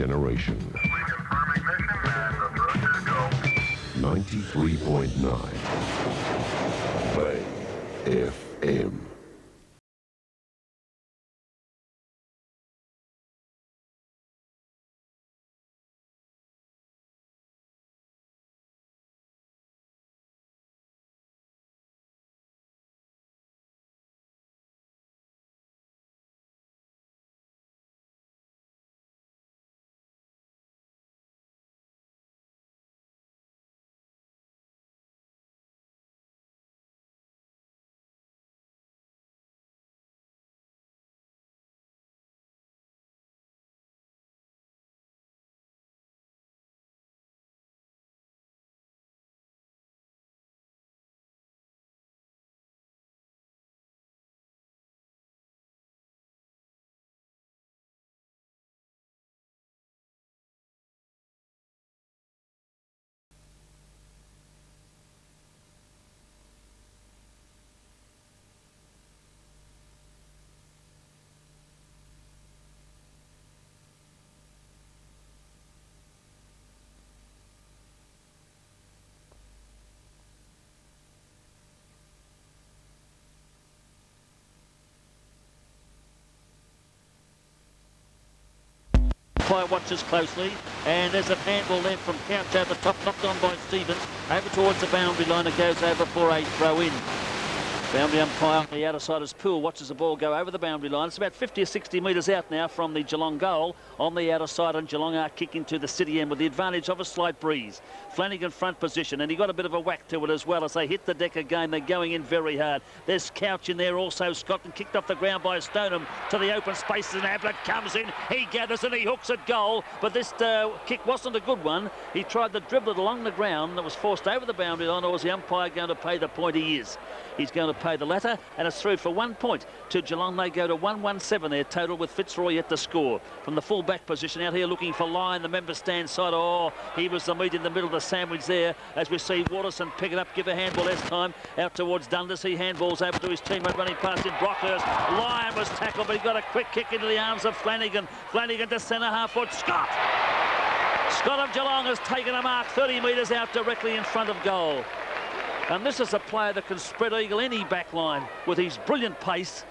generation. 93.9 Bay FM. Watches closely, and there's a handball there from Couch over the top, knocked on by Stevens, over towards the boundary line. It goes over for a throw in. Boundary umpire on the outer side as Poole watches the ball go over the boundary line. It's about 50 or 60 metres out now from the Geelong goal on the outer side, and Geelong are kicking to the city end with the advantage of a slight breeze. Flanagan front position, and he got a bit of a whack to it as well as they hit the deck again. They're going in very hard. There's Couch in there also. Scotland kicked off the ground by Stoneham to the open spaces, and Ablett comes in. He gathers and he hooks at goal, but this kick wasn't a good one. He tried to dribble it along the ground that was forced over the boundary line, or was the umpire going to pay the point? He is. He's going to pay the latter, and it's through for 1 point to Geelong. They go to 1-1-7 there total, with Fitzroy yet to score. From the full back position out here looking for Lyon, the member stand side. Oh, he was the meat in the middle of the sandwich there, as we see Waterson pick it up, give a handball this time out towards Dundas. He handballs over to his teammate running past in Brockhurst. Lyon was tackled, but he got a quick kick into the arms of Flanagan. Flanagan to centre half foot. Scott of Geelong has taken a mark 30 metres out directly in front of goal. And this is a player that can spread eagle any back line with his brilliant pace,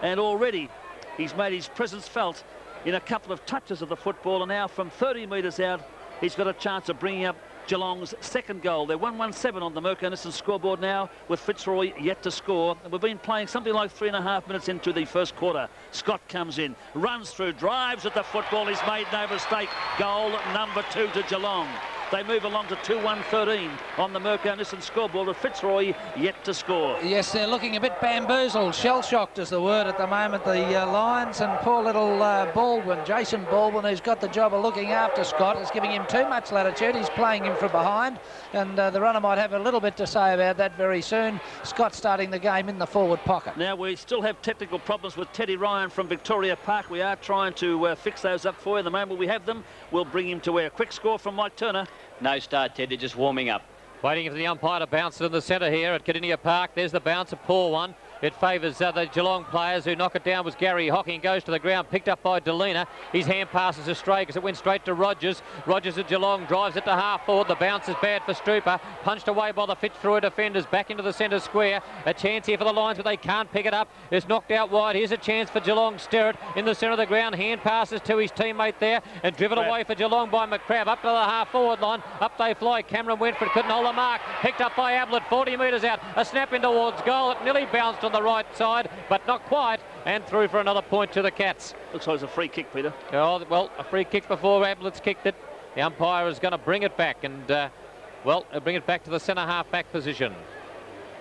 and already he's made his presence felt in a couple of touches of the football, and now from 30 metres out he's got a chance of bringing up Geelong's second goal. They're 1-1-7 on the Merco Nissan scoreboard now, with Fitzroy yet to score. And we've been playing something like 3.5 minutes into the first quarter. Scott comes in, runs through, drives at the football. He's made no mistake. Goal number 2 to Geelong. They move along to 2-1-13 on the Merco Nissan scoreboard, with Fitzroy yet to score. Yes, they're looking a bit bamboozled. Shell-shocked is the word at the moment, the Lions. And poor little Baldwin, Jason Baldwin, who's got the job of looking after Scott, is giving him too much latitude. He's playing him from behind, and the runner might have a little bit to say about that very soon. Scott starting the game in the forward pocket. Now, we still have technical problems with Teddy Ryan from Victoria Park. We are trying to fix those up for you. The moment we have them, we'll bring him to air. Quick score from Mike Turner. No start, Ted. They're just warming up. Waiting for the umpire to bounce it in the centre here at Kardinia Park. There's the bounce, a poor one. It favours the Geelong players. Who knock it down was Gary Hocking. Goes to the ground, picked up by Delina. His hand passes astray because it went straight to Rogers. Rogers at Geelong drives it to half forward. The bounce is bad for Strooper. Punched away by the Fitzroy defenders. Back into the centre square. A chance here for the Lions, but they can't pick it up. It's knocked out wide. Here's a chance for Geelong. Sterrett in the centre of the ground. Hand passes to his teammate there, and driven away for Geelong by McCrabb. Up to the half forward line. Up they fly. Cameron Winford couldn't hold the mark. Picked up by Ablett. 40 metres out. A snap in towards goal. It nearly bounced on the right side, but not quite, and through for another point to the Cats. Looks like it's a free kick, Peter. Oh, well, a free kick before Ablett's kicked it. The umpire is going to bring it back, and well, bring it back to the centre half back position,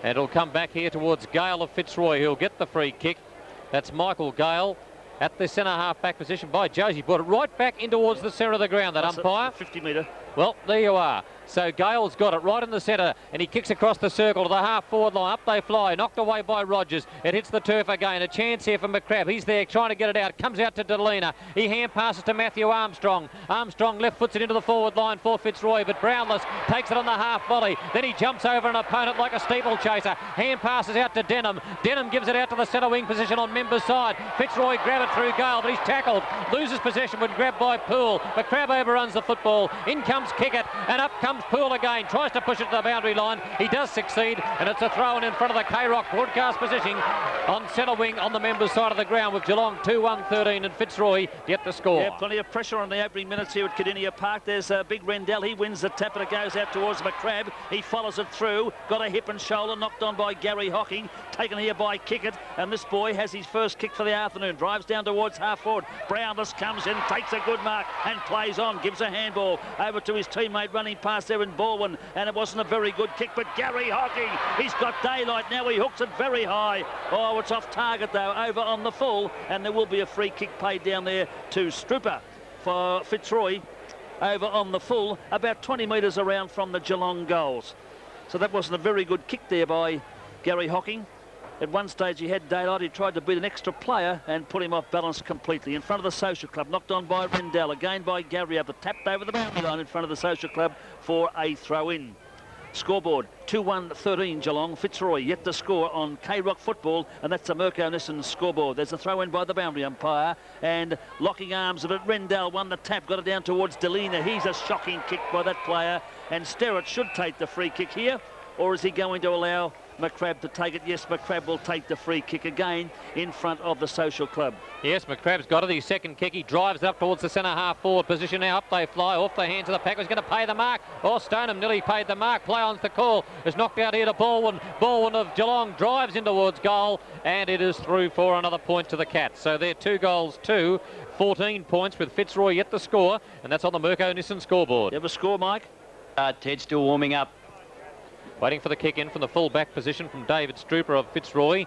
and it'll come back here towards Gale of Fitzroy, who'll get the free kick. That's Michael Gale at the centre half back position by Josie. Brought it right back in towards the centre of the ground, that umpire. 50 metre. Well, there you are. So Gale's got it right in the centre, and he kicks across the circle to the half-forward line. Up they fly, knocked away by Rogers. It hits the turf again. A chance here for McCrabb. He's there trying to get it out. Comes out to Delina. He hand passes to Matthew Armstrong. Armstrong left foots it into the forward line for Fitzroy, but Brownless takes it on the half volley. Then he jumps over an opponent like a steeplechaser. Hand passes out to Denham. Denham gives it out to the centre wing position on Member's side. Fitzroy grab it through Gale, but he's tackled. Loses possession when grabbed by Poole. McCrabb overruns the football. In comes Kickett, and up comes Poole again. Tries to push it to the boundary line. He does succeed, and it's a throw in front of the K-Rock broadcast position on centre wing on the Members side of the ground, with Geelong 2-1-13 and Fitzroy yet to score. Yeah, plenty of pressure on the opening minutes here at Kardinia Park. There's Big Rendell. He wins the tap, and it goes out towards McCrabb. He follows it through. Got a hip and shoulder, knocked on by Gary Hocking. Taken here by Kickett, and this boy has his first kick for the afternoon. Drives down towards half forward. Brownless comes in, takes a good mark, and plays on. Gives a handball over to his teammate running past there in Baldwin, and it wasn't a very good kick, but Gary Hocking, he's got daylight now. He hooks it very high. Oh, it's off target though, over on the full, and there will be a free kick paid down there to Strooper for Fitzroy over on the full, about 20 metres around from the Geelong goals. So that wasn't a very good kick there by Gary Hocking. At one stage he had daylight. He tried to beat an extra player and put him off balance completely. In front of the Social Club, knocked on by Rendell, again by Gary, up tapped over the boundary line in front of the Social Club for a throw-in. Scoreboard 2-1-13 Geelong. Fitzroy yet to score on K-Rock football, and that's the Mirko Nissen scoreboard. There's a throw in by the boundary umpire, and locking arms of it. Rendell won the tap, got it down towards Delina. He's a shocking kick by that player, and Sterrett should take the free kick here, or is he going to allow McCrabb to take it? Yes, McCrabb will take the free kick again in front of the Social Club. Yes, McCrabb's got it. His second kick. He drives up towards the centre half forward position. Now up they fly, off the hands of the pack. He's going to pay the mark. Oh, Stoneham nearly paid the mark. Play on's the call. It's knocked out here to Baldwin. Baldwin of Geelong drives in towards goal, and it is through for another point to the Cats. So they're 2 goals, 2, 14 points with Fitzroy yet to score, and that's on the Mirko Nissen scoreboard. You have a score, Mike? Ted still warming up. Waiting for the kick in from the full back position from David Strooper of Fitzroy.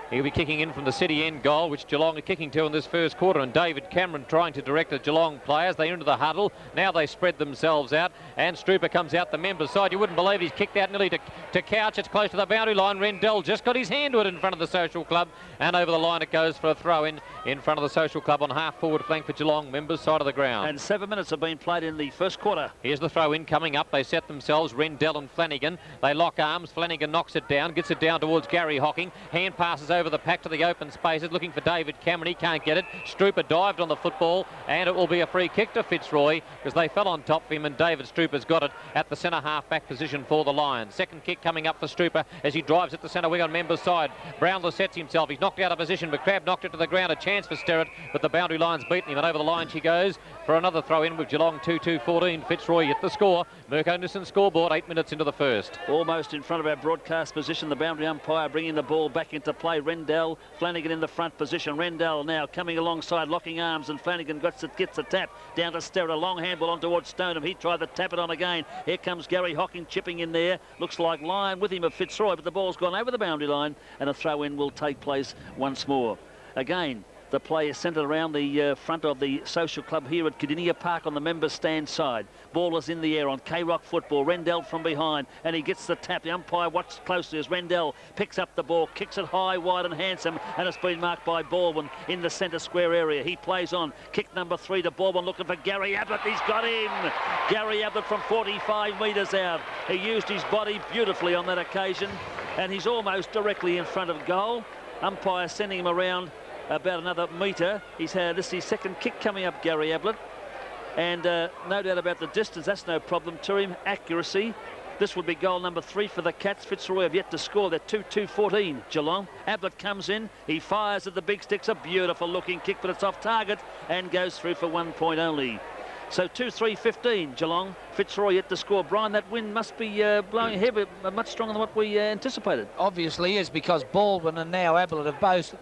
He'll be kicking in from the City end goal, which Geelong are kicking to in this first quarter, and David Cameron trying to direct the Geelong players. They're into the huddle. Now they spread themselves out, and Strooper comes out the Members side. You wouldn't believe he's kicked out nearly to Couch. It's close to the boundary line. Rendell just got his hand to it in front of the Social Club, and over the line it goes for a throw-in front of the Social Club on half-forward flank for Geelong, Members side of the ground. And 7 minutes have been played in the first quarter. Here's the throw-in coming up. They set themselves, Rendell and Flanagan. They lock arms. Flanagan knocks it down, gets it down towards Gary Hocking. Hand passes over the pack to the open spaces, looking for David Cameron. He can't get it. Strooper dived on the football, and it will be a free kick to Fitzroy because they fell on top of him, and David Strooper's got it at the centre half-back position for the Lions. Second kick coming up for Strooper as he drives at the centre wing on Members' side. Brownless sets himself. He's knocked out of position, but Crab knocked it to the ground. A chance for Sterrett, but the boundary line's beaten him, and over the line she goes for another throw-in with Geelong 2-2-14. Fitzroy at the score. Mirko Nissen scoreboard 8 minutes into the first. Almost in front of our broadcast position, the boundary umpire bringing the ball back into play. Rendell, Flanagan in the front position. Rendell now coming alongside, locking arms, and Flanagan gets the tap down to Sterrett. A long handball on towards Stoneham. He tried to tap it on again. Here comes Gary Hocking chipping in there. Looks like Lyon with him of Fitzroy, but the ball's gone over the boundary line, and a throw-in will take place once more. Again, the play is centred around the front of the Social Club here at Kardinia Park on the Members stand side. Ball is in the air on K-Rock football. Rendell from behind, and he gets the tap. The umpire watches closely as Rendell picks up the ball, kicks it high, wide and handsome, and it's been marked by Baldwin in the centre square area. He plays on. Kick number 3 to Baldwin, looking for Gary Ablett. He's got him. Gary Ablett from 45 metres out. He used his body beautifully on that occasion, and he's almost directly in front of goal. Umpire sending him around about another metre. This is his second kick coming up, Gary Ablett, and no doubt about the distance. That's no problem to him. Accuracy. This would be goal number 3 for the Cats. Fitzroy have yet to score. They're 2-2-14 Geelong. Ablett comes in. He fires at the big sticks. A beautiful looking kick, but it's off target and goes through for 1 point only. So 2-3-15 Geelong. Fitzroy yet to score. Brian, that wind must be blowing heavy, much stronger than what we anticipated. Obviously is, because Baldwin and now Ablett have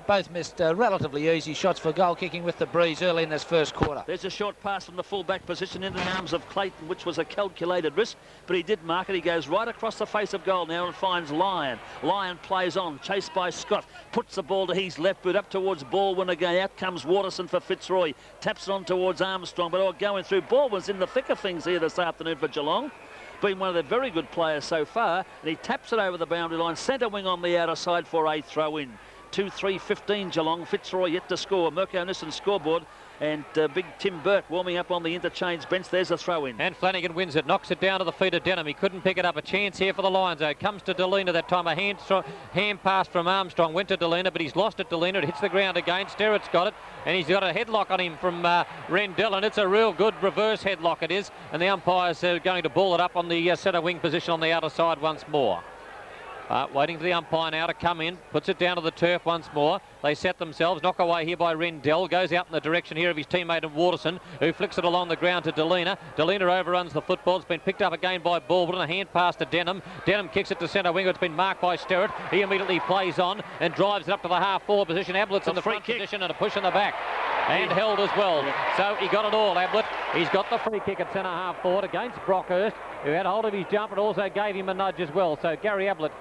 both missed relatively easy shots for goal kicking with the breeze early in this first quarter. There's a short pass from the full-back position in the arms of Clayton, which was a calculated risk, but he did mark it. He goes right across the face of goal now and finds Lyon. Lyon plays on, chased by Scott, puts the ball to his left boot up towards Baldwin again. Out comes Waterson for Fitzroy, taps it on towards Armstrong, but all going through. Baldwin's in the thick of things here this afternoon for Geelong. been one of their very good players so far, and he taps it over the boundary line, centre wing on the outer side for a throw-in. 2-3-15 Geelong. Fitzroy yet to score. Mirko Nissen scoreboard. And big Tim Burke warming up on the interchange bench. There's a throw-in. And Flanagan wins it, knocks it down to the feet of Denham. He couldn't pick it up. A chance here for the Lions, though. Comes to Delina that time. A hand pass from Armstrong. Went to Delina, but he's lost it. Delina, it hits the ground again. Sterrett's got it, and he's got a headlock on him from Rendell, and it's a real good reverse headlock it is. And the umpire's going to ball it up on the centre wing position on the outer side once more. Waiting for the umpire now to come in, puts it down to the turf once more. They set themselves, knock away here by Rendell, goes out in the direction here of his teammate in Waterson, who flicks it along the ground to Delina. Delina overruns the football. It's been picked up again by Baldwin, a hand pass to Denham. Denham kicks it to centre wing. It's been marked by Sterrett. He immediately plays on and drives it up to the half-forward position. Ablett's in the front position and a push in the back. And held as well. So he got it all, Ablett. He's got the free kick at centre half forward against Brockhurst, who had hold of his jump and also gave him a nudge as well. So Gary Ablett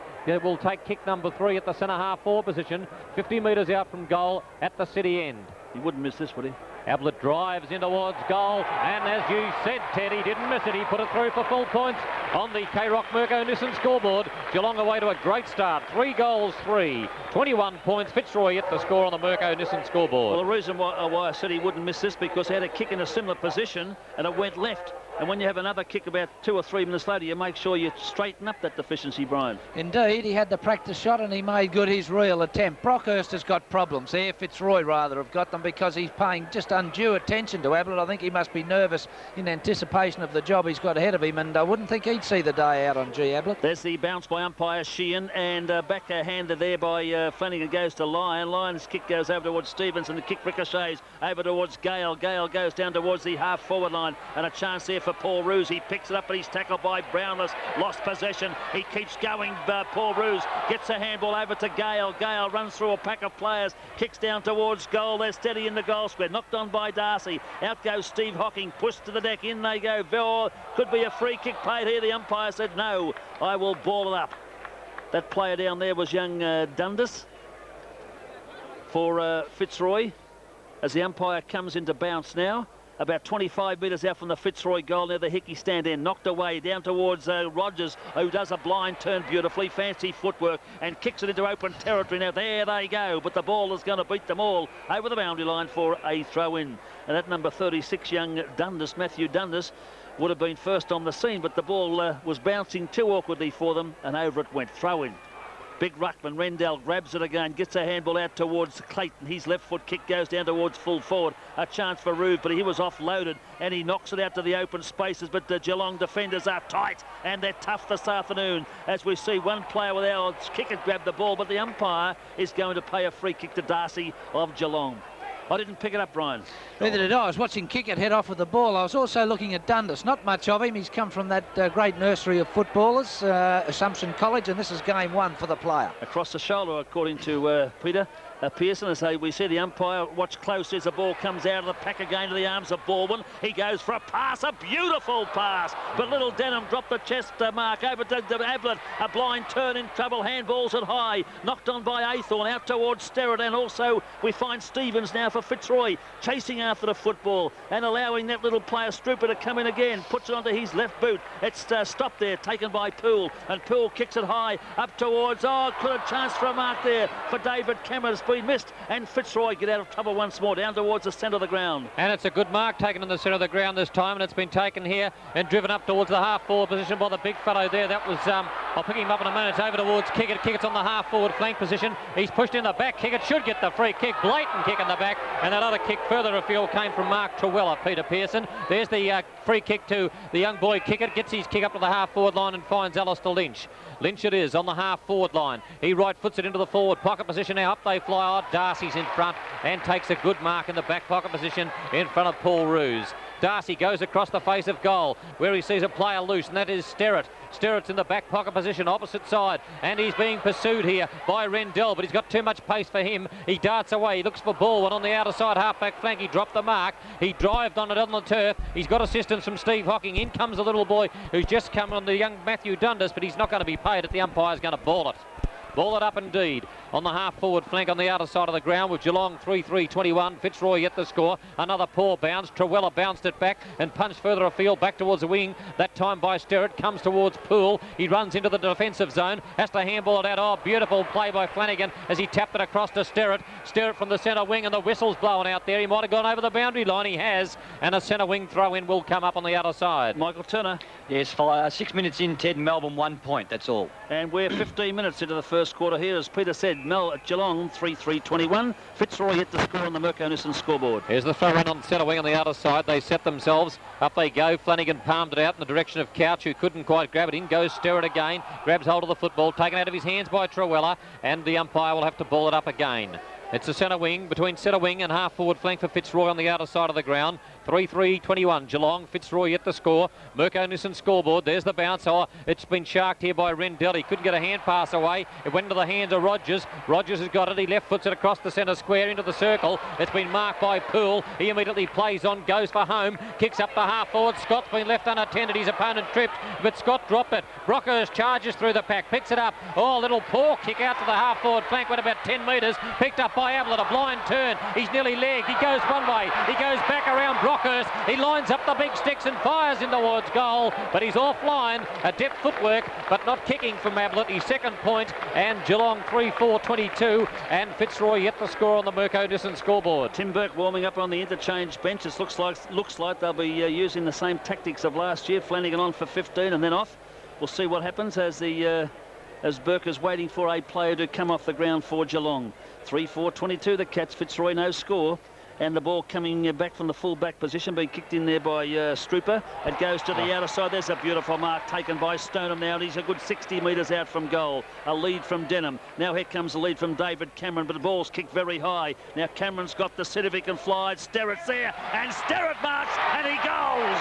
will take kick number 3 at the centre half forward position, 50 metres out from goal at the city end. He wouldn't miss this, would he? Ablett drives in towards goal, and as you said, Ted, he didn't miss it. He put it through for full points on the K-Rock Mirko Nissen scoreboard. Geelong away to a great start. 3 goals, 3. 21 points. Fitzroy yet to score on the Mirko Nissen scoreboard. Well, the reason why I said he wouldn't miss this, because he had a kick in a similar position, and it went left. And when you have another kick about 2 or 3 minutes later, you make sure you straighten up that deficiency, Brian. Indeed, he had the practice shot and he made good his real attempt. Brockhurst has got problems there. Fitzroy rather have got them because he's paying just undue attention to Ablett. I think he must be nervous in anticipation of the job he's got ahead of him, and I wouldn't think he'd see the day out on G. Ablett. There's the bounce by umpire Sheehan, and backhanded there by Flanagan goes to Lyon. Lyon's kick goes over towards Stevens, and the kick ricochets over towards Gale. Gale goes down towards the half-forward line, and a chance there for Paul Roos. He picks it up, but he's tackled by Brownless. Lost possession. He keeps going. Paul Roos gets a handball over to Gale. Gale runs through a pack of players, kicks down towards goal. They're steady in the goal square. Knocked on by Darcy. Out goes Steve Hocking. Pushed to the deck. In they go. Vore. Could be a free kick played here. The umpire said, no, I will ball it up. That player down there was young Dundas for Fitzroy, as the umpire comes into bounce now. About 25 metres out from the Fitzroy goal near the Hickey stand end. Knocked away down towards Rogers, who does a blind turn beautifully. Fancy footwork and kicks it into open territory. Now there they go, but the ball is going to beat them all over the boundary line for a throw-in. And that number 36, young Dundas, Matthew Dundas, would have been first on the scene, but the ball was bouncing too awkwardly for them, and over it went. Throw-in. Big ruckman, Rendell grabs it again, gets a handball out towards Clayton. His left foot kick goes down towards full forward. A chance for Roove, but he was offloaded and he knocks it out to the open spaces. But the Geelong defenders are tight and they're tough this afternoon. As we see one player with our kicker grab the ball, but the umpire is going to pay a free kick to Darcy of Geelong. I didn't pick it up, Brian. Neither did I. I was watching Kickett head off with the ball. I was also looking at Dundas. Not much of him. He's come from that great nursery of footballers, Assumption College, and this is game 1 for the player. Across the shoulder, according to Peter Pearson, as we see the umpire watch close as the ball comes out of the pack again to the arms of Baldwin. He goes for a pass, a beautiful pass, but little Denham dropped the chest mark over to Ablett. A blind turn in trouble, handballs it high, knocked on by Aythorne out towards Sterrett, and also we find Stevens now for Fitzroy chasing after the football and allowing that little player Strooper to come in again, puts it onto his left boot. It's stopped there, taken by Poole, and Poole kicks it high up towards, could a chance for a mark there for David Cameron. Been missed, and Fitzroy get out of trouble once more down towards the centre of the ground. And it's a good mark taken in the centre of the ground this time, and it's been taken here and driven up towards the half-forward position by the big fellow there. That was, I'll pick him up in a minute. It's over towards Kickett. Kickett's on the half-forward flank position. He's pushed in the back. Kickett should get the free kick. Blatant kick in the back, and that other kick further afield came from Mark Trewella, Peter Pearson. There's the free kick to the young boy Kickett. Gets his kick up to the half-forward line and finds Alistair Lynch. Lynch it is on the half-forward line. He right foots it into the forward pocket position. Now up they fly. Darcy's in front and takes a good mark in the back pocket position in front of Paul Roos. Darcy goes across the face of goal where he sees a player loose, and that is Sterrett. Sterrett's in the back pocket position, opposite side, and he's being pursued here by Rendell, but he's got too much pace for him. He darts away. He looks for Baldwin on the outer side half-back flank. He dropped the mark. He drived on it on the turf. He's got assistance from Steve Hocking. In comes the little boy who's just come on the young Matthew Dundas, but he's not going to be paid it. The umpire's going to ball it. Ball it up indeed on the half-forward flank on the outer side of the ground with Geelong 3-3-21. Fitzroy yet the score. Another poor bounce. Trewella bounced it back and punched further afield back towards the wing. That time by Sterrett. Comes towards Poole. He runs into the defensive zone. Has to handball it out. Oh, beautiful play by Flanagan as he tapped it across to Sterrett. Sterrett from the centre wing, and the whistle's blowing out there. He might have gone over the boundary line. He has. And a centre wing throw in will come up on the outer side. Michael Turner. Yes, 6 minutes in, Ted. Melbourne 1 point. That's all. And we're 15 minutes into the first quarter here. As Peter said, Geelong 3-3-21. Fitzroy hit the score on the Mirko Nissen scoreboard. Here's the throw in on centre wing on the outer side. They set themselves. Up they go. Flanagan palmed it out in the direction of Couch, who couldn't quite grab it. In goes Sterrett again. Grabs hold of the football. Taken out of his hands by Trewella. And the umpire will have to ball it up again. It's a centre wing, between centre wing and half-forward flank for Fitzroy on the outer side of the ground. 3-3-21. Geelong, Fitzroy at the score. Mirko Nissen scoreboard. There's the bounce. Oh, it's been sharked here by Rendell. He couldn't get a hand pass away. It went into the hands of Rogers. Rogers has got it. He left foots it across the centre square into the circle. It's been marked by Poole. He immediately plays on, goes for home. Kicks up the half-forward. Scott's been left unattended. His opponent tripped, but Scott dropped it. Brockhurst charges through the pack. Picks it up. Oh, a little poor kick out to the half-forward flank. Went about 10 metres. Picked up by Ablett. A blind turn. He's nearly legged. He goes one way. He goes back around Brockhurst. He lines up the big sticks and fires in towards goal, but he's offline. A depth footwork, but not kicking from Ablett. His second point, and Geelong 3-4-22, and Fitzroy yet the score on the Mirko Nissen scoreboard. Tim Burke warming up on the interchange bench. It looks like they'll be using the same tactics of last year. Flanagan on for 15 and then off. We'll see what happens as Burke is waiting for a player to come off the ground for Geelong. 3-4-22 the Cats. Fitzroy no score. And the ball coming back from the full-back position, being kicked in there by Strooper. It goes to the outer side. There's a beautiful mark taken by Stoneham now, and he's a good 60 metres out from goal. A lead from Denham. Now here comes the lead from David Cameron, but the ball's kicked very high. Now Cameron's got the sit if he can fly. Sterrett's there, and Sterrett marks, and he goes!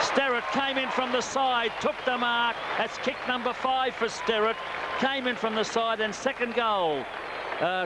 Sterrett came in from the side, took the mark. That's kick number 5 for Sterrett. Came in from the side, and second goal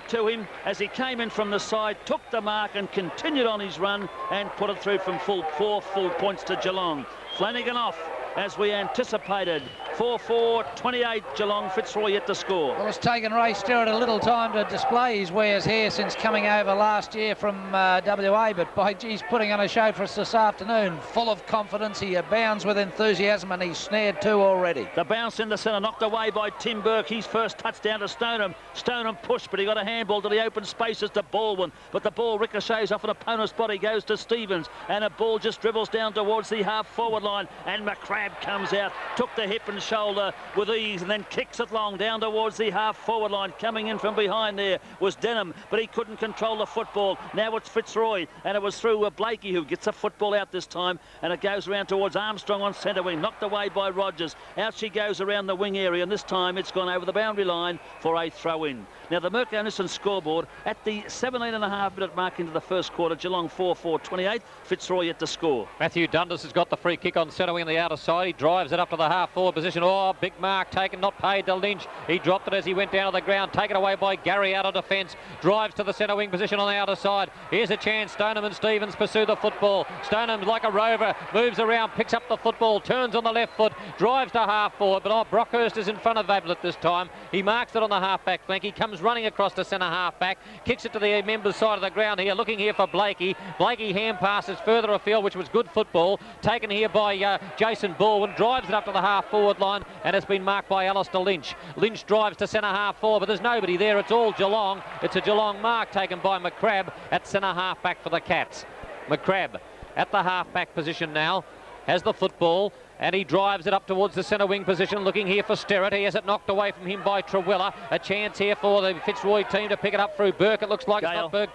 to him as he came in from the side, took the mark and continued on his run and put it through from 4 full points to Geelong. Flanagan off as we anticipated. 4-4-28 Geelong. Fitzroy yet to score. Well, it's taken Ray Sterrett a little time to display his wares here since coming over last year from WA, but by geez, putting on a show for us this afternoon. Full of confidence, he abounds with enthusiasm, and he's snared 2 already. The bounce in the centre, knocked away by Tim Burke. His first touchdown to Stoneham. Stoneham pushed, but he got a handball to the open spaces to Baldwin, but the ball ricochets off an opponent's body, goes to Stevens, and a ball just dribbles down towards the half-forward line, and McCrabb comes out, took the hip and shoulder with ease, and then kicks it long down towards the half-forward line. Coming in from behind there was Denham, but he couldn't control the football. Now it's Fitzroy, and it was through Blakey, who gets the football out this time, and it goes around towards Armstrong on centre wing, knocked away by Rogers. Out she goes around the wing area, and this time it's gone over the boundary line for a throw-in. Now the Mirko Nissen scoreboard at the 17.5-minute mark into the first quarter. Geelong 4-4-28. Fitzroy yet to score. Matthew Dundas has got the free kick on centre wing on the outer side. He drives it up to the half-forward position. Oh, big mark taken, not paid to Lynch. He dropped it as he went down to the ground. Taken away by Gary out of defence. Drives to the centre wing position on the outer side. Here's a chance. Stoneham and Stevens pursue the football. Stoneham, like a rover, moves around, picks up the football, turns on the left foot, drives to half-forward, but Brockhurst is in front of Ablett this time. He marks it on the half-back flank. He comes running across to centre half-back, kicks it to the members' side of the ground here, looking here for Blakey. Blakey hand passes further afield, which was good football, taken here by Jason Baldwin, drives it up to the half-forward line, and it's been marked by Alistair Lynch. Lynch drives to centre half-forward, but there's nobody there. It's all Geelong. It's a Geelong mark taken by McCrabb at centre half-back for the Cats. McCrabb at the half-back position now, has the football, and he drives it up towards the centre wing position, looking here for Sterrett. He has it knocked away from him by Trewella. A chance here for the Fitzroy team to pick it up through Burke. It looks like Gale. It's not Burke.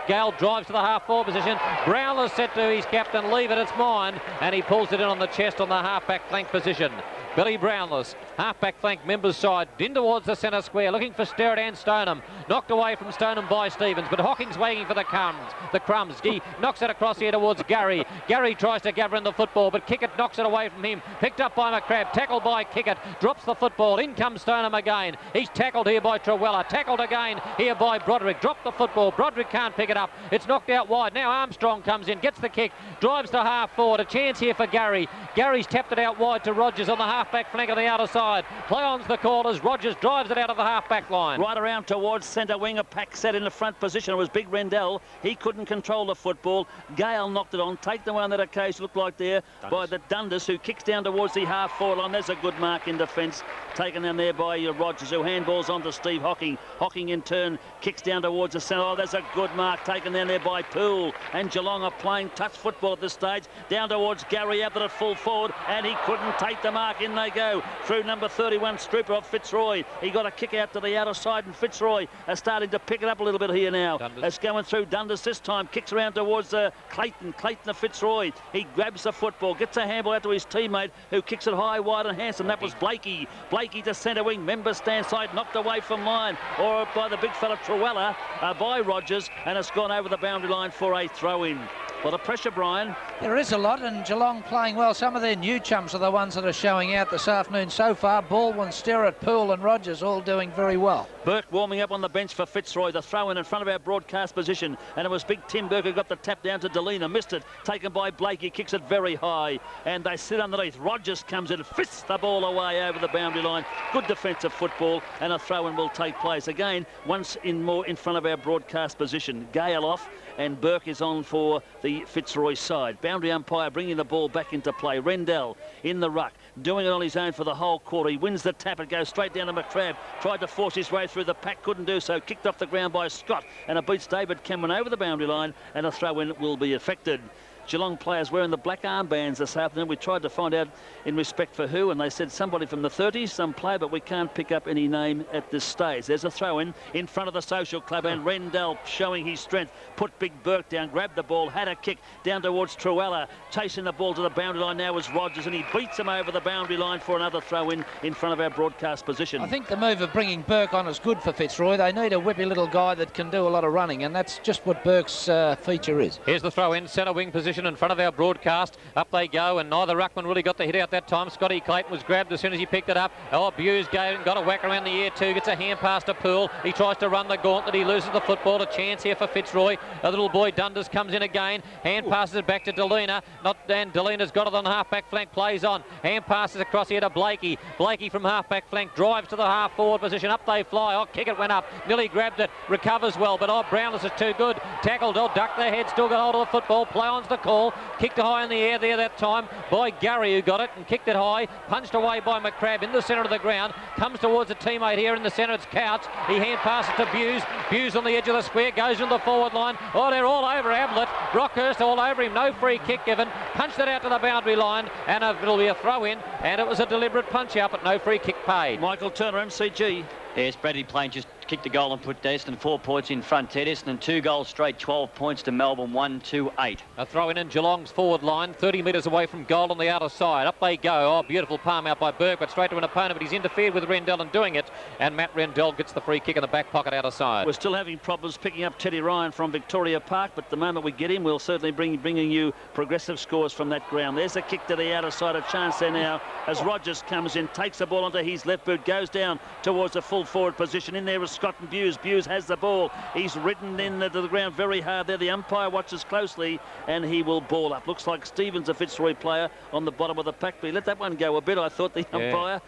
Gale drives to the half-forward position. Brownlow said to his captain, leave it, it's mine, and he pulls it in on the chest on the half-back flank position. Billy Brownless, half-back flank, members' side, in towards the centre square, looking for Sterrett and Stoneham. Knocked away from Stoneham by Stevens, but Hocking's waiting for the crumbs. He knocks it across here towards Gary. Gary tries to gather in the football, but Kickett knocks it away from him. Picked up by McCrabb, tackled by Kickett, drops the football. In comes Stoneham again. He's tackled here by Trewella, tackled again here by Broderick. Dropped the football. Broderick can't pick it up. It's knocked out wide. Now Armstrong comes in, gets the kick, drives to half-forward. A chance here for Gary. Gary's tapped it out wide to Rogers on the half half-back flank on the outer side. Play on's the call as Rogers drives it out of the half-back line. Right around towards centre wing, a pack set in the front position. It was Big Rendell. He couldn't control the football. Gale knocked it on. Take the one that occasion looked like there by the Dundas, who kicks down towards the half-forward line. There's a good mark in defence. Taken down there by Rogers, who handballs on to Steve Hocking. Hocking in turn kicks down towards the centre. Oh, there's a good mark taken down there by Poole. And Geelong are playing touch football at this stage. Down towards Gary Ablett at full forward, and he couldn't take the mark. In they go through number 31, Strooper of Fitzroy. He got a kick out to the outer side, and Fitzroy are starting to pick it up a little bit here now. It's going through Dundas this time. Kicks around towards Clayton. Clayton of Fitzroy. He grabs the football, gets a handball out to his teammate, who kicks it high, wide and handsome. That was Blakey. Blakey to centre wing. Member stand side, knocked away from line, or by the big fella Truella, by Rogers, and it's gone over the boundary line for a throw-in. Well, the pressure, Brian. There is a lot, and Geelong playing well. Some of their new chums are the ones that are showing out this afternoon so far. Baldwin, Stirrett, Poole and Rogers all doing very well. Burke warming up on the bench for Fitzroy. The throw in front of our broadcast position, and it was big Tim Burke who got the tap down to Delina. Missed it. Taken by Blake. He kicks it very high, and they sit underneath. Rogers comes in, fists the ball away over the boundary line. Good defensive football, and a throw in will take place again. Once more in front of our broadcast position. Gale off, and Burke is on for the Fitzroy side. Boundary umpire bringing the ball back into play. Rendell in the ruck, doing it on his own for the whole quarter. He wins the tap. It goes straight down to McCrabb. Tried to force his way through the pack, couldn't do so. Kicked off the ground by Scott, and it beats David Cameron over the boundary line, and a throw-in will be effected. Geelong players wearing the black armbands this afternoon. We tried to find out in respect for who, and they said somebody from the 30s, some player, but we can't pick up any name at this stage. There's a throw-in in front of the Social Club, and Rendell showing his strength. Put Big Burke down, grabbed the ball, had a kick down towards Truella. Chasing the ball to the boundary line now is Rogers, and he beats him over the boundary line for another throw-in in front of our broadcast position. I think the move of bringing Burke on is good for Fitzroy. They need a whippy little guy that can do a lot of running, and that's just what Burke's feature is. Here's the throw-in, centre wing position in front of our broadcast. Up they go, and neither ruckman really got the hit out that time. Scotty Clayton was grabbed as soon as he picked it up. Oh, Buse got a whack around the ear too. Gets a hand pass to Poole. He tries to run the gauntlet. He loses the football. A chance here for Fitzroy. A little boy Dundas comes in again. Hand passes it back to Delina. And Delina's got it on the half-back flank. Plays on. Hand passes across here to Blakey. Blakey from half-back flank drives to the half-forward position. Up they fly. Oh, kick it went up. Nearly grabbed it. Recovers well, but oh, Brownless is too good. Tackled. Oh, ducked their head. Still got hold of the football. Play on's the call. Kicked high in the air there that time by Gary, who got it and kicked it high. Punched away by McCrabb in the centre of the ground. Comes towards a teammate here in the centre. It's Couch. He hand passes to Buse. Buse on the edge of the square. Goes into the forward line. Oh, they're all over Ablett. Brockhurst all over him. No free kick given. Punched it out to the boundary line, and it'll be a throw in, and it was a deliberate punch out, but no free kick paid. Michael Turner, MCG. Yes, Bradley Plain just kicked the goal and put Essendon 4 points in front. Ted Essendon 2 goals straight, 12 points to Melbourne, 1-2-8. A throw in Geelong's forward line, 30 metres away from goal on the outer side. Up they go. Oh, beautiful palm out by Burke, but straight to an opponent, but he's interfered with Rendell in doing it, and Matt Rendell gets the free kick in the back pocket outer side. We're still having problems picking up Teddy Ryan from Victoria Park, but the moment we get him, we'll certainly bringing you progressive scores from that ground. There's a kick to the outer side, a chance there now as Rogers comes in, takes the ball onto his left boot, goes down towards the full forward position. In there is Scott and Buse. Buse has the ball. He's ridden into the ground very hard there. The umpire watches closely, and he will ball up. Looks like Stevens, a Fitzroy player, on the bottom of the pack. But he let that one go a bit, I thought, the umpire.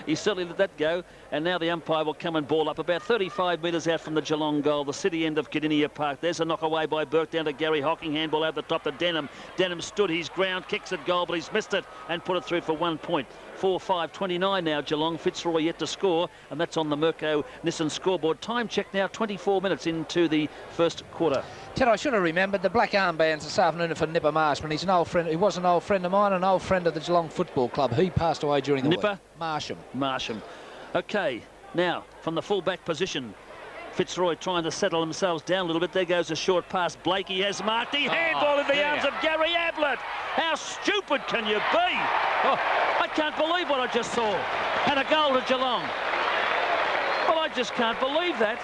He certainly let that go, and now the umpire will come and ball up about 35 metres out from the Geelong goal, the city end of Kardinia Park. There's a knock away by Burke down to Gary Hocking. Handball over the top to Denham. Denham stood his ground, kicks at goal, but he's missed it and put it through for 1 point. 4-5-29 now Geelong. Fitzroy yet to score, and that's on the Mirko Nissan scoreboard. Time check now, 24 minutes into the first quarter. Ted, I should have remembered the black armbands this afternoon are for Nipper Marshman. He's an old friend. He was an old friend of mine, an old friend of the Geelong Football Club. He passed away during the Nipper? week. Marsham. Okay, now from the full-back position, Fitzroy trying to settle themselves down a little bit. There goes a short pass. Blakey has marked. He handball in the arms of Gary Ablett. How stupid can you be? Oh, I can't believe what I just saw. And a goal to Geelong. Well, I just can't believe that.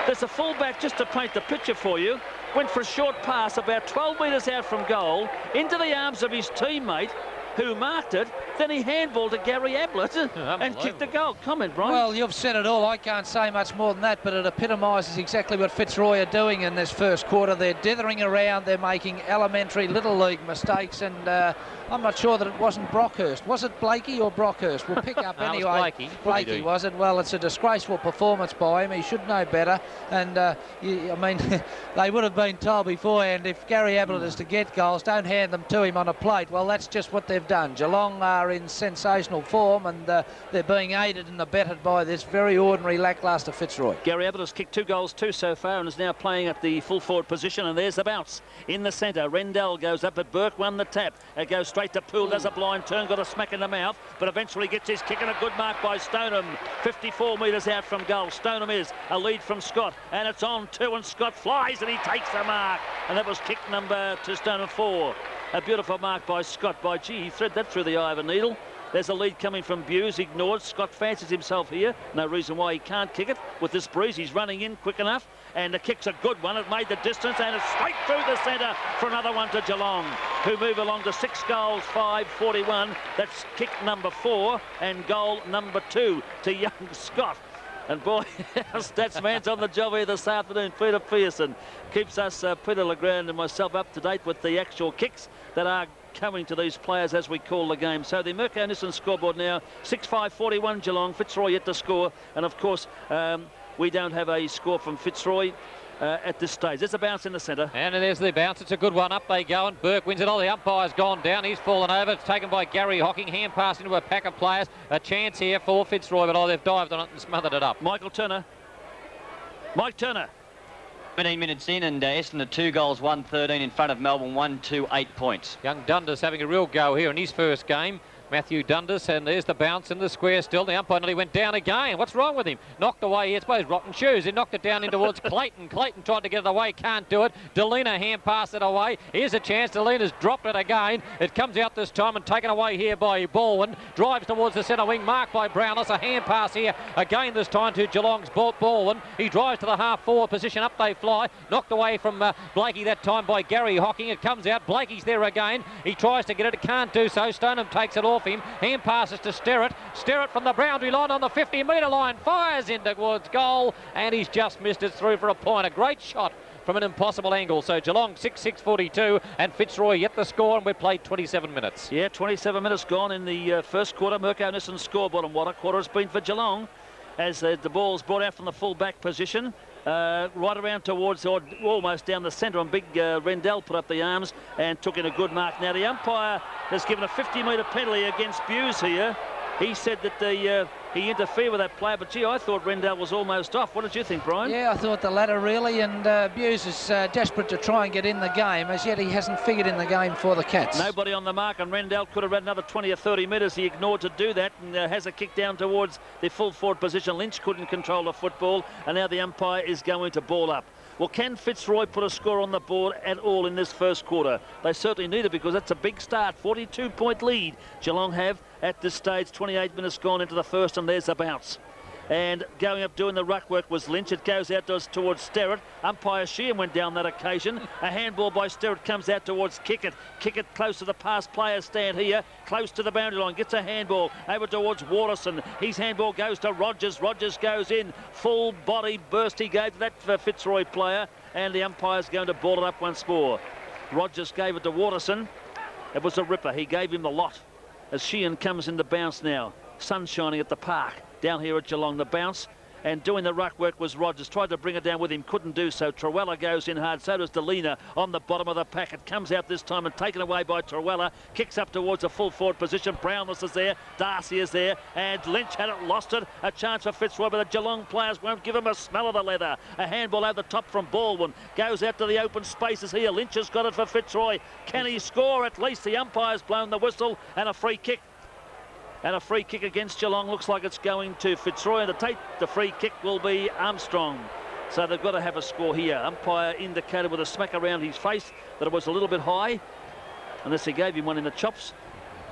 There's a fullback, just to paint the picture for you, went for a short pass about 12 metres out from goal into the arms of his teammate, who marked it, Then he handballed to Gary Ablett and kicked the goal. Comment, Brian. Well, you've said it all. I can't say much more than that, but it epitomises exactly what Fitzroy are doing in this first quarter. They're dithering around. They're making elementary little league mistakes, and I'm not sure that it wasn't Brockhurst. Was it Blakey or Brockhurst? We'll pick up anyway. Blakey. Blakey, was it? Well, it's a disgraceful performance by him. He should know better. And, I mean, they would have been told beforehand, if Gary Ablett is to get goals, don't hand them to him on a plate. Well, that's just what they've done. Geelong are in sensational form, and they're being aided and abetted by this very ordinary, lacklustre Fitzroy. Gary Ablett has kicked 2 goals, 2 so far, and is now playing at the full forward position, and there's the bounce in the centre. Rendell goes up, but Burke won the tap. It goes straight to Poole, does a blind turn, got a smack in the mouth, but eventually gets his kick, and a good mark by Stoneham. 54 metres out from goal. Stoneham is a lead from Scott, and it's on 2, and Scott flies, and he takes the mark, and that was kick number to Stoneham 4. A beautiful mark by Scott. By gee, he thread that through the eye of a needle. There's a lead coming from Buse, ignored. Scott fancies himself here. No reason why he can't kick it. With this breeze, he's running in quick enough. And the kick's a good one. It made the distance, and it's straight through the centre for another one to Geelong, who move along to 6 goals, 5-41. That's kick number 4 and goal number 2 to young Scott. And boy, our stats man's on the job here this afternoon. Peter Pearson keeps us, Peter LeGrand and myself, up to date with the actual kicks that are coming to these players as we call the game. So the Mirko Nissen scoreboard now, 6-5-41 Geelong. Fitzroy yet to score. And of course, we don't have a score from Fitzroy at this stage. There's a bounce in the centre. And there's the bounce. It's a good one. Up they go, and Burke wins it all. The umpire's gone down. He's fallen over. It's taken by Gary Hocking. Hand pass into a pack of players. A chance here for Fitzroy, but they've dived on it and smothered it up. Michael Turner. Mike Turner. 17 minutes in, and Essendon at 2 goals, 1-13 in front of Melbourne, 1-2-8 points. Young Dundas having a real go here in his first game. Matthew Dundas, and there's the bounce in the square still. The umpire nearly went down again. What's wrong with him? Knocked away here. It's by his rotten shoes. He knocked it down in towards Clayton. Clayton tried to get it away. Can't do it. Delina hand passed it away. Here's a chance. Delina's dropped it again. It comes out this time and taken away here by Baldwin. Drives towards the centre wing. Marked by Brownless. A hand pass here again this time to Geelong's Baldwin. He drives to the half-forward position. Up they fly. Knocked away from Blakey that time by Gary Hocking. It comes out. Blakey's there again. He tries to get it. Can't do so. Stoneham takes it off him. Hand passes to Sterrett. Sterrett from the boundary line on the 50-metre line. Fires in towards goal, and he's just missed it through for a point. A great shot from an impossible angle. So Geelong 6-6-42, and Fitzroy yet the score, and we've played 27 minutes. Yeah, 27 minutes gone in the first quarter. Mirko Nissen scoreboard, and what a quarter it's been for Geelong, as the ball's brought out from the full-back position. Right around towards, or almost down the centre, and big Rendell put up the arms and took in a good mark. Now the umpire has given a 50-metre penalty against Buse here. He said that he interfered with that player, but gee, I thought Rendell was almost off. What did you think, Brian? Yeah, I thought the latter really, and Buse is desperate to try and get in the game. As yet he hasn't figured in the game for the Cats. Nobody on the mark, and Rendell could have had another 20 or 30 metres. He ignored to do that, and has a kick down towards the full forward position. Lynch couldn't control the football, and now the umpire is going to ball up. Well, can Fitzroy put a score on the board at all in this first quarter? They certainly need it, because that's a big start. 42-point lead Geelong have at this stage. 28 minutes gone into the first, and there's a bounce. And going up doing the ruck work was Lynch. It goes out towards Sterrett. Umpire Sheehan went down that occasion. A handball by Sterrett comes out towards Kickett. Kickett close to the pass player stand here, close to the boundary line. Gets a handball over towards Waterson. His handball goes to Rogers. Rogers goes in. Full body burst he gave to that Fitzroy player. And the umpire's going to ball it up once more. Rogers gave it to Waterson. It was a ripper. He gave him the lot. As Sheehan comes in the bounce now. Sun shining at the park. Down here at Geelong, the bounce, and doing the ruck work was Rogers. Tried to bring it down with him, couldn't do so. Trewella goes in hard, so does Delina on the bottom of the pack. It comes out this time and taken away by Trewella. Kicks up towards a full forward position. Brownless is there, Darcy is there, and Lynch had it, lost it. A chance for Fitzroy, but the Geelong players won't give him a smell of the leather. A handball over the top from Baldwin. Goes out to the open spaces here. Lynch has got it for Fitzroy. Can he score? At least the umpire's blown the whistle, and a free kick. And a free kick against Geelong. Looks like it's going to Fitzroy, and to take the free kick will be Armstrong. So they've got to have a score here. Umpire indicated with a smack around his face that it was a little bit high, unless he gave him one in the chops.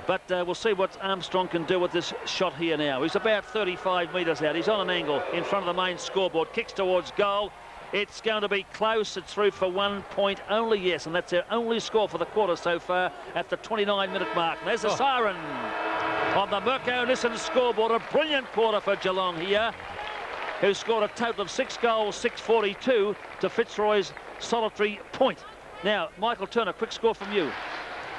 But we'll see what Armstrong can do with this shot here now. He's about 35 metres out. He's on an angle in front of the main scoreboard. Kicks towards goal. It's going to be close. It's through for 1 point only, yes, and that's their only score for the quarter so far at the 29-minute mark. There's a siren. on the Mirko Nissen scoreboard. A brilliant quarter for Geelong here, who scored a total of 6 goals, 642 to Fitzroy's solitary point. Now, Michael Turner, quick score from you.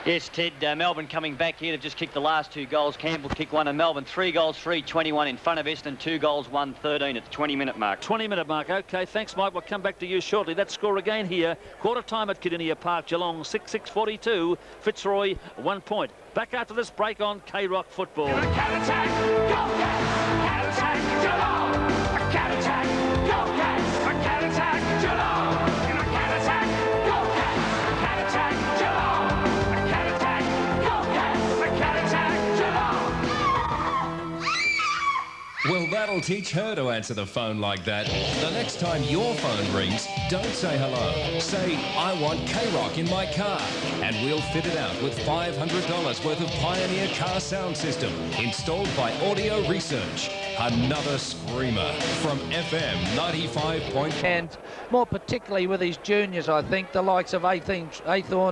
Yes, Ted, Melbourne coming back here. They've just kicked the last 2 goals. Campbell kicked one, and Melbourne 3 goals, 3-21 in front of Essendon, 2 goals, 1-13 at the 20-minute mark. 20-minute mark. OK, thanks, Mike. We'll come back to you shortly. That score again here. Quarter time at Kardinia Park. Geelong 6-6-42. Fitzroy 1 point. Back after this break on K-Rock Football. Counter-attack, go Cats! Counter-attack, Geelong! Counter-attack, go Cats! Counter-attack, Geelong! Counter-attack, go Cats! Counter-attack, Geelong! Counter-attack, go Cats! Counter-attack, Geelong! Well, that'll teach her to answer the phone like that. The next time your phone rings, don't say hello. Say, I want K-Rock in my car. And we'll fit it out with $500 worth of Pioneer car sound system installed by Audio Research. Another screamer from FM 95.5. And more particularly with his juniors, I think, the likes of Athorn,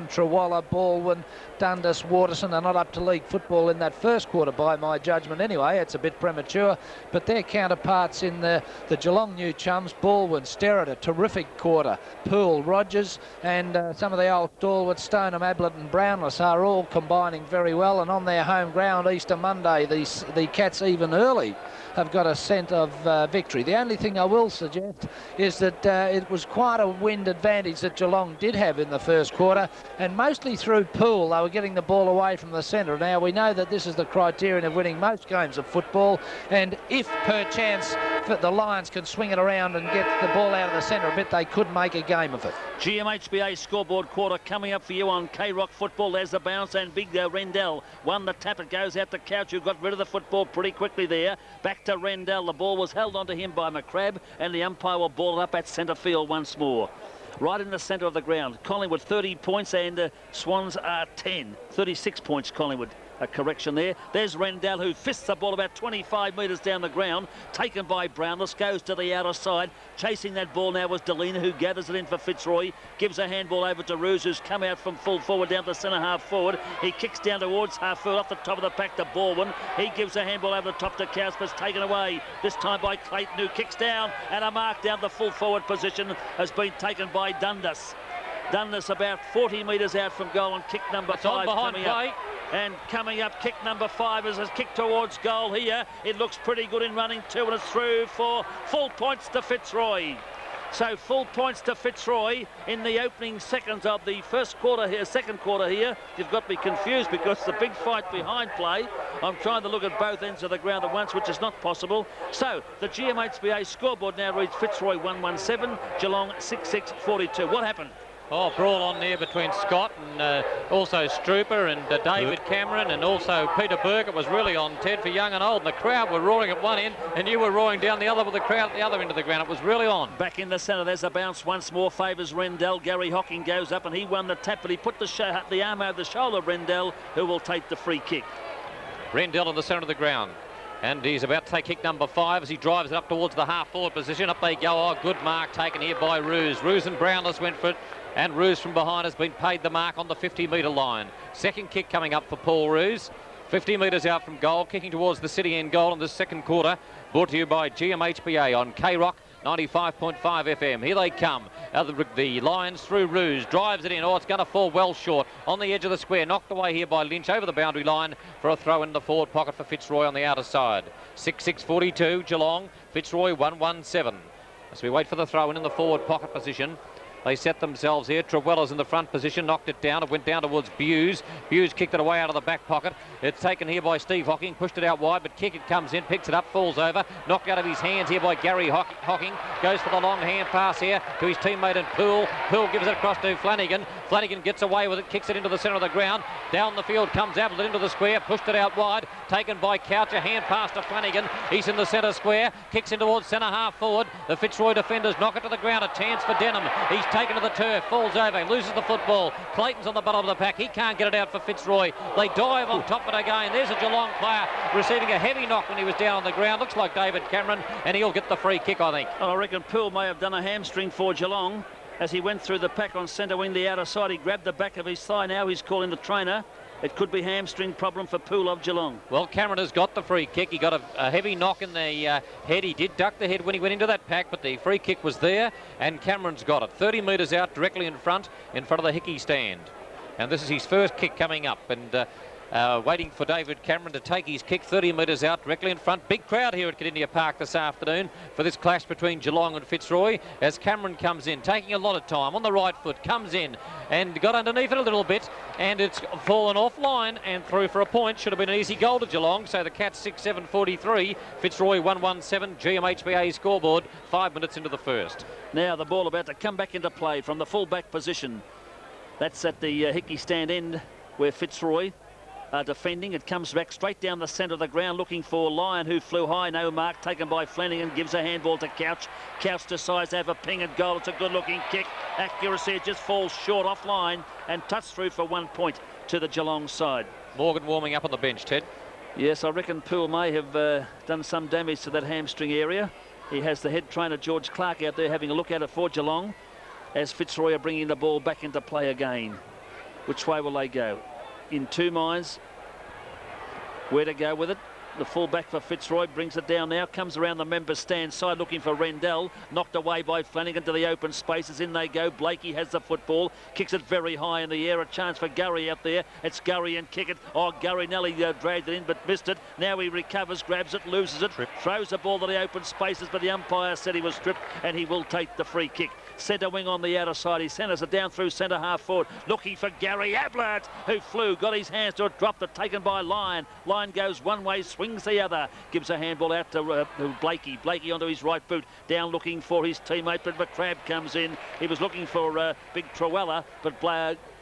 Trawalla, Baldwin, Dundas, Waterson are not up to league football in that first quarter by my judgment anyway. It's a bit premature, but their counterparts in the Geelong new chums, Baldwin, Sterrett, a terrific quarter, Poole, Rogers, and some of the old stalwarts, Stoneham, Ablett and Brownless are all combining very well, and on their home ground Easter Monday, the Cats even early have got a scent of victory. The only thing I will suggest is that it was quite a wind advantage that Geelong did have in the first quarter, and mostly through Poole they were getting the ball away from the centre. Now we know that this is the criterion of winning most games of football, and if perchance the Lions can swing it around and get the ball out of the centre a bit, they could make a game of it. GMHBA scoreboard quarter coming up for you on K-Rock Football. There's the bounce, and Big Rendell won the tap. It goes out to Couch, who got rid of the football pretty quickly there. Back to Rendell. The ball was held onto him by McCrabb, and the umpire will ball it up at centre field once more. Right in the centre of the ground. Collingwood 30 points and Swans are 10. 36 points Collingwood. A correction there. There's Rendell, who fists the ball about 25 metres down the ground. Taken by Brownless, goes to the outer side. Chasing that ball now was Delina, who gathers it in for Fitzroy. Gives a handball over to Roos, who's come out from full forward down to centre half forward. He kicks down towards half forward off the top of the pack to Baldwin. He gives a handball over the top to Couse, but it's taken away. This time by Clayton, who kicks down, and a mark down the full forward position has been taken by Dundas. Dundas about 40 metres out from goal, and kick number 5 coming up. And coming up, kick number 5 is a kick towards goal here. It looks pretty good in running too, and it's through for full points to Fitzroy. So full points to Fitzroy in the opening seconds of the first quarter here, second quarter here. You've got me confused because the big fight behind play. I'm trying to look at both ends of the ground at once, which is not possible. So the GMHBA scoreboard now reads Fitzroy 117, Geelong 6642. What happened? Oh, brawl on there between Scott and also Strooper and David Cameron and also Peter Burke. It was really on, Ted, for young and old. And the crowd were roaring at one end and you were roaring down the other with the crowd at the other end of the ground. It was really on. Back in the centre, there's a bounce once more, favours Rendell. Gary Hocking goes up and he won the tap, but he put the arm over the shoulder of Rendell, who will take the free kick. Rendell in the centre of the ground. And he's about to take kick number 5 as he drives it up towards the half-forward position. Up they go. Oh, good mark taken here by Roos. Roos and Brownless went for it. And Roos from behind has been paid the mark on the 50-metre line. Second kick coming up for Paul Roos. 50 metres out from goal, kicking towards the City end goal in the second quarter. Brought to you by GMHBA on K-Rock 95.5 FM. Here they come. The Lions through Roos. Drives it in. Oh, it's going to fall well short. On the edge of the square. Knocked away here by Lynch over the boundary line for a throw in the forward pocket for Fitzroy on the outer side. 6-6-42 Geelong. Fitzroy 1-1-7. As we wait for the throw in the forward pocket position. They set themselves here. Trewella's in the front position, knocked it down. It went down towards Buse. Buse kicked it away out of the back pocket. It's taken here by Steve Hocking, pushed it out wide, but kick it comes in, picks it up, falls over. Knocked out of his hands here by Gary Hocking. Goes for the long hand pass here to his teammate in Poole. Poole gives it across to Flanagan. Flanagan gets away with it, kicks it into the centre of the ground. Down the field comes Ablett into the square, pushed it out wide. Taken by Couch, a hand pass to Flanagan. He's in the centre square, kicks in towards centre half forward. The Fitzroy defenders knock it to the ground. A chance for Denham. He's taken to the turf, falls over, loses the football. Clayton's on the bottom of the pack. He can't get it out for Fitzroy. They dive on top of it again. There's a Geelong player receiving a heavy knock when he was down on the ground. Looks like David Cameron, and he'll get the free kick, I think. Well, I reckon Poole may have done a hamstring for Geelong as he went through the pack on centre wing, the outer side. He grabbed the back of his thigh. Now he's calling the trainer. It could be hamstring problem for Poole of Geelong. Well, Cameron has got the free kick. He got a heavy knock in the head. He did duck the head when he went into that pack, but the free kick was there, and Cameron's got it. 30 metres out, directly in front of the Hickey stand. And this is his first kick coming up, and waiting for David Cameron to take his kick 30 metres out, directly in front. Big crowd here at Kardinia Park this afternoon for this clash between Geelong and Fitzroy, as Cameron comes in, taking a lot of time on the right foot, comes in and got underneath it a little bit, and it's fallen offline and through for a point. Should have been an easy goal to Geelong, so the Cats 6-7-43, Fitzroy 1-1-7, GMHBA scoreboard 5 minutes into the first. Now the ball about to come back into play from the full-back position. That's at the Hickey stand end where Fitzroy defending. It comes back straight down the centre of the ground, looking for Lyon, who flew high. No mark taken by Flanagan. Gives a handball to Couch. Couch decides to have a ping at goal. It's a good-looking kick. Accuracy, it just falls short offline and touched through for 1 point to the Geelong side. Morgan warming up on the bench, Ted. Yes, I reckon Poole may have done some damage to that hamstring area. He has the head trainer George Clark out there having a look at it for Geelong, as Fitzroy are bringing the ball back into play again. Which way will they go? In two minds where to go with it. The full-back for Fitzroy brings it down now, comes around the members' stand side looking for Rendell, knocked away by Flanagan to the open spaces. In they go. Blakey has the football, kicks it very high in the air. A chance for Gurry out there. It's Gurry and kick it. Oh, Gurry nearly dragged it in but missed it. Now he recovers, grabs it, loses it, throws the ball to the open spaces, but the umpire said he was stripped and he will take the free kick. Centre wing on the outer side. He centres it down through centre half forward, looking for Gary Ablett, who flew, got his hands to it, dropped it, taken by Lyon. Lyon goes one way, swings the other, gives a handball out to Blakey. Blakey onto his right boot, down looking for his teammate, but McCrabb comes in. He was looking for Big Truella, but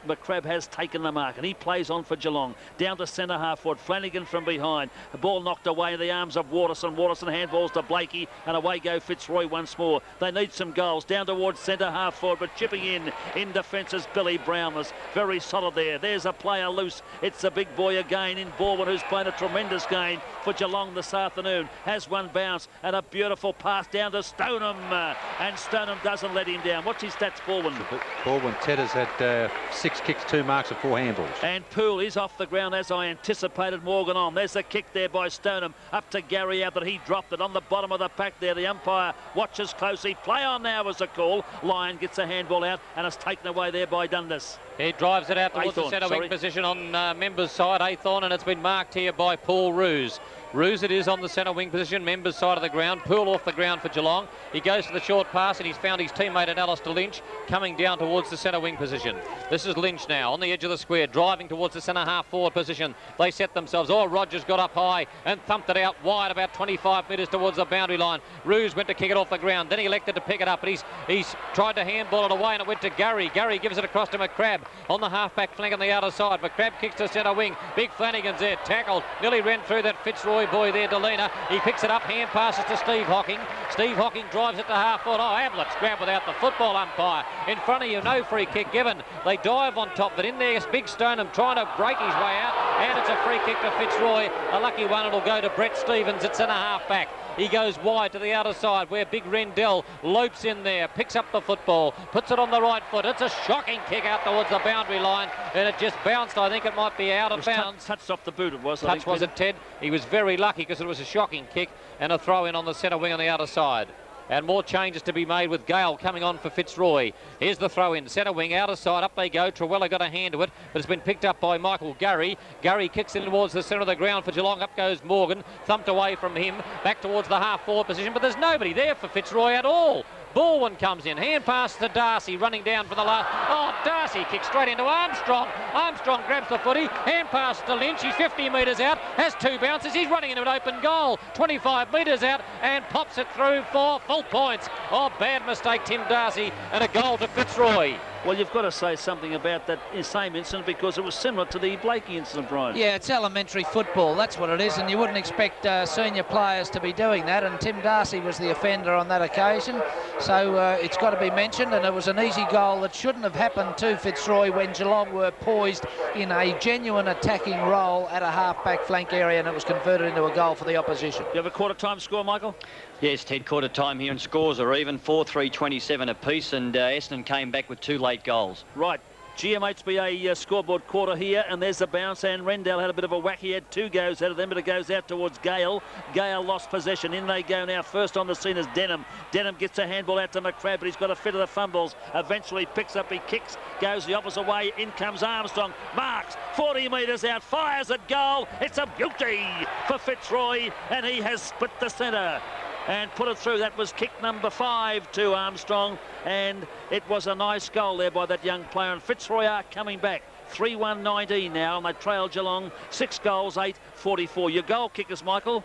McCrabb has taken the mark and he plays on for Geelong. Down to centre half forward, Flanagan from behind. The ball knocked away in the arms of Waterson. Waterson handballs to Blakey and away go Fitzroy once more. They need some goals. Down towards centre half forward, but chipping in defence is Billy Brownless. Very solid there. There's a player loose. It's the big boy again in Baldwin, who's playing a tremendous game for Geelong this afternoon. Has one bounce and a beautiful pass down to Stoneham, and Stoneham doesn't let him down. What's his stats, Baldwin? Baldwin, Ted has had 6 kicks, 2 marks and 4 handballs. And Poole is off the ground as I anticipated. Morgan on. There's the kick there by Stoneham. Up to Gary out, but he dropped it on the bottom of the pack there. The umpire watches closely. Play on now was the call. Lyon gets a handball out and it's taken away there by Dundas. He drives it out towards the centre wing position on Members' side, Athon, and it's been marked here by Paul Roos. Roos it is on the centre wing position, Members' side of the ground. Poole off the ground for Geelong. He goes for the short pass and he's found his teammate at Alistair Lynch coming down towards the centre wing position. This is Lynch now on the edge of the square, driving towards the centre half forward position. They set themselves. Oh, Rogers got up high and thumped it out wide about 25 metres towards the boundary line. Roos went to kick it off the ground. Then he elected to pick it up, but he's tried to handball it away and it went to Gary. Gary gives it across to McCrabb on the half-back flank on the outer side. McCrabb kicks to centre wing. Big Flanagan's there, tackled. Nearly ran through that Fitzroy boy there, Delena. He picks it up, hand passes to Steve Hocking. Steve Hocking drives it to half forward. Oh, Ablett's grabbed without the football umpire. In front of you, no free kick given. They dive on top, but in there is Big Stoneham trying to break his way out, and it's a free kick to Fitzroy. A lucky one, it'll go to Brett Stevens at centre half back. He goes wide to the outer side where Big Rendell lopes in there, picks up the football, puts it on the right foot. It's a shocking kick out towards the boundary line, and it just bounced. I think it might be out of bounds. Touched off the boot, it was. Touch was it, Ted? He was very lucky because it was a shocking kick and a throw in on the centre wing on the outer side. And more changes to be made with Gale coming on for Fitzroy. Here's the throw in, centre wing, outer side, up they go. Truella got a hand to it, but it's been picked up by Michael Gary. Gary kicks it towards the centre of the ground for Geelong. Up goes Morgan, thumped away from him, back towards the half-forward position, but there's nobody there for Fitzroy at all. Baldwin comes in, hand pass to Darcy, running down for the last. Oh, Darcy kicks straight into Armstrong. Armstrong grabs the footy, hand pass to Lynch. He's 50 metres out, has 2 bounces. He's running into an open goal, 25 metres out, and pops it through for full points. Oh, bad mistake, Tim Darcy, and a goal to Fitzroy. Well, you've got to say something about that same incident because it was similar to the Blakey incident, Brian. Yeah, it's elementary football. That's what it is, and you wouldn't expect senior players to be doing that, and Tim Darcy was the offender on that occasion. So it's got to be mentioned, and it was an easy goal that shouldn't have happened to Fitzroy when Geelong were poised in a genuine attacking role at a half-back flank area, and it was converted into a goal for the opposition. You have a quarter-time score, Michael? Yes, Ted, quarter time here, and scores are even 4-3-27 apiece, and Essendon came back with 2 late goals. Right. GMHBA scoreboard quarter here, and there's the bounce, and Rendell had a bit of a whack. He had 2 goes out of them, but it goes out towards Gale. Gale lost possession. In they go now. First on the scene is Denham. Denham gets a handball out to McCrabb, but he's got a fit of the fumbles. Eventually picks up, he kicks, goes the opposite way. In comes Armstrong. Marks 40 metres out, fires at goal. It's a beauty for Fitzroy, and he has split the centre and put it through. That was kick number 5 to Armstrong, and it was a nice goal there by that young player. And Fitzroy are coming back 3-1-19 now, and they trail Geelong 6 goals 8-44. Your goal kickers, Michael?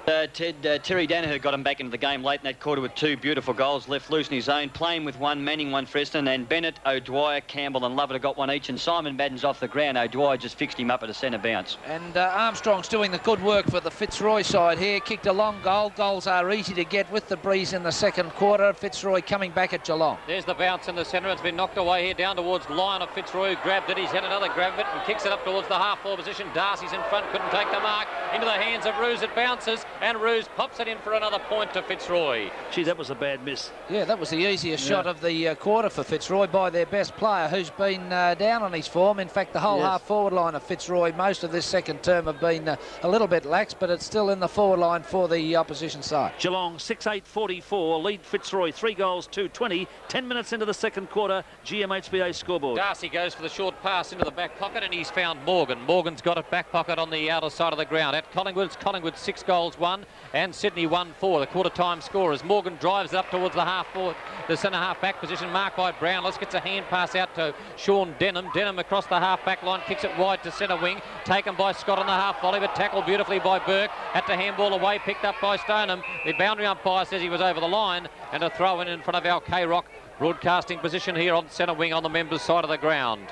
Terry Danaher got him back into the game late in that quarter with 2 beautiful goals, left loose in his own, playing with 1, Manning 1 for Essendon, and Bennett, O'Dwyer, Campbell and Lovett have got 1 each, and Simon Madden's off the ground. O'Dwyer just fixed him up at a centre bounce. And Armstrong's doing the good work for the Fitzroy side here. Kicked a long goal. Goals are easy to get with the breeze in the second quarter. Fitzroy coming back at Geelong. There's the bounce in the centre. It's been knocked away here down towards the line of Fitzroy, who grabbed it. He's had another grab of it and kicks it up towards the half-forward position. Darcy's in front, couldn't take the mark. Into the hands of Roos. It bounces, and Roos pops it in for another point to Fitzroy. Gee, that was a bad miss. Yeah, that was the easiest shot of the quarter for Fitzroy by their best player, who's been down on his form. In fact, the whole half-forward line of Fitzroy, most of this second term, have been a little bit lax, but it's still in the forward line for the opposition side. Geelong 6-8-44, lead Fitzroy 3 goals 2-20. 10 minutes into the second quarter, GMHBA scoreboard. Darcy goes for the short pass into the back pocket, and he's found Morgan. Morgan's got it back pocket on the outer side of the ground. At Collingwood, it's Collingwood 6 goals 1, and Sydney 1-4. The quarter-time score as Morgan drives up towards the half-forward, the centre-half back position marked by Brownless. Gets a hand pass out to Sean Denham. Denham across the half-back line, kicks it wide to centre wing. Taken by Scott on the half-volley, but tackled beautifully by Burke. Had to handball away, picked up by Stoneham. The boundary umpire says he was over the line, and a throw in front of our K-Rock broadcasting position here on centre wing on the members' side of the ground.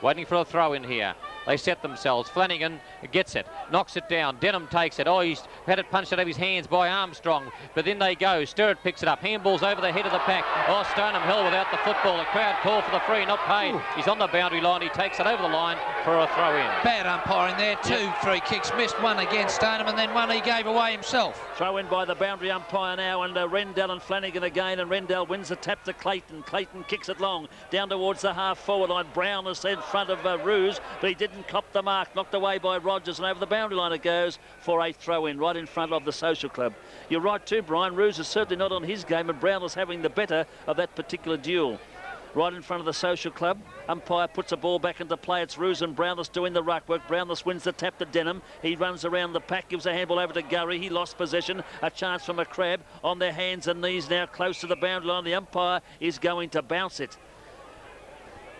Waiting for a throw in here. They set themselves. Flanagan gets it, knocks it down. Denham takes it. Oh, he's had it punched out of his hands by Armstrong. But then they go. Sturrett picks it up. Handballs over the head of the pack. Oh, Stoneham held without the football. The crowd call for the free, not paid. He's on the boundary line. He takes it over the line for a throw in. Bad umpiring there. 2 free kicks. Missed one against Stoneham, and then one he gave away himself. Throw in by the boundary umpire now, and Rendell and Flanagan again, and Rendell wins the tap to Clayton. Clayton kicks it long down towards the half-forward line. Brown is in front of Roos, but he didn't cop the mark. Knocked away by Rogers, and over the boundary line it goes for a throw-in right in front of the Social Club. You're right too, Brian. Roos is certainly not on his game, and Brown is having the better of that particular duel. Right in front of the Social Club. Umpire puts a ball back into play. It's Roos and Brownless doing the ruck work. Brownless wins the tap to Denham. He runs around the pack, gives a handball over to Gurry. He lost possession. A chance for McCrabb on their hands and knees now close to the boundary line. The umpire is going to bounce it.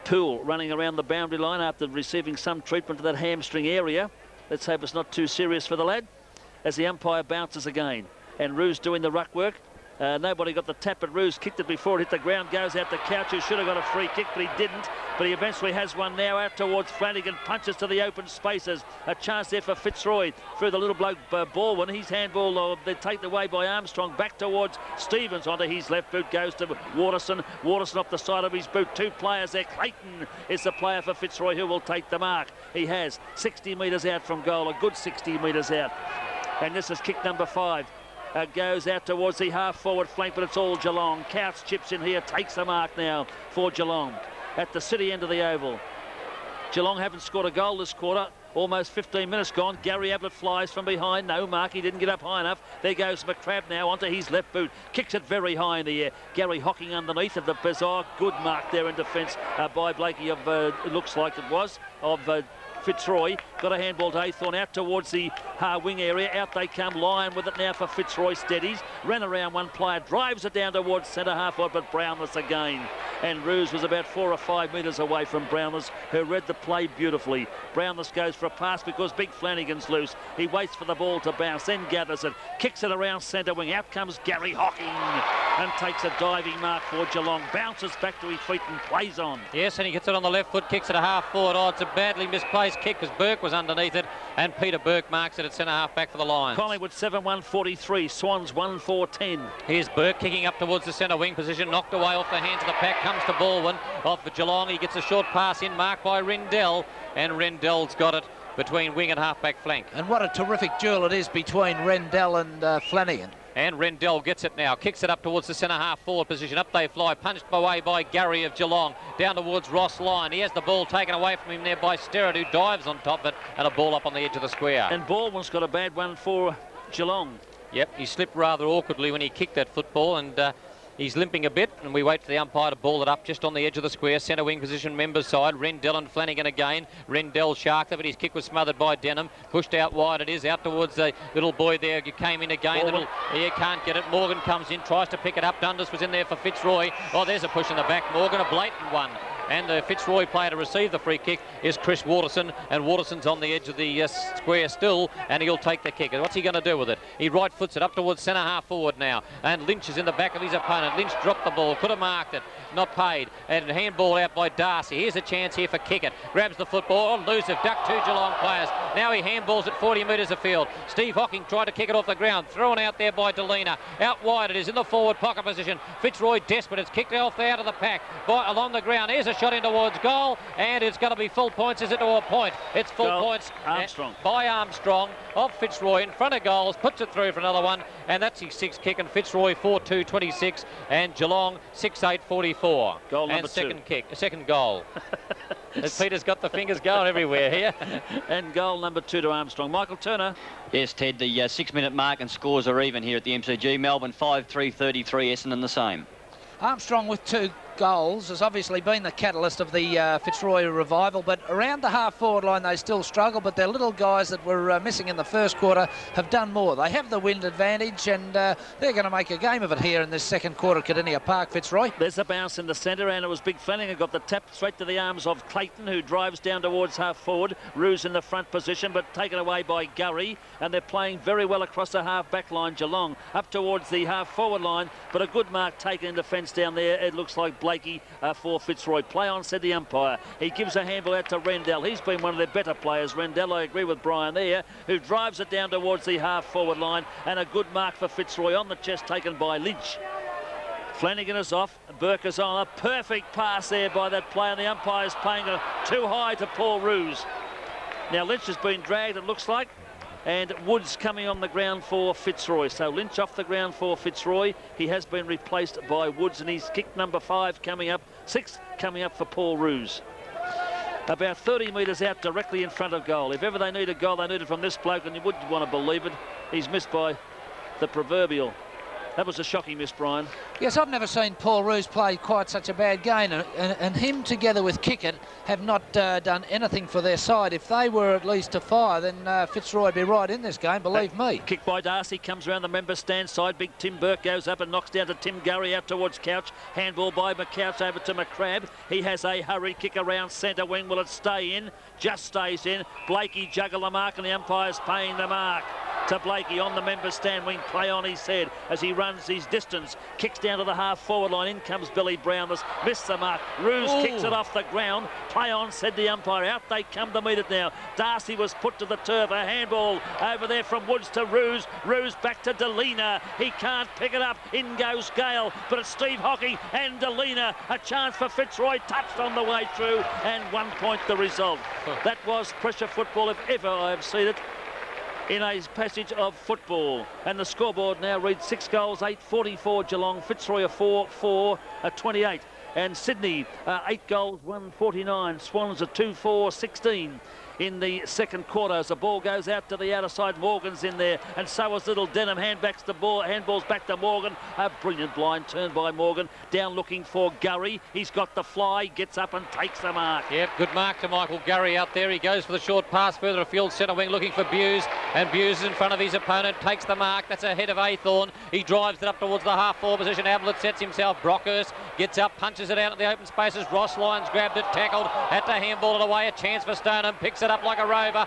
Poole running around the boundary line after receiving some treatment to that hamstring area. Let's hope it's not too serious for the lad as the umpire bounces again. And Roos doing the ruck work. Nobody got the tap, but Roos kicked it before it hit the ground. Goes out to Couch, who should have got a free kick, but he didn't. But he eventually has one now out towards Flanagan. Punches to the open spaces. A chance there for Fitzroy through the little bloke Baldwin. He's handball, they're taken away by Armstrong. Back towards Stevens onto his left boot. Goes to Waterson. Waterson off the side of his boot. 2 players there. Clayton is the player for Fitzroy who will take the mark. He has 60 metres out from goal. A good 60 metres out. And this is kick number 5. Goes out towards the half-forward flank, but it's all Geelong. Couch chips in here, takes the mark now for Geelong at the city end of the oval. Geelong haven't scored a goal this quarter. Almost 15 minutes gone. Gary Ablett flies from behind. No mark. He didn't get up high enough. There goes McCrabb now onto his left boot. Kicks it very high in the air. Gary hocking underneath of the bizarre. Good mark there in defence by Blakey of, it looks like it was, of Fitzroy. Got a handball to Haythorn out towards the wing area. Out they come. Lyon with it now for Fitzroy. Steadies. Ran around one player. Drives it down towards centre half forward, but Brownless again. And Roos was about 4 or 5 metres away from Brownless, who read the play beautifully. Brownless goes for a pass because Big Flanagan's loose. He waits for the ball to bounce, then gathers it. Kicks it around centre wing. Out comes Gary Hocking and takes a diving mark for Geelong. Bounces back to his feet and plays on. Yes, and he gets it on the left foot, kicks it a half forward. Oh, it's a badly misplaced kick because Burke was underneath it, and Peter Burke marks it at centre half back for the Lions. Collingwood 7-1-43, Swans 1-4-10. Here's Burke kicking up towards the centre wing position, knocked away off the hands of the pack, comes to Baldwin, off for Geelong. He gets a short pass in, marked by Rendell, and Rendell's got it between wing and half-back flank. And what a terrific duel it is between Rendell and Flanagan. And Rendell gets it now, kicks it up towards the centre half forward position. Up they fly, punched away by Gary of Geelong. Down towards Ross Lyon. He has the ball taken away from him there by Sterrett, who dives on top of it, and a ball up on the edge of the square. And Baldwin's got a bad one for Geelong. Yep, he slipped rather awkwardly when he kicked that football, and he's limping a bit, and we wait for the umpire to ball it up just on the edge of the square. Centre wing position, members side. Rendell and Flanagan again. Rendell sharked it, but his kick was smothered by Denham. Pushed out wide it is, out towards the little boy there. You came in again. He can't get it. Morgan comes in, tries to pick it up. Dundas was in there for Fitzroy. Oh, there's a push in the back. Morgan, a blatant one. And the Fitzroy player to receive the free kick is Chris Waterson, and Waterson's on the edge of the square still, and he'll take the kick. And what's he going to do with it? He right foots it up towards centre half forward now, and Lynch is in the back of his opponent. Lynch dropped the ball, could have marked it, not paid, and handball out by Darcy. Here's a chance here for Kickett. Grabs the football, elusive, ducked two Geelong players. Now he handballs it 40 metres afield. Steve Hocking tried to kick it off the ground, thrown out there by Delina. Out wide it is in the forward pocket position. Fitzroy desperate, it's kicked off there out of the pack along the ground. Here's a shot in towards goal, and it's going to be full points. Is it to a point? It's full points Armstrong. By Armstrong of Fitzroy in front of goals, puts it through for another one, and that's his sixth kick. And Fitzroy 4-2-26, and Geelong 6-8-44. Goal number and second two. kick, a second goal. As Peter's got the fingers going everywhere here. And goal number 2 to Armstrong. Michael Turner. Yes, Ted, the 6-minute mark and scores are even here at the MCG. Melbourne 5-3-33, Essendon the same. Armstrong with 2 goals has obviously been the catalyst of the Fitzroy revival, but around the half-forward line they still struggle, but their little guys that were missing in the first quarter have done more. They have the wind advantage, and they're going to make a game of it here in this second quarter at Kardinia Park, Fitzroy. There's a bounce in the centre, and it was Big Flanagan got the tap straight to the arms of Clayton, who drives down towards half-forward. Roos in the front position, but taken away by Gurry, and they're playing very well across the half-back line. Geelong up towards the half-forward line, but a good mark taken in defence down there. It looks like Blakey for Fitzroy. Play on, said the umpire. He gives a handball out to Rendell. He's been one of their better players. Rendell, I agree with Brian there, who drives it down towards the half-forward line, and a good mark for Fitzroy on the chest taken by Lynch. Flanagan is off. Burke is on. A perfect pass there by that player, and the umpire's paying too high to Paul Roos. Now Lynch has been dragged, it looks like, and Woods coming on the ground for Fitzroy. So Lynch off the ground for Fitzroy. He has been replaced by Woods, and he's kicked number 5 coming up, 6 coming up for Paul Roos. About 30 metres out directly in front of goal. If ever they need a goal, they need it from this bloke, and you wouldn't want to believe it. He's missed by the proverbial. That was a shocking miss, Brian. Yes, I've never seen Paul Roos play quite such a bad game, and him together with Kickett have not done anything for their side. If they were at least to fire, then Fitzroy would be right in this game, believe me. Kick by Darcy, comes around the member stand side. Big Tim Burke goes up and knocks down to Tim Gurry out towards Couch. Handball by McCouch over to McCrabb. He has a hurry kick around centre wing. Will it stay in? Just stays in. Blakey juggle the mark, and the umpire's paying the mark to Blakey on the member stand wing. Play on, he said, as he runs his distance. Kicks down to the half-forward line. In comes Billy Brown. This missed the mark. Roos kicks it off the ground. Play on, said the umpire. Out they come to meet it now. Darcy was put to the turf. A handball over there from Woods to Roos. Roos back to Delina. He can't pick it up. In goes Gale. But it's Steve Hocking and Delina. A chance for Fitzroy. Touched on the way through. And 1 point the result. That was pressure football if ever I have seen it in a passage of football. And the scoreboard now reads 6 goals, 8-44 Geelong. Fitzroy a 4-4 at 28. And Sydney 8 goals, 1-49. Swans a 2-4-16 in the second quarter as the ball goes out to the outer side. Morgan's in there, and so is little Denham. Handballs back to Morgan. A brilliant blind turn by Morgan. Down looking for Gurry. He's got the fly, gets up and takes the mark. Yep, good mark to Michael Gurry out there. He goes for the short pass further afield, centre wing looking for Buse, and Buse is in front of his opponent, takes the mark. That's ahead of Aythorne. He drives it up towards the half-forward position. Ablett sets himself. Brockhurst gets up, punches it out at the open spaces. Ross Lyons grabbed it, tackled, had to handball it away. A chance for Stoneham, picks it up like a rover.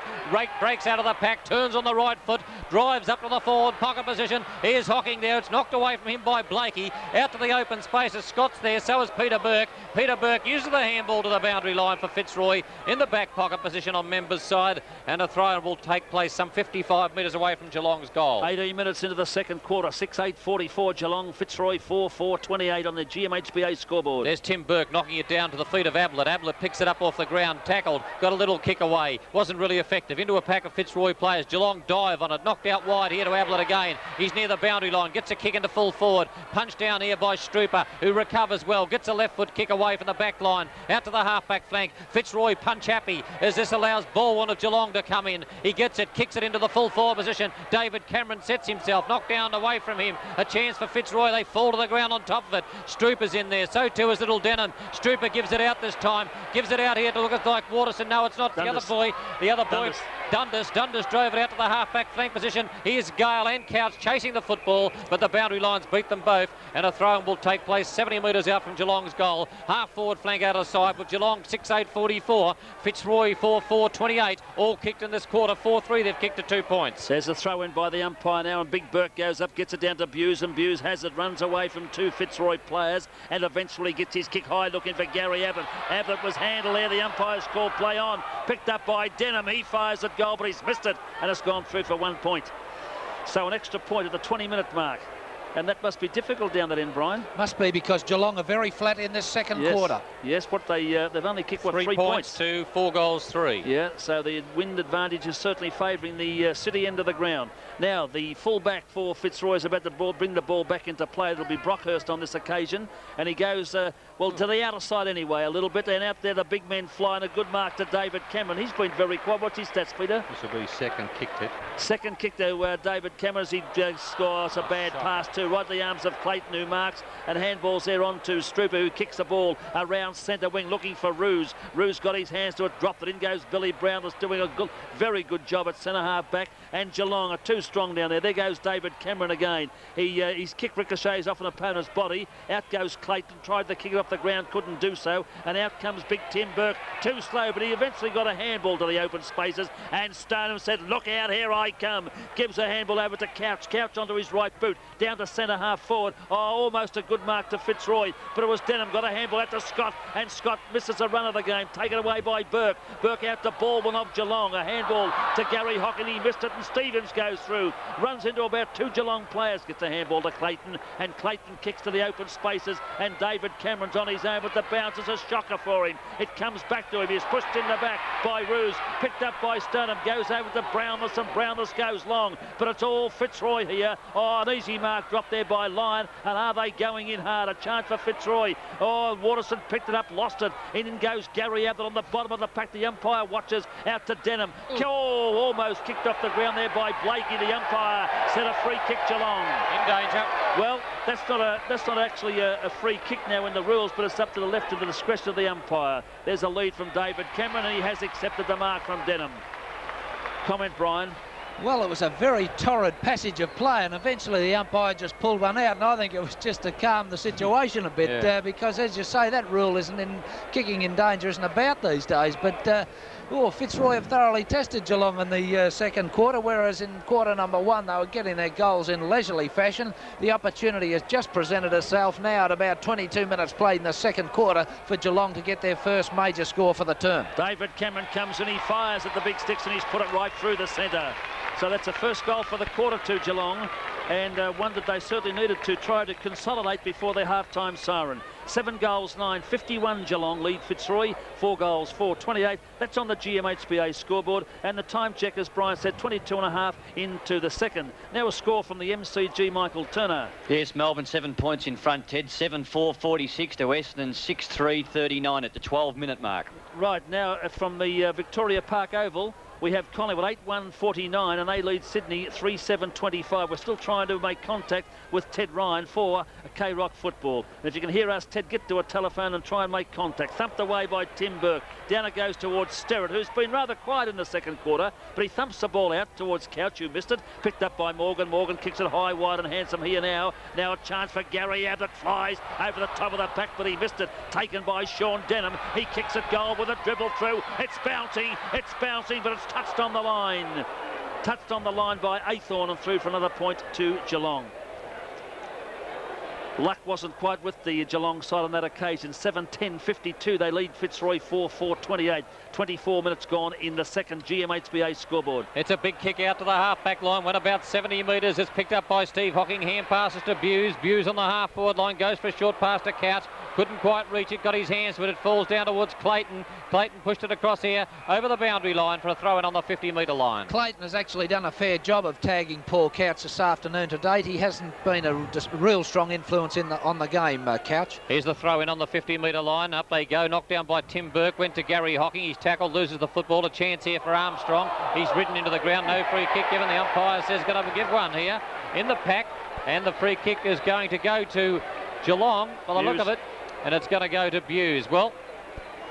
Breaks out of the pack, turns on the right foot, drives up to the forward pocket position. Here's Hocking there. It's knocked away from him by Blakey. Out to the open spaces. Scott's there, so is Peter Burke. Peter Burke uses the handball to the boundary line for Fitzroy in the back pocket position on members' side, and a throw will take place some 55 metres away from Geelong's goal. 18 minutes into the second quarter. 6-8-44 Geelong. Fitzroy 4-4-28 on the GMHBA scoreboard. There's Tim Burke knocking it down to the feet of Ablett. Ablett picks it up off the ground, tackled, got a little kick away. away. Wasn't really effective. Into a pack of Fitzroy players. Geelong dive on it. Knocked out wide here to Ablett again. He's near the boundary line. Gets a kick into full forward. Punched down here by Strooper, who recovers well. Gets a left foot kick away from the back line. Out to the half-back flank. Fitzroy punch happy as this allows Baldwin of Geelong to come in. He gets it. Kicks it into the full forward position. David Cameron sets himself. Knocked down away from him. A chance for Fitzroy. They fall to the ground on top of it. Strooper's in there. So too is little Denham. Strooper gives it out this time. Gives it out here to look like Waterson. No, it's not. Dundas. The other boy, Dundas drove it out to the half-back flank position. Here's Gale and Couch chasing the football, but the boundary lines beat them both, and a throw-in will take place 70 metres out from Geelong's goal. Half-forward flank out of side with Geelong 6-8-44, Fitzroy 4-4-28, all kicked in this quarter. 4-3, they've kicked to 2 points. There's a throw-in by the umpire now, and Big Burke goes up, gets it down to Buse, and Buse has it, runs away from 2 Fitzroy players, and eventually gets his kick high, looking for Gary Ablett. Ablett was handled there, the umpire's called play on, picked up by Denham. He fires at goal, but he's missed it, and it's gone through for 1 point. So an extra point at the 20-minute mark. And that must be difficult down that end, Brian. Must be, because Geelong are very flat in this second quarter. Yes, what they've only kicked, what, 3 points to 4 goals 3. Yeah, so the wind advantage is certainly favouring the city end of the ground. Now, the full-back for Fitzroy is about to bring the ball back into play. It'll be Brockhurst on this occasion. And he goes, well, to the outer side anyway, a little bit. And out there, the big men flying. A good mark to David Cameron. He's been very quiet. What's his stats, Peter? This will be second kick hit. Second kick to David Cameron as he scores a bad pass to right the arms of Clayton, who marks, and handballs there on to Strooper, who kicks the ball around centre wing looking for Roos. Roos got his hands to it, dropped it in, goes Billy Brown, that's doing a very good job at centre half back, and Geelong are too strong down there. There goes David Cameron again. His kick ricochets off an opponent's body. Out goes Clayton, tried to kick it off the ground, couldn't do so, and out comes Big Tim Burke, too slow, but he eventually got a handball to the open spaces, and Stoneham said, look out, here I come. Gives a handball over to Couch. Couch onto his right boot, down to centre half forward. Oh, almost a good mark to Fitzroy, but it was Denham. Got a handball out to Scott, and Scott misses the run of the game. Taken away by Burke. Burke out to Baldwin of Geelong. A handball to Gary Hockin. He missed it, and Stevens goes through. Runs into about 2 Geelong players. Gets a handball to Clayton, and Clayton kicks to the open spaces, and David Cameron's on his own, but the bounce is a shocker for him. It comes back to him. He's pushed in the back by Roos. Picked up by Stoneham. Goes over to Brownless, and Brownless goes long, but it's all Fitzroy here. Oh, an easy mark dropped there by Lyon, and are they going in hard? A chance for Fitzroy. Oh, Waterson picked it up, lost it. In goes Gary Ablett on the bottom of the pack. The umpire watches out to Denham. Oh, almost kicked off the ground there by Blakey. The umpire said a free kick, Geelong. In danger. Well, that's not actually a free kick now in the rules, but it's up to the left of the discretion of the umpire. There's a lead from David Cameron, and he has accepted the mark from Denham. Comment, Brian. Well, it was a very torrid passage of play, and eventually the umpire just pulled one out, and I think it was just to calm the situation a bit, because, as you say, that rule kicking in danger isn't about these days. But Fitzroy have thoroughly tested Geelong in the second quarter, whereas in quarter number 1 they were getting their goals in leisurely fashion. The opportunity has just presented itself now at about 22 minutes played in the second quarter for Geelong to get their first major score for the term. David Cameron comes and he fires at the big sticks, and he's put it right through the centre. So that's the first goal for the quarter to Geelong, and one that they certainly needed to try to consolidate before their half-time siren. 7 goals, 9, 51 Geelong lead Fitzroy, 4 goals, 4, 28. That's on the GMHBA scoreboard, and the time check, as Brian said, 22.5 into the second. Now a score from the MCG, Michael Turner. Yes, Melbourne 7 points in front, Ted. 7-4-46 to Essendon, 6-3-39 at the 12-minute mark. Right, now from the Victoria Park Oval, we have Collingwood 8-1-49, and they lead Sydney 3-7-25. We're still trying to make contact with Ted Ryan for K-Rock football. And if you can hear us, Ted, get to a telephone and try and make contact. Thumped away by Tim Burke. Down it goes towards Sterrett, who's been rather quiet in the second quarter, but he thumps the ball out towards Couch, who missed it. Picked up by Morgan. Morgan kicks it high, wide and handsome here now. Now a chance for Gary Ablett. Flies over the top of the pack, but he missed it. Taken by Sean Denham. He kicks it goal with a dribble through. It's bouncing, but it's touched on the line. Touched on the line by Aythorne, and through for another point to Geelong. Luck wasn't quite with the Geelong side on that occasion. 7-10-52. They lead Fitzroy 4-4-28. 24 minutes gone in the second GMHBA scoreboard. It's a big kick out to the half-back line. Went about 70 metres. It's picked up by Steve Hocking. Hand passes to Buse. Buse on the half-forward line. Goes for a short pass to Couch. Couldn't quite reach it, got his hands, but it falls down towards Clayton. Clayton pushed it across here, over the boundary line for a throw-in on the 50-metre line. Clayton has actually done a fair job of tagging Paul Couch this afternoon to date. He hasn't been a real strong influence on the game, Couch. Here's the throw-in on the 50-metre line. Up they go, knocked down by Tim Burke, went to Gary Hocking. He's tackled, loses the football. A chance here for Armstrong. He's ridden into the ground, no free kick given. The umpire says going to give one here in the pack, and the free kick is going to go to Geelong by the look of it, and it's going to go to Bewes. Well,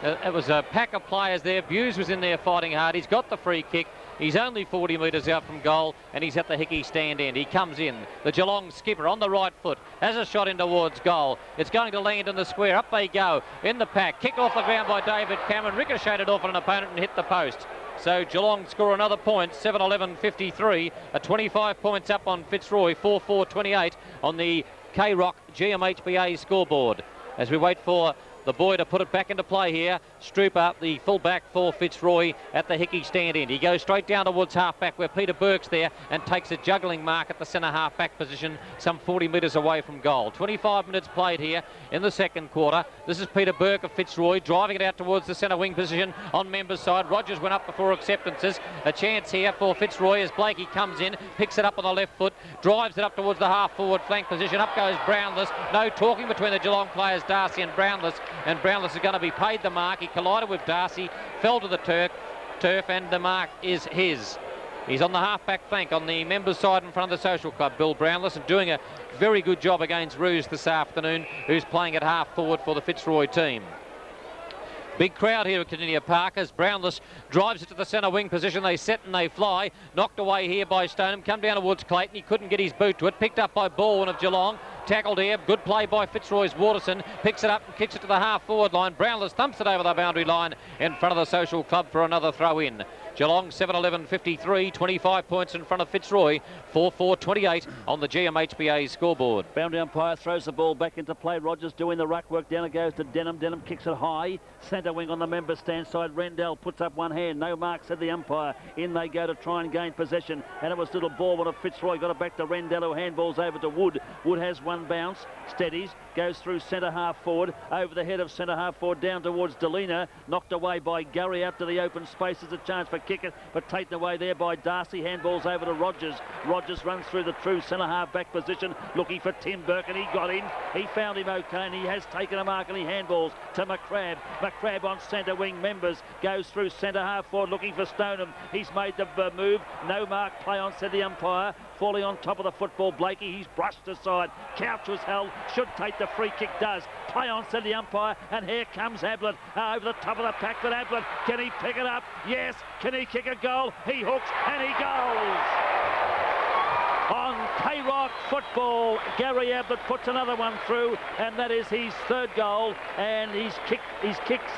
it was a pack of players there. Bewes was in there fighting hard. He's got the free kick. He's only 40 metres out from goal, and he's at the Hickey stand end. He comes in. The Geelong skipper on the right foot has a shot in towards goal. It's going to land in the square. Up they go in the pack. Kicked off the ground by David Cameron. Ricocheted off on an opponent and hit the post. So Geelong score another point, 7-11-53. 25 points up on Fitzroy, 4-4-28 on the K-Rock GMHBA scoreboard. As we wait for the boy to put it back into play here, Strooper, the fullback for Fitzroy, at the Hickey stand in. He goes straight down towards half-back where Peter Burke's there and takes a juggling mark at the centre half-back position, some 40 metres away from goal. 25 minutes played here in the second quarter. This is Peter Burke of Fitzroy driving it out towards the centre wing position on Members' side. Rogers went up before acceptances. A chance here for Fitzroy as Blakey comes in, picks it up on the left foot, drives it up towards the half-forward flank position. Up goes Brownless. No talking between the Geelong players, Darcy and Brownless. And Brownless is going to be paid the mark. He collided with Darcy, fell to the turf, and the mark is his. He's on the half-back flank on the Members' side in front of the Social Club, Bill Brownless, and doing a very good job against Roos this afternoon, who's playing at half-forward for the Fitzroy team. Big crowd here at Kardinia Park as Brownless drives it to the centre wing position. They set and they fly. Knocked away here by Stoneham. Come down towards Clayton. He couldn't get his boot to it. Picked up by Baldwin of Geelong. Tackled here. Good play by Fitzroy's Waterson. Picks it up and kicks it to the half-forward line. Brownless thumps it over the boundary line in front of the Social Club for another throw-in. Geelong 7-11-53, 25 points in front of Fitzroy, 4-4-28 on the GMHBA scoreboard. Boundary umpire throws the ball back into play. Rogers doing the ruck work. Down it goes to Denham. Denham kicks it high. Centre wing on the Members' stand side. Rendell puts up one hand. No mark, said the umpire. In they go to try and gain possession. And it was little Baldwin of Fitzroy. Got it back to Rendell, who handballs over to Wood. Wood has one bounce. Steadies. Goes through centre half forward. Over the head of centre half forward. Down towards Delina. Knocked away by Gary out to the open space. There's a chance for kick it, but taken away there by Darcy. Handballs over to Rogers. Rogers runs through the true centre half back position looking for Tim Burke, and he got in. He found him okay, and he has taken a mark, and he handballs to McCrabb. McCrabb on centre wing. Members goes through centre half forward looking for Stoneham. He's made the move. No mark play on, said the umpire. Falling on top of the football, Blakey. He's brushed aside. Couch was held. Should take the free kick. Does. Play on, said the umpire. And here comes Ablett over the top of the pack. But Ablett, can he pick it up? Yes. Can he kick a goal? He hooks and he goes. On K-Rock football, Gary Ablett puts another one through, and that is his third goal, and he's kicked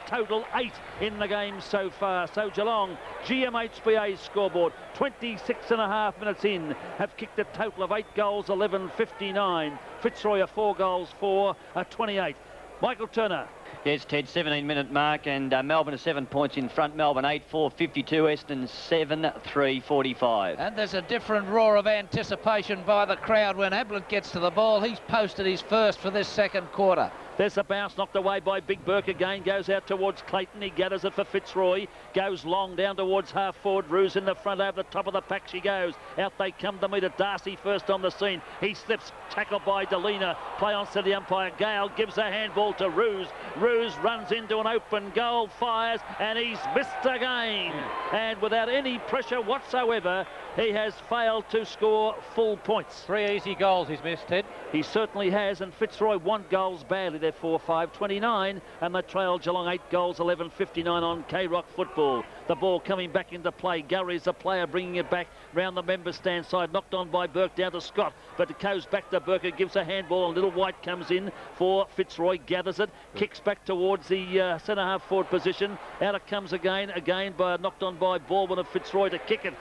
total 8 in the game so far. So Geelong, GMHBA scoreboard, 26.5 minutes in, have kicked a total of 8 goals, 11-59. Fitzroy are 4 goals, 28. Michael Turner. Yes, Ted, 17-minute mark, and Melbourne are 7 points in front. Melbourne 8-4-52, Eston 7-3-45. And there's a different roar of anticipation by the crowd when Ablett gets to the ball. He's posted his first for this second quarter. There's a bounce knocked away by Big Burke again. Goes out towards Clayton. He gathers it for Fitzroy. Goes long down towards half forward. Roos in the front over the top of the pack she goes. Out they come to meet it. Darcy first on the scene. He slips. Tackled by Delina. Play on to the umpire. Gale gives a handball to Roos. Roos runs into an open goal. Fires. And he's missed again. And without any pressure whatsoever, he has failed to score full points. 3 easy goals he's missed, Ted. He certainly has, and Fitzroy want goals badly. They're 4-5-29, and they trail Geelong 8 goals, 11-59 on K-Rock football. The ball coming back into play. Gary's the player bringing it back round the Members' stand side. Knocked on by Burke down to Scott, but it goes back to Burke, who gives a handball, and Little White comes in for Fitzroy, gathers it, kicks back towards the centre half forward position. Out it comes again by knocked on by Baldwin of Fitzroy to kick it.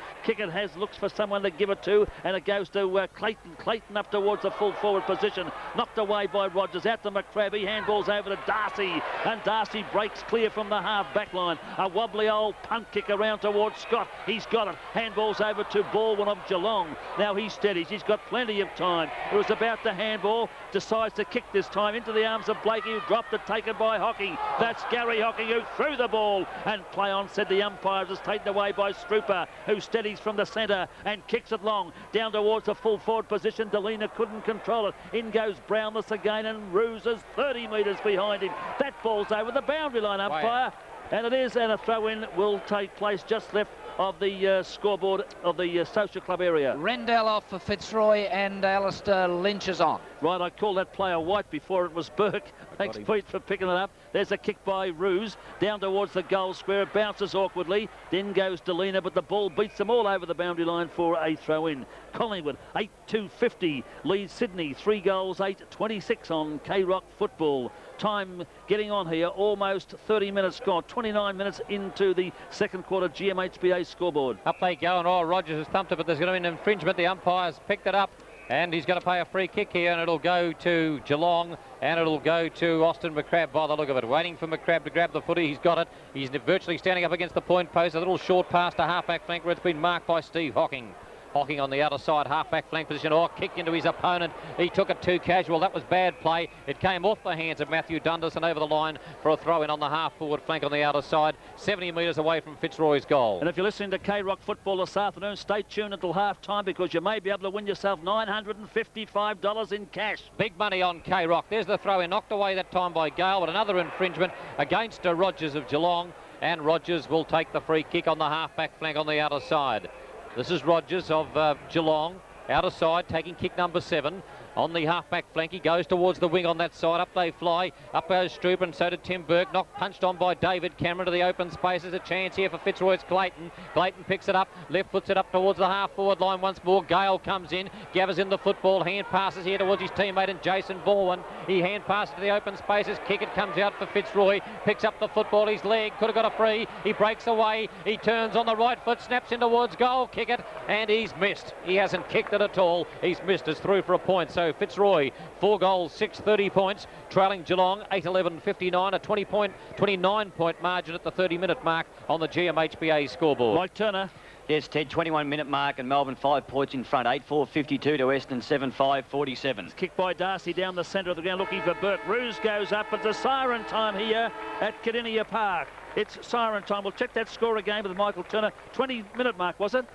Looks for someone to give it to, and it goes to Clayton. Clayton up towards the full forward position. Knocked away by Rogers. Out to McCrabb. be handballs over to Darcy, and Darcy breaks clear from the half back line. A wobbly old punt kick around towards Scott. He's got it. Handballs over to Baldwin of Geelong. Now he steadies. He's got plenty of time. It was about the handball. Decides to kick this time into the arms of Blakey, who dropped it, taken by Hockey. That's Gary Hockey, who threw the ball, and play on, said the umpires, is taken away by Strooper, who steadies from the centre and kicks it long down towards the full forward position. Delina couldn't control it. In goes Brownless again, and Ruse is 30 metres behind him. That ball's over the boundary line, umpire. And it is, and a throw-in will take place just left of the scoreboard of the social club area. Rendell off for Fitzroy, and Alistair Lynch is on. Right, I called that player White before it was Burke. Thanks, Pete, for picking it up. There's a kick by Ruse down towards the goal square. It bounces awkwardly. Then goes Delina, but the ball beats them all over the boundary line for a throw-in. Collingwood, 8-2-50, leads Sydney, 3 goals, 8-26 on K-Rock football. Time getting on here, almost 30 minutes gone, 29 minutes into the second quarter GMHBA scoreboard. Up they go, and Rogers has thumped it, but there's going to be an infringement. The umpire's picked it up, and he's going to pay a free kick here, and it'll go to Geelong, and it'll go to Austin McCrabb by the look of it. Waiting for McCrabb to grab the footy. He's got it. He's virtually standing up against the point post. A little short pass to half-back flank where it's been marked by Steve Hocking. Hocking on the outer side, half-back flank position. Kick into his opponent. He took it too casual. That was bad play. It came off the hands of Matthew Dundas and over the line for a throw-in on the half-forward flank on the outer side, 70 metres away from Fitzroy's goal. And if you're listening to K-Rock football this afternoon, stay tuned until half-time, because you may be able to win yourself $955 in cash. Big money on K-Rock. There's the throw-in, knocked away that time by Gale, but another infringement against Rogers of Geelong, and Rogers will take the free kick on the half-back flank on the outer side. This is Rogers of Geelong, outer side, taking kick number 7. On the half-back flank, he goes towards the wing on that side. Up they fly. Up goes Stroop, and so did Tim Burke. Punched on by David Cameron to the open spaces. A chance here for Fitzroy's Clayton. Clayton picks it up, left foots it up towards the half-forward line once more. Gale comes in, gathers in the football. Hand passes here towards his teammate and Jason Baldwin. He hand passes to the open spaces. Kick it comes out for Fitzroy. Picks up the football. His leg could have got a free. He breaks away. He turns on the right foot, snaps in towards goal. Kick it, and he's missed. He hasn't kicked it at all. He's missed. It's through for a point. So Fitzroy, 4 goals, 6 30 points, trailing Geelong 8-11-59, a 29-point margin at the 30-minute mark on the GMHBA scoreboard. Mike Turner. Yes, Ted, 21-minute mark, and Melbourne 5 points in front, 8-4-52 to Essendon, 7-5-47. Kick by Darcy down the centre of the ground, looking for Burke. Ruse goes up, but it's a siren time here at Kardinia Park. It's siren time. We'll check that score again with Michael Turner. 20-minute mark, was it?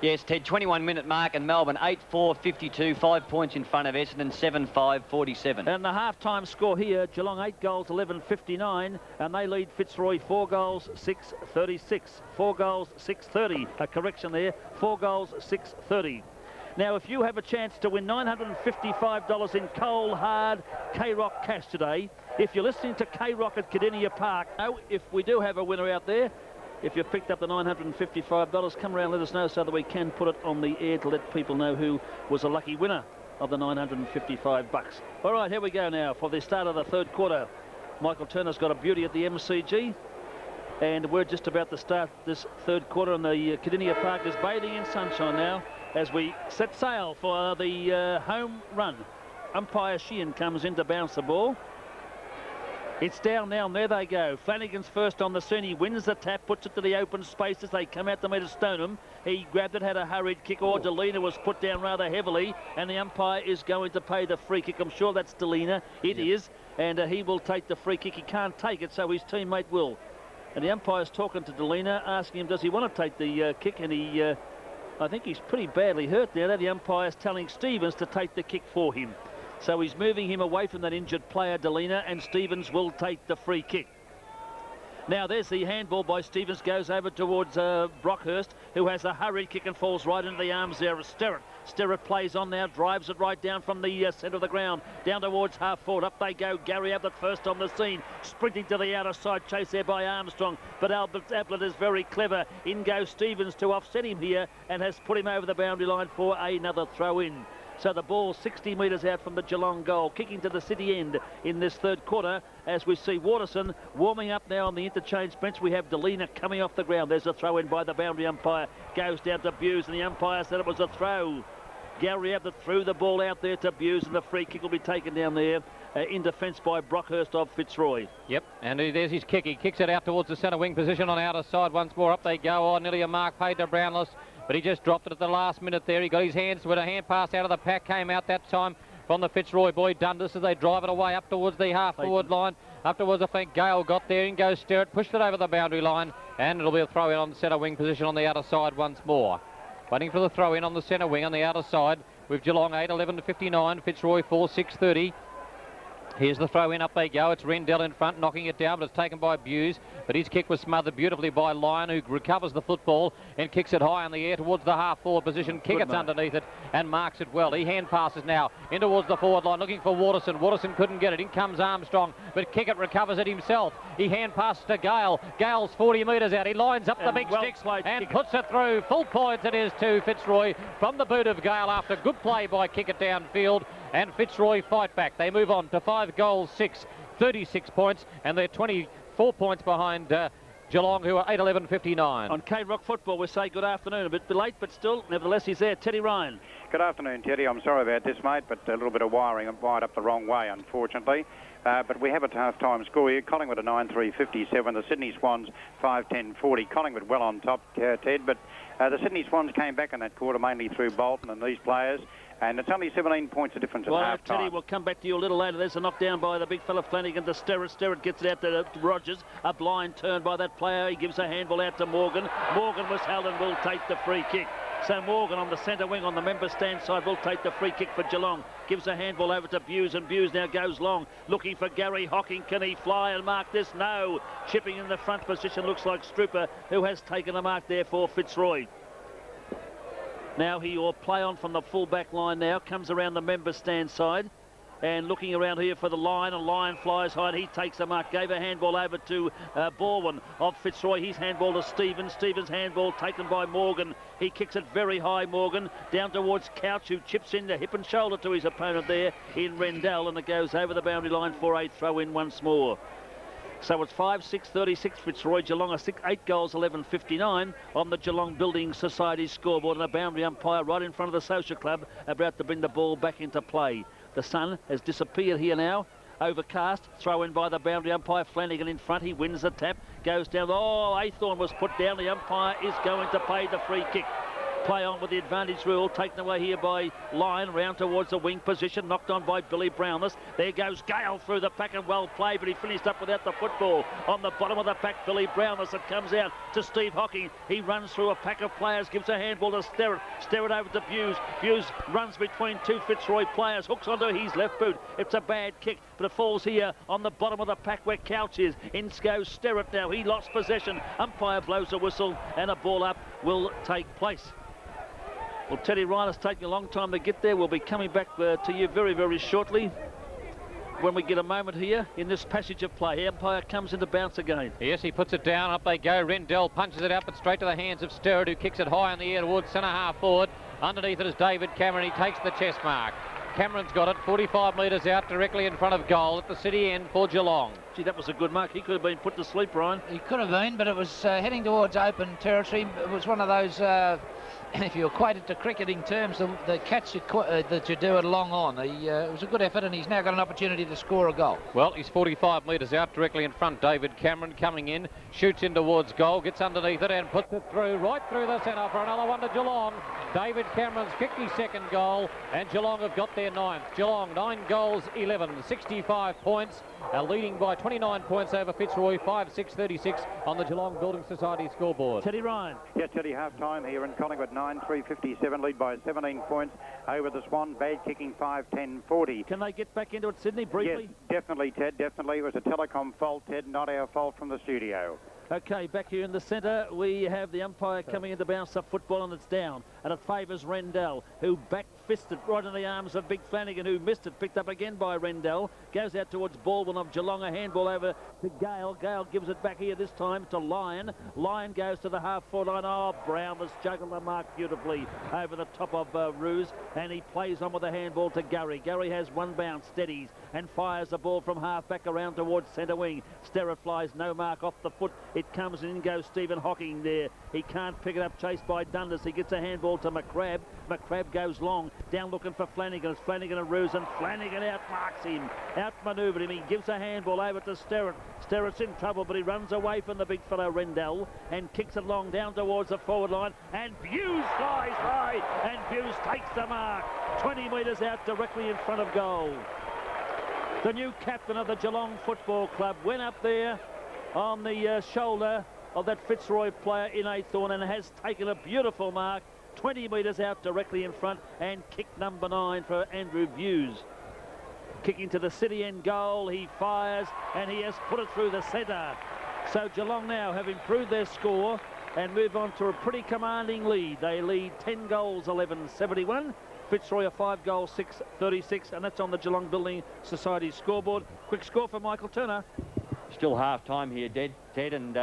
Yes, Ted, 21-minute mark, and Melbourne 8-4-52, 5 points in front of Essendon, 7-5-47. And the half-time score here, Geelong 8 goals, 11-59, and they lead Fitzroy 4 goals, 6-36. 4 goals, 6-30. A correction there, 4 goals, 6-30. Now, if you have a chance to win $955 in cold, hard K-Rock cash today, if you're listening to K-Rock at Kardinia Park, now, if we do have a winner out there, if you've picked up the $955, come around, let us know so that we can put it on the air to let people know who was a lucky winner of the $955. All right, here we go now for the start of the third quarter. Michael Turner's got a beauty at the MCG, and we're just about to start this third quarter, and the Kardinia Park is bathing in sunshine now as we set sail for the home run. Umpire Sheehan comes in to bounce the ball. It's down now, and there they go. Flanagan's first on the scene. He wins the tap, puts it to the open spaces. They come out to meet Stoneham. He grabbed it, had a hurried kick. Delina was put down rather heavily, and the umpire is going to pay the free kick. I'm sure that's Delina. It is, and he will take the free kick. He can't take it, so his teammate will. And the umpire's talking to Delina, asking him, does he want to take the kick? And he, I think he's pretty badly hurt there. The umpire's telling Stevens to take the kick for him. So he's moving him away from that injured player, Delina, and Stevens will take the free kick. Now there's the handball by Stevens, goes over towards Brockhurst, who has a hurried kick and falls right into the arms there of Sterrett. Sterrett plays on now, drives it right down from the centre of the ground, down towards half forward. Up they go. Gary Ablett first on the scene, sprinting to the outer side, chased there by Armstrong. But Ablett is very clever. In goes Stevens to offset him here and has put him over the boundary line for another throw in. So the ball 60 metres out from the Geelong goal, kicking to the city end in this third quarter as we see Waterson warming up now on the interchange bench. We have Delina coming off the ground. There's a throw in by the boundary umpire. Goes down to Buse, and the umpire said it was a throw. Gary Ablett threw the ball out there to Buse, and the free kick will be taken down there in defence by Brockhurst of Fitzroy. Yep, and there's his kick. He kicks it out towards the centre wing position on outer side. Once more up they go. Oh, nearly a mark paid to Brownless, but he just dropped it at the last minute there. He got his hands with a hand pass out of the pack, came out that time from the Fitzroy boy Dundas as they drive it away up towards the half-forward line. Up towards, I think Gale got there. In goes Sterrett, pushed it over the boundary line, and it'll be a throw-in on the centre wing position on the outer side once more. Waiting for the throw-in on the centre wing on the outer side with Geelong 8:11 to 59, Fitzroy 4 6:30. Here's the throw in, up they go. It's Rendell in front, knocking it down, but it's taken by Buse. But his kick was smothered beautifully by Lyon, who recovers the football and kicks it high in the air towards the half-forward position. Kickett's underneath it and marks it well. He hand passes now in towards the forward line, looking for Waterson. Waterson couldn't get it. In comes Armstrong, but Kickett recovers it himself. He hand passes to Gale. Gale's 40 metres out. He lines up the big sticks and puts it through. Full points it is to Fitzroy from the boot of Gale after good play by Kickett downfield. And Fitzroy fight back. They move on to 5 goals, 6, 36 points, and they're 24 points behind Geelong, who are 8:11:59. On K-Rock Football, we say good afternoon. A bit late, but still, nevertheless, he's there. Teddy Ryan. Good afternoon, Teddy. I'm sorry about this, mate, but a little bit of wiring wired up the wrong way, unfortunately. But we have a half-time score here. Collingwood a 9-3-57. The Sydney Swans 5-10-40. Collingwood well on top, Ted, but the Sydney Swans came back in that quarter, mainly through Bolton and these players. And it's only 17 points of difference at half-time. Teddy, we'll come back to you a little later. There's a knockdown by the big fella Flanagan to Sterrett. Sterrett gets it out to Rogers. A blind turn by that player. He gives a handball out to Morgan. Morgan was held and will take the free kick. So Morgan on the centre wing on the member stand side will take the free kick for Geelong. Gives a handball over to Buse, and Buse now goes long, looking for Gary Hocking. Can he fly and mark this? No. Chipping in the front position looks like Strooper, who has taken the mark there for Fitzroy. Now he will play on from the full-back line now. Comes around the member stand side. And looking around here for the line. A line flies high. He takes the mark. Gave a handball over to Baldwin of Fitzroy. His handball to Stevens. Stevens' handball taken by Morgan. He kicks it very high, Morgan. Down towards Couch, who chips in the hip and shoulder to his opponent there in Rendell. And it goes over the boundary line for a throw-in once more. So it's 5-6-36 Fitzroy. Geelong are 8 goals, 11-59 on the Geelong Building Society scoreboard, and a boundary umpire right in front of the social club about to bring the ball back into play. The sun has disappeared here now. Overcast, throw in by the boundary umpire. Flanagan in front. He wins the tap, goes down. Oh, Athorn was put down. The umpire is going to pay the free kick. Play on with the advantage rule, taken away here by Lyon, round towards the wing position, knocked on by Billy Brownless. There goes Gale through the pack, and well played, but he finished up without the football. On the bottom of the pack, Billy Brownless. It comes out to Steve Hocking. He runs through a pack of players, gives a handball to Sterrett. Sterrett over to Buse. Buse runs between 2 Fitzroy players, hooks onto his left boot. It's a bad kick, but it falls here on the bottom of the pack where Couch is. In goes Sterrett now. He lost possession. Umpire blows a whistle, and a ball up will take place. Well, Teddy Ryan has taken a long time to get there. We'll be coming back to you very, very shortly when we get a moment here in this passage of play. Umpire comes into bounce again. Yes, he puts it down. Up they go. Rendell punches it up, but straight to the hands of Sterrett, who kicks it high in the air towards centre half forward. Underneath it is David Cameron. He takes the chest mark. Cameron's got it 45 metres out directly in front of goal at the city end for Geelong. Gee, that was a good mark. He could have been put to sleep, Ryan. He could have been, but it was heading towards open territory. It was one of those, if you equate it to cricketing terms, the catch that you do at long on. It was a good effort, and he's now got an opportunity to score a goal. Well, he's 45 metres out directly in front. David Cameron coming in, shoots in towards goal, gets underneath it and puts it through, right through the centre for another one to Geelong. David Cameron's 52nd goal, and Geelong have got their 9th. Geelong 9 goals, 11, 65 points, leading by 29 points over Fitzroy, 5-6-36 on the Geelong Building Society scoreboard. Teddy Ryan. Yeah, Teddy, half-time here in Collingwood, 9-3-57, lead by 17 points over the Swan. Bad kicking, 5-10-40. Can they get back into it, Sydney, briefly? Yes, definitely, Ted, definitely. It was a telecom fault, Ted, not our fault from the studio. Okay, back here in the centre, we have the umpire coming in to bounce up football, and it's down. And it favours Rendell, who back-fisted right in the arms of Big Flanagan, who missed it. Picked up again by Rendell. Goes out towards Baldwin of Geelong. A handball over to Gale. Gale gives it back here this time to Lyon. Lyon goes to the half-forward line. Oh, Brown has juggled the mark beautifully over the top of Ruse. And he plays on with a handball to Gary. Gary has one bounce, steadies, and fires the ball from half-back around towards centre wing. Sterrett flies no mark off the foot. It comes and in goes Stephen Hocking there. He can't pick it up, chased by Dundas. He gets a handball to McCrabb. McCrabb goes long, down looking for Flanagan. It's Flanagan and Roos, and Flanagan outmarks him, outmanoeuvred him. He gives a handball over to Sterrett. Sterrett's in trouble, but he runs away from the big fellow Rendell and kicks it long down towards the forward line, and Buse flies high, and Buse takes the mark 20 metres out directly in front of goal. The new captain of the Geelong Football Club went up there on the shoulder of that Fitzroy player in Athorn and has taken a beautiful mark 20 metres out directly in front, and kick number 9 for Andrew Buse. Kicking to the city end goal, he fires and he has put it through the centre. So Geelong now have improved their score and move on to a pretty commanding lead. They lead 10 goals, 11-71. Fitzroy a 5 goals, 6-36, and that's on the Geelong Building Society scoreboard. Quick score for Michael Turner. Still half time here, Ted, and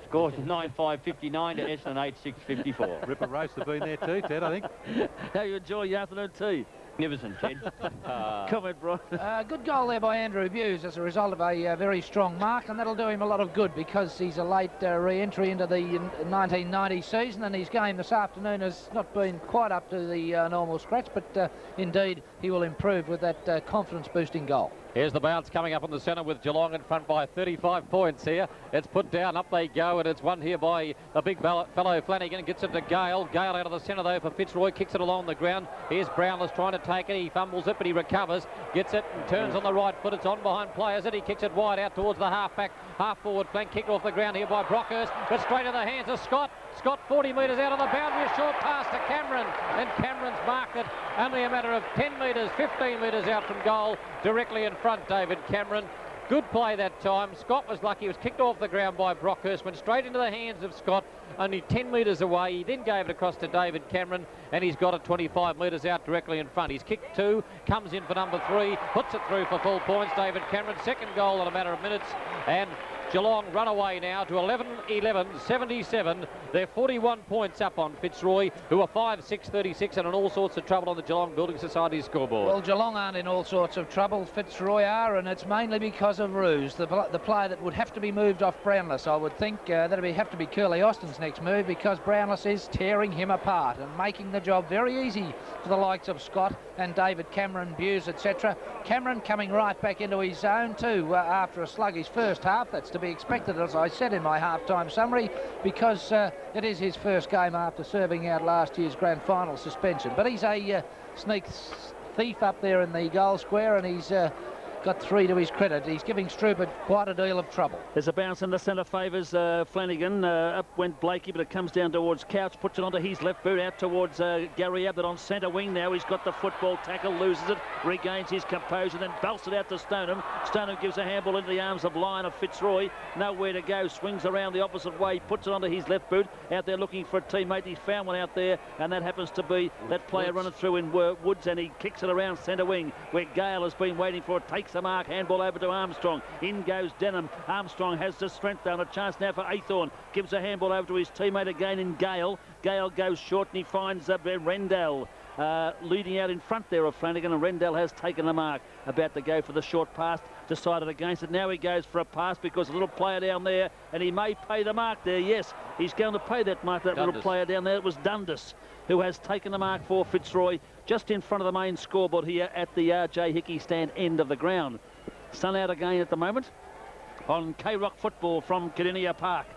scores 9-5-59 to Essendon 8-6-54. Ripper Race have been there too, Ted, I think. How you enjoy your afternoon tea? Magnificent, Ted. Comment, Brian. Good goal there by Andrew Buse as a result of a very strong mark, and that'll do him a lot of good because he's a late re-entry into the 1990 season, and his game this afternoon has not been quite up to the normal scratch, but indeed he will improve with that confidence-boosting goal. Here's the bounce coming up on the centre with Geelong in front by 35 points here. It's put down, up they go, and it's won here by the big fellow Flanagan. Gets it to Gale. Gale out of the centre though for Fitzroy. Kicks it along the ground. Here's Brownless trying to take it. He fumbles it, but he recovers. Gets it and turns on the right foot. It's on behind players, and he kicks it wide out towards the half-back, half-forward flank. Kicked off the ground here by Brockhurst, but straight in the hands of Scott. Scott 40 metres out of the boundary, a short pass to Cameron, and Cameron's marked it only a matter of 10 metres, 15 metres out from goal, directly in front, David Cameron. Good play that time. Scott was lucky. He was kicked off the ground by Brockhurst, went straight into the hands of Scott, only 10 metres away. He then gave it across to David Cameron, and he's got it 25 metres out directly in front. He's kicked 2, comes in for number 3, puts it through for full points. David Cameron, second goal in a matter of minutes, and Geelong run away now to 11-11-77. They're 41 points up on Fitzroy, who are 5-6-36 and in all sorts of trouble on the Geelong Building Society scoreboard. Well, Geelong aren't in all sorts of trouble. Fitzroy are, and it's mainly because of Roos, the player that would have to be moved off Brownless. I would think that'd have to be Curly Austin's next move, because Brownless is tearing him apart and making the job very easy for the likes of Scott and David Cameron, Buse, etc. Cameron coming right back into his zone too after a sluggish first half. That's to be expected, as I said in my half-time summary, because it is his first game after serving out last year's grand final suspension. But he's a sneak thief up there in the goal square, and he's got 3 to his credit. He's giving Strupert quite a deal of trouble. There's a bounce in the centre, favours Flanagan. Up went Blakey, but it comes down towards Couch, puts it onto his left boot, out towards Gary Ablett on centre wing now. He's got the football tackle, loses it, regains his composure, then belts it out to Stoneham. Stoneham gives a handball into the arms of Lyon of Fitzroy. Nowhere to go, swings around the opposite way, puts it onto his left boot, out there looking for a teammate. He's found one out there, and that happens to be that player running through in Woods, and he kicks it around centre wing, where Gale has been waiting for it. Takes the mark, handball over to Armstrong. In goes Denham. Armstrong has the strength down. A chance now for Athorn. Gives a handball over to his teammate again in Gale. Gale goes short, and he finds Rendell leading out in front there of Flanagan, and Rendell has taken the mark. About to go for the short pass, decided against it. Now he goes for a pass because a little player down there, and he may pay the mark there. Yes, he's going to pay that mark, that little player down there. It was Dundas who has taken the mark for Fitzroy, just in front of the main scoreboard here at the R.J. Hickey stand end of the ground. Sun out again at the moment on K-Rock football from Kardinia Park,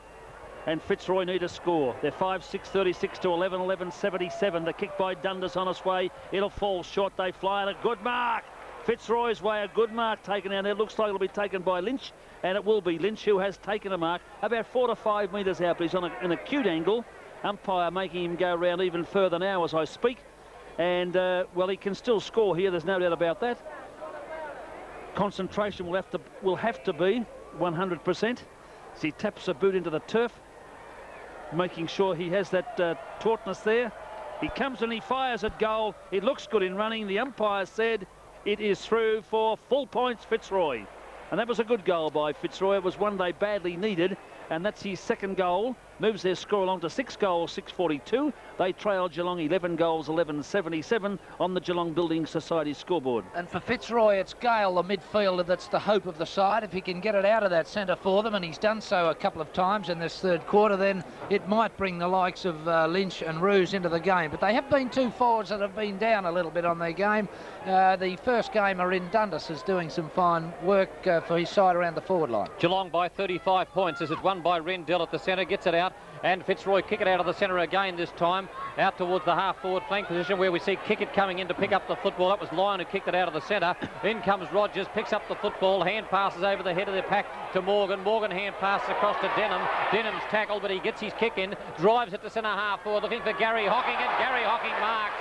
and Fitzroy need a score. They're 5-6-36 to 11-11-77. The kick by Dundas on its way. It'll fall short. They fly at a good mark. Fitzroy's way, a good mark taken down there. Looks like it'll be taken by Lynch, and it will be Lynch who has taken a mark about 4 to 5 metres out, but he's on an acute angle. Umpire making him go around even further now as I speak, and well, he can still score here, there's no doubt about that. Concentration will have to be 100% as he taps a boot into the turf, making sure he has that tautness there. He comes and he fires at goal. It looks good in running. The umpire said it is through for full points, Fitzroy. And that was a good goal by Fitzroy. It was one they badly needed, and that's his second goal. Moves their score along to 6 goals, 642. They trail Geelong 11 goals, 1177 on the Geelong Building Society scoreboard. And for Fitzroy, it's Gale, the midfielder, that's the hope of the side. If he can get it out of that centre for them, and he's done so a couple of times in this third quarter, then it might bring the likes of Lynch and Roos into the game. But they have been two forwards that have been down a little bit on their game. The first gamer in Dundas is doing some fine work for his side around the forward line. Geelong by 35 points as it's won by Rendell at the centre, gets it out, and Fitzroy kick it out of the centre again this time, out towards the half-forward flank position where we see Kickett coming in to pick up the football. That was Lyon who kicked it out of the centre. In comes Rogers, picks up the football, hand passes over the head of the pack to Morgan. Morgan hand passes across to Denham. Denham's tackled, but he gets his kick in, drives it to centre half-forward, looking for Gary Hocking, and Gary Hocking marks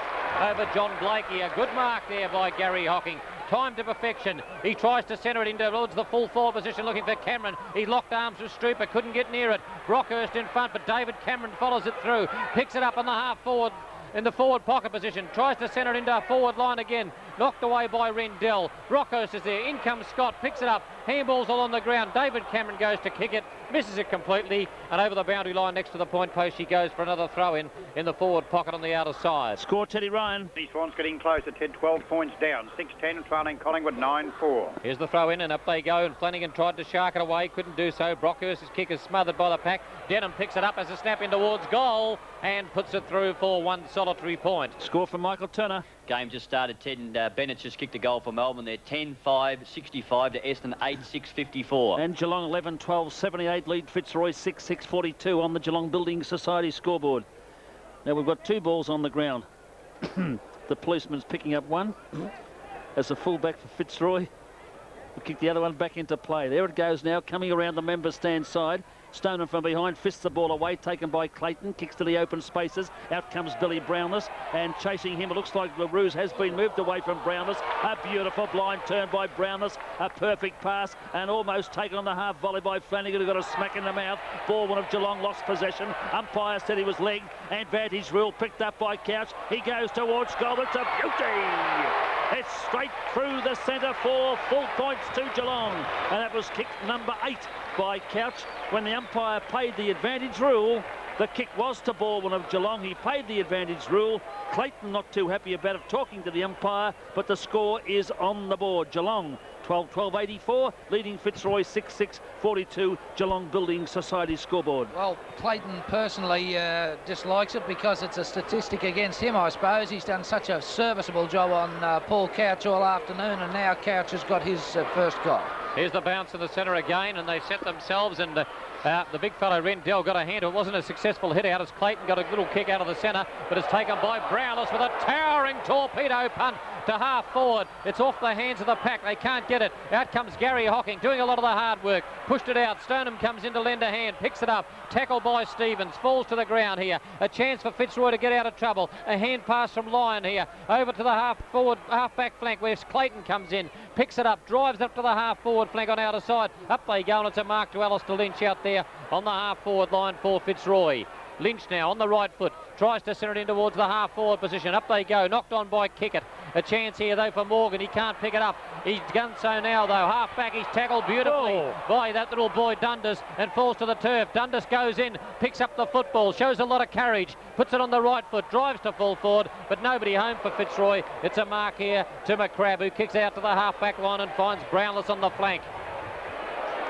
over John Blakey. A good mark there by Gary Hocking. Time to perfection. He tries to centre it into towards the full forward position, looking for Cameron. He locked arms with Strooper, couldn't get near it. Brockhurst in front, but David Cameron follows it through. Picks it up on the half forward, in the forward pocket position. Tries to centre it into a forward line again. Knocked away by Rendell. Brockhurst is there. In comes Scott. Picks it up. Handballs all on the ground. David Cameron goes to kick it. Misses it completely. And over the boundary line next to the point post, he goes for another throw in the forward pocket on the outer side. Score, Teddy Ryan. The Swans getting closer. Ted 12 points down. 6-10 trailing Collingwood 9-4. Here's the throw in, and up they go. And Flanagan tried to shark it away. Couldn't do so. Brockhurst's kick is smothered by the pack. Denham picks it up as a snap in towards goal and puts it through for one solitary point. Score from Michael Turner. Game just started, Ted, and Bennett's just kicked a goal for Melbourne. They're 10-5, 65 to Eston, 8-6, 54. And Geelong 11, 12, 78 lead Fitzroy 6, 6, 42 on the Geelong Building Society scoreboard. Now we've got two balls on the ground. The policeman's picking up one as a fullback for Fitzroy. We'll kick the other one back into play. There it goes now, coming around the member stand side. Stonen from behind, fists the ball away, taken by Clayton, kicks to the open spaces. Out comes Billy Brownless, and chasing him, it looks like LaRuse has been moved away from Brownless. A beautiful blind turn by Brownless, a perfect pass, and almost taken on the half volley by Flanagan, who got a smack in the mouth. Baldwin of Geelong lost possession. Umpire said he was legged. Advantage rule picked up by Couch. He goes towards goal. It's a beauty! It's straight through the centre for full points to Geelong, and that was kick number 8 by Couch. When the umpire paid the advantage rule, the kick was to Baldwin of Geelong. He paid the advantage rule. Clayton not too happy about it, talking to the umpire, but the score is on the board. Geelong 12-12, 84, leading Fitzroy 6-6, 42, Geelong Building Society scoreboard. Well, Clayton personally dislikes it because it's a statistic against him, I suppose. He's done such a serviceable job on Paul Couch all afternoon, and now Couch has got his first goal. Here's the bounce in the centre again, and they set themselves, and the big fellow Rendell got a handle. It wasn't a successful hit out as Clayton got a little kick out of the centre, but it's taken by Brownless with a towering torpedo punt to half forward. It's off the hands of the pack. They can't get it. Out comes Gary Hocking, doing a lot of the hard work. Pushed it out. Stoneham comes in to lend a hand, picks it up. Tackled by Stevens, falls to the ground here. A chance for Fitzroy to get out of trouble. A hand pass from Lyon here, over to the half back flank where Clayton comes in, picks it up, drives up to the half forward flank on outer side. Up they go, and it's a mark to Alistair Lynch out there on the half forward line for Fitzroy. Lynch now on the right foot, tries to centre it in towards the half forward position. Up they go, knocked on by Kickett. A chance here though for Morgan. He can't pick it up. He's done so now though. Half back, he's tackled beautifully by that little boy Dundas and falls to the turf. Dundas goes in, picks up the football, shows a lot of courage, puts it on the right foot, drives to full forward, but nobody home for Fitzroy. It's a mark here to McCrabb, who kicks out to the half back line and finds Brownless on the flank.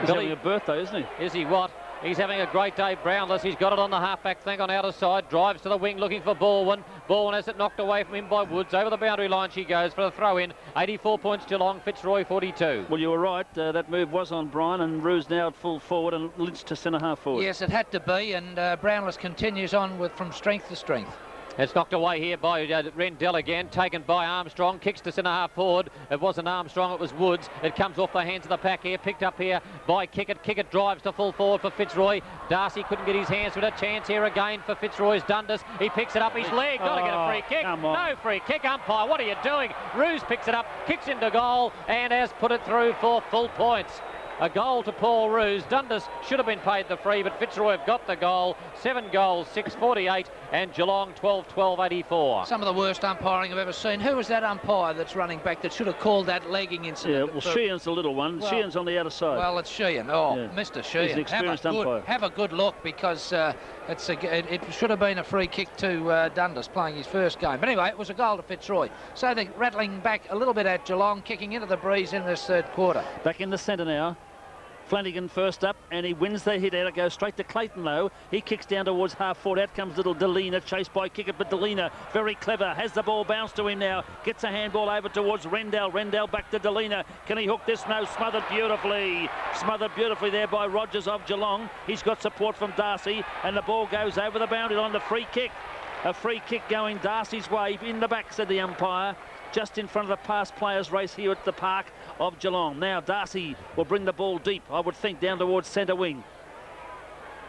He's having a birthday, isn't he? Is he what? He's having a great day, Brownless. He's got it on the half-back flank on outer side. Drives to the wing looking for Baldwin. Baldwin has it knocked away from him by Woods. Over the boundary line she goes for the throw-in. 84 points Geelong, Fitzroy 42. Well, you were right. That move was on Brian, and Roos now at full forward and Lynch to centre-half forward. Yes, it had to be, and Brownless continues on from strength to strength. It's knocked away here by Rendell again, taken by Armstrong, kicks to centre-half forward. It wasn't Armstrong, it was Woods. It comes off the hands of the pack here, picked up here by Kickett. Kickett drives to full forward for Fitzroy. Darcy couldn't get his hands with a chance here again for Fitzroy's Dundas. He picks it up, his leg, got to get a free kick. No free kick, umpire, what are you doing? Roos picks it up, kicks into goal, and has put it through for full points. A goal to Paul Roos. Dundas should have been paid the free, but Fitzroy have got the goal. 7 goals, 6-48 and Geelong 12-12-84. Some of the worst umpiring I've ever seen. Who was that umpire that's running back that should have called that legging incident? Yeah, well, Sheehan's the little one. Well, Sheehan's on the outer side. Well, it's Sheehan. Oh, yeah. Mr. Sheehan. He's an experienced umpire. Have a good look, because it should have been a free kick to Dundas playing his first game. But anyway, it was a goal to Fitzroy. So they're rattling back a little bit at Geelong, kicking into the breeze in this third quarter. Back in the centre now. Flanagan first up, and he wins the hit out. It goes straight to Clayton, though. He kicks down towards half-forward. Out comes little Delina, chased by Kickett, but Delina, very clever, has the ball bounced to him now. Gets a handball over towards Rendell. Rendell back to Delina. Can he hook this? No, smothered beautifully. Smothered beautifully there by Rogers of Geelong. He's got support from Darcy, and the ball goes over the boundary line. The free kick. A free kick going Darcy's way. In the back, said the umpire. Just in front of the past players race here at the park of Geelong. Now Darcy will bring the ball deep, I would think, down towards centre wing.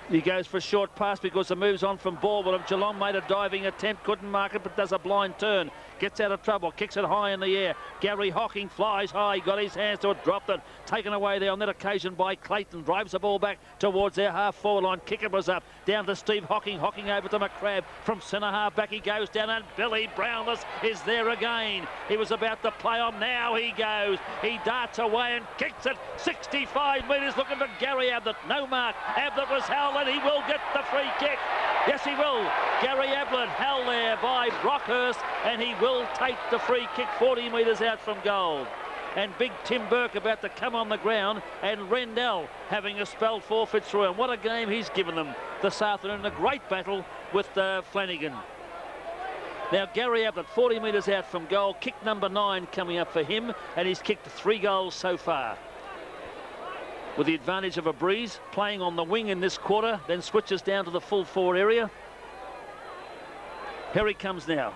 He goes for a short pass because the move's on from Baldwin of Geelong. Made a diving attempt, couldn't mark it, but does a blind turn. Gets out of trouble, kicks it high in the air. Gary Hocking flies high, got his hands to it, dropped it. Taken away there on that occasion by Clayton. Drives the ball back towards their half-forward line. Kicker was up, down to Steve Hocking. Hocking over to McCrabb. From centre half back he goes down, and Billy Brownless is there again. He was about to play on, now he goes. He darts away and kicks it 65 metres, looking for Gary Ablett. No mark. Ablett was held, and he will get the free kick. Yes, he will. Gary Ablett held there by Brockhurst, and he will take the free kick 40 metres out from goal. And big Tim Burke about to come on the ground, and Rendell having a spell for Fitzroy. And what a game he's given them this afternoon. A great battle with Flanagan. Now Gary Ablett 40 metres out from goal. Kick number 9 coming up for him, and he's kicked 3 goals so far. With the advantage of a breeze, playing on the wing in this quarter, then switches down to the full forward area. Here he comes now.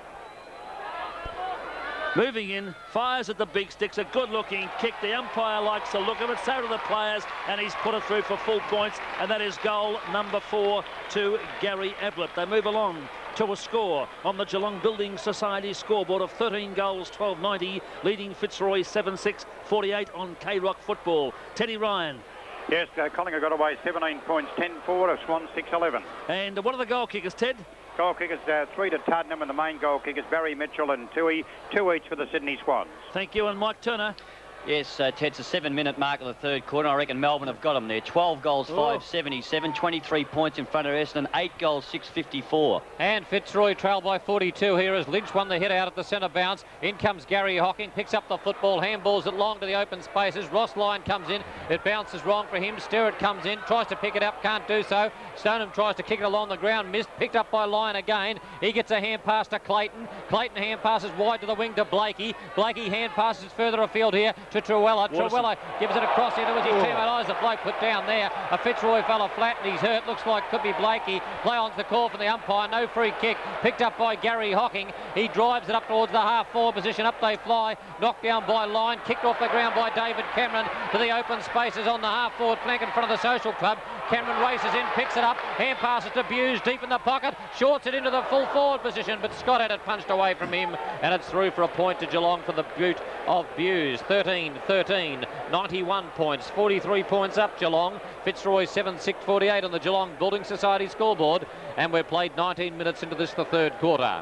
Moving in, fires at the big sticks, a good-looking kick. The umpire likes the look of it, so do the players, and he's put it through for full points, and that is goal number 4 to Gary Ablett. They move along to a score on the Geelong Building Society scoreboard of 13 goals, 12.90, leading Fitzroy 7-6-48 on K-Rock football. Teddy Ryan. Yes, Collingwood got away 17 points, 10-4 to Swan 6-11. And what are the goal kickers, Ted? Goal kickers, 3 to Tuddenham, and the main goal kickers, Barry Mitchell and Toohey, 2 each for the Sydney Swans. Thank you, and Mike Turner. Yes, Ted, it's a 7-minute mark of the third quarter. I reckon Melbourne have got them there. 12 goals, 577, 23 points in front of Essendon, 8 goals, 654. And Fitzroy trail by 42 here as Lynch won the hit out at the centre bounce. In comes Gary Hocking, picks up the football, handballs it long to the open spaces. Ross Lyon comes in, it bounces wrong for him. Sterrett comes in, tries to pick it up, can't do so. Stoneham tries to kick it along the ground, missed, picked up by Lyon again. He gets a hand pass to Clayton. Clayton hand passes wide to the wing to Blakey. Blakey hand passes further afield here to Truella. Truella gives it across into his teammate. Eyes the bloke put down there. A Fitzroy fella flat and he's hurt. Looks like could be Blakey. Play on's the call from the umpire. No free kick. Picked up by Gary Hocking. He drives it up towards the half-forward position. Up they fly. Knocked down by Lyon. Kicked off the ground by David Cameron to the open spaces on the half-forward flank in front of the Social Club. Cameron races in, picks it up. Hand passes to Buse deep in the pocket. Shorts it into the full forward position, but Scott had it punched away from him, and it's through for a point to Geelong for the boot of Buse. 13-13, 91 points, 43 points up Geelong. Fitzroy 7-6-48 on the Geelong Building Society scoreboard, and we've played 19 minutes into this, the third quarter.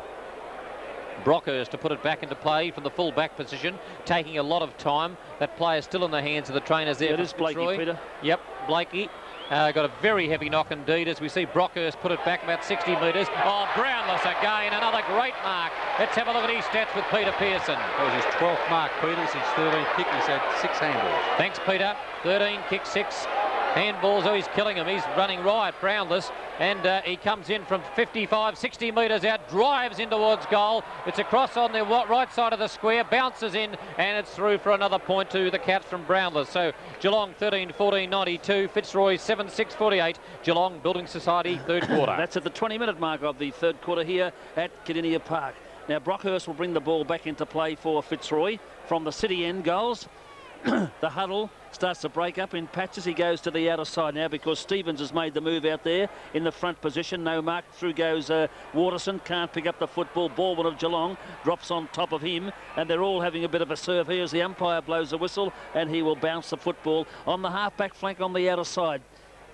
Brockhurst to put it back into play from the full back position, taking a lot of time. That play is still in the hands of the trainers there. It is Blakey, Peter. Yep, Blakey. Got a very heavy knock indeed as we see Brockhurst put it back about 60 metres. Oh, Brownless again, another great mark. Let's have a look at his stats with Peter Pearson. That was his 12th mark, Peter's his 13th kick. He's had 6 handballs. Thanks, Peter. 13, kick 6. Handballs, oh, he's killing him. He's running riot, Brownless. And he comes in from 55, 60 metres out, drives in towards goal. It's across on the right side of the square, bounces in, and it's through for another point to the Cats from Brownless. So Geelong 13-14-92, Fitzroy 7-6-48, Geelong Building Society third quarter. That's at the 20-minute mark of the third quarter here at Kardinia Park. Now Brockhurst will bring the ball back into play for Fitzroy from the city end goals. The huddle starts to break up in patches. He goes to the outer side now because Stevens has made the move out there in the front position. No mark. Through goes Waterson. Can't pick up the football. Baldwin of Geelong drops on top of him, and they're all having a bit of a serve here as the umpire blows a whistle, and he will bounce the football on the half-back flank on the outer side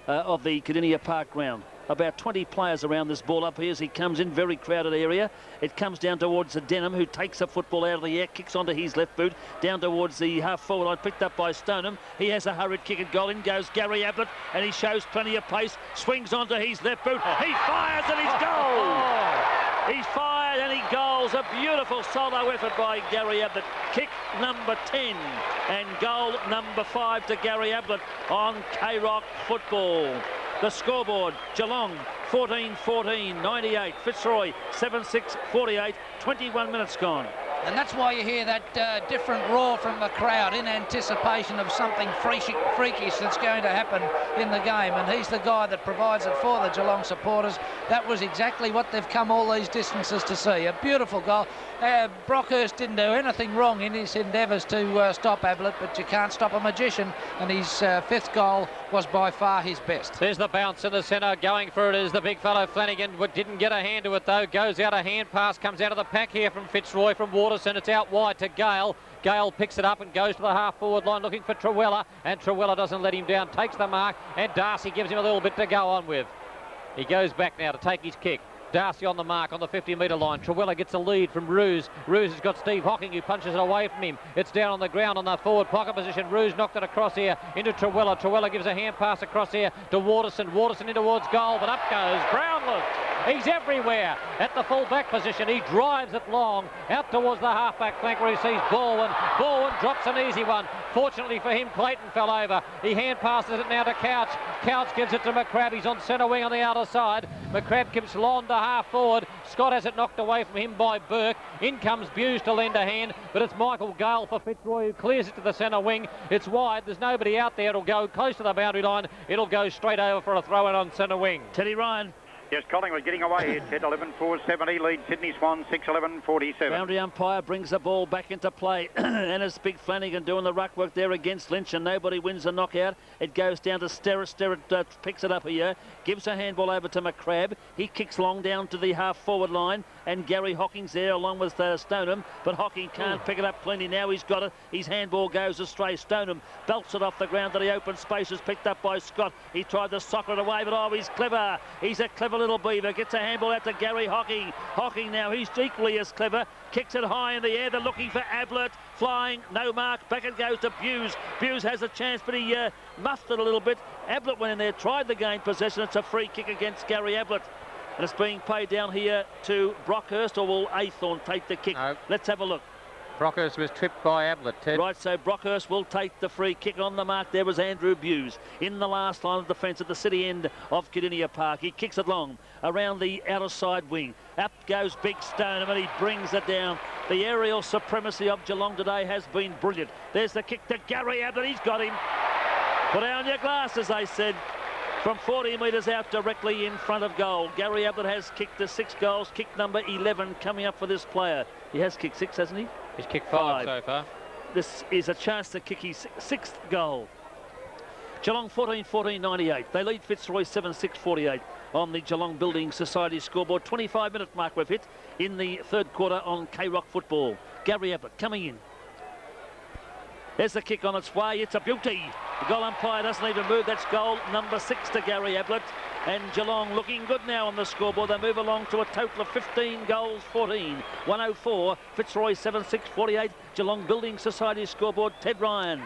of the Kardinia Park ground. about 20 players around this ball up here as he comes in, very crowded area. It comes down towards the Denham, who takes the football out of the air, kicks onto his left boot, down towards the half forward line, picked up by Stoneham. He has a hurried kick at goal. In goes Gary Ablett, and he shows plenty of pace, swings onto his left boot. He fires and he's goal! He's fired and he goals. A beautiful solo effort by Gary Ablett. Kick number 10 and goal number 5 to Gary Ablett on K-Rock football. The scoreboard, Geelong 14-14, 98. Fitzroy 7-6, 48, 21 minutes gone. And that's why you hear that different roar from the crowd in anticipation of something freakish that's going to happen in the game. And he's the guy that provides it for the Geelong supporters. That was exactly what they've come all these distances to see. A beautiful goal. Brockhurst didn't do anything wrong in his endeavours to stop Ablett, but you can't stop a magician. And his 5th goal was by far his best. There's the bounce in the centre. Going for it is the big fellow Flanagan. Didn't get a hand to it though. Goes out, a hand pass comes out of the pack here from Fitzroy from Waterson. It's out wide to Gale. Gale picks it up and goes to the half-forward line looking for Trewella, and Trewella doesn't let him down, takes the mark, and Darcy gives him a little bit to go on with. He goes back now to take his kick. Darcy on the mark on the 50-metre line. Trewella gets a lead from Roos. Roos has got Steve Hocking who punches it away from him. It's down on the ground on the forward pocket position. Roos knocked it across here into Trewella. Trewella gives a hand pass across here to Waterson. Waterson in towards goal, but up goes Brownless. He's everywhere at the full-back position. He drives it long out towards the half-back flank where he sees Baldwin. Baldwin drops an easy one. Fortunately for him, Clayton fell over. He hand passes it now to Couch. Couch gives it to McCrabb. He's on centre wing on the outer side. McCrabb keeps Lon to half forward. Scott has it knocked away from him by Burke. In comes Buse to lend a hand, but it's Michael Gale for Fitzroy who clears it to the centre wing. It's wide. There's nobody out there. It'll go close to the boundary line. It'll go straight over for a throw-in on centre wing. Teddy Ryan. Yes, Collingwood getting away here. Ted 11-4, 70. Lead Sydney Swans 6-11, 47. Boundary umpire brings the ball back into play. And it's Big Flanagan doing the ruck work there against Lynch, and nobody wins the knockout. It goes down to Sterrett. Sterrett picks it up here, gives a handball over to McCrabb. He kicks long down to the half-forward line, and Gary Hocking's there along with Stoneham, but Hocking can't pick it up cleanly. Now he's got it. His handball goes astray. Stoneham belts it off the ground to the open spaces, picked up by Scott. He tried to soccer it away, but oh, he's clever. He's a clever little beaver. Gets a handball out to Gary Hocking. Hocking now, he's equally as clever. Kicks it high in the air. They're looking for Ablett. Flying, no mark. Back it goes to Buse. Buse has a chance, but he muffed it a little bit. Ablett went in there, tried to gain possession. It's a free kick against Gary Ablett. And it's being played down here to Brockhurst, or will Aythorne take the kick? No. Let's have a look. Brockhurst was tripped by Ablett, Ted. Right, so Brockhurst will take the free kick. On the mark there was Andrew Buse in the last line of defence at the city end of Kardinia Park. He kicks it long around the outer side wing. Up goes Big Stoneham and he brings it down. The aerial supremacy of Geelong today has been brilliant. There's the kick to Gary Ablett. He's got him. Put down your glasses, they said. From 40 metres out directly in front of goal. Gary Ablett has kicked the 6 goals. Kick number 11 coming up for this player. He has kicked 6, hasn't he? He's kicked 5 so far. This is a chance to kick his 6th goal. Geelong 14-14, 98. They lead Fitzroy 7-6, 48 on the Geelong Building Society scoreboard. 25-minute mark we've hit in the 3rd quarter on K-Rock football. Gary Ablett coming in. There's the kick on its way. It's a beauty. The goal umpire doesn't even move. That's goal number 6 to Gary Ablett. And Geelong looking good now on the scoreboard. They move along to a total of 15 goals, 14. 104. Fitzroy 7-6, 48. Geelong Building Society scoreboard. Ted Ryan.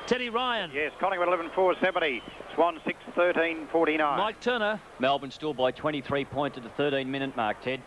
Teddy Ryan. Yes, Collingwood 11-4, 70. Swan 6-13, 49. Mike Turner. Melbourne still by 23 points at the 13-minute mark, Ted.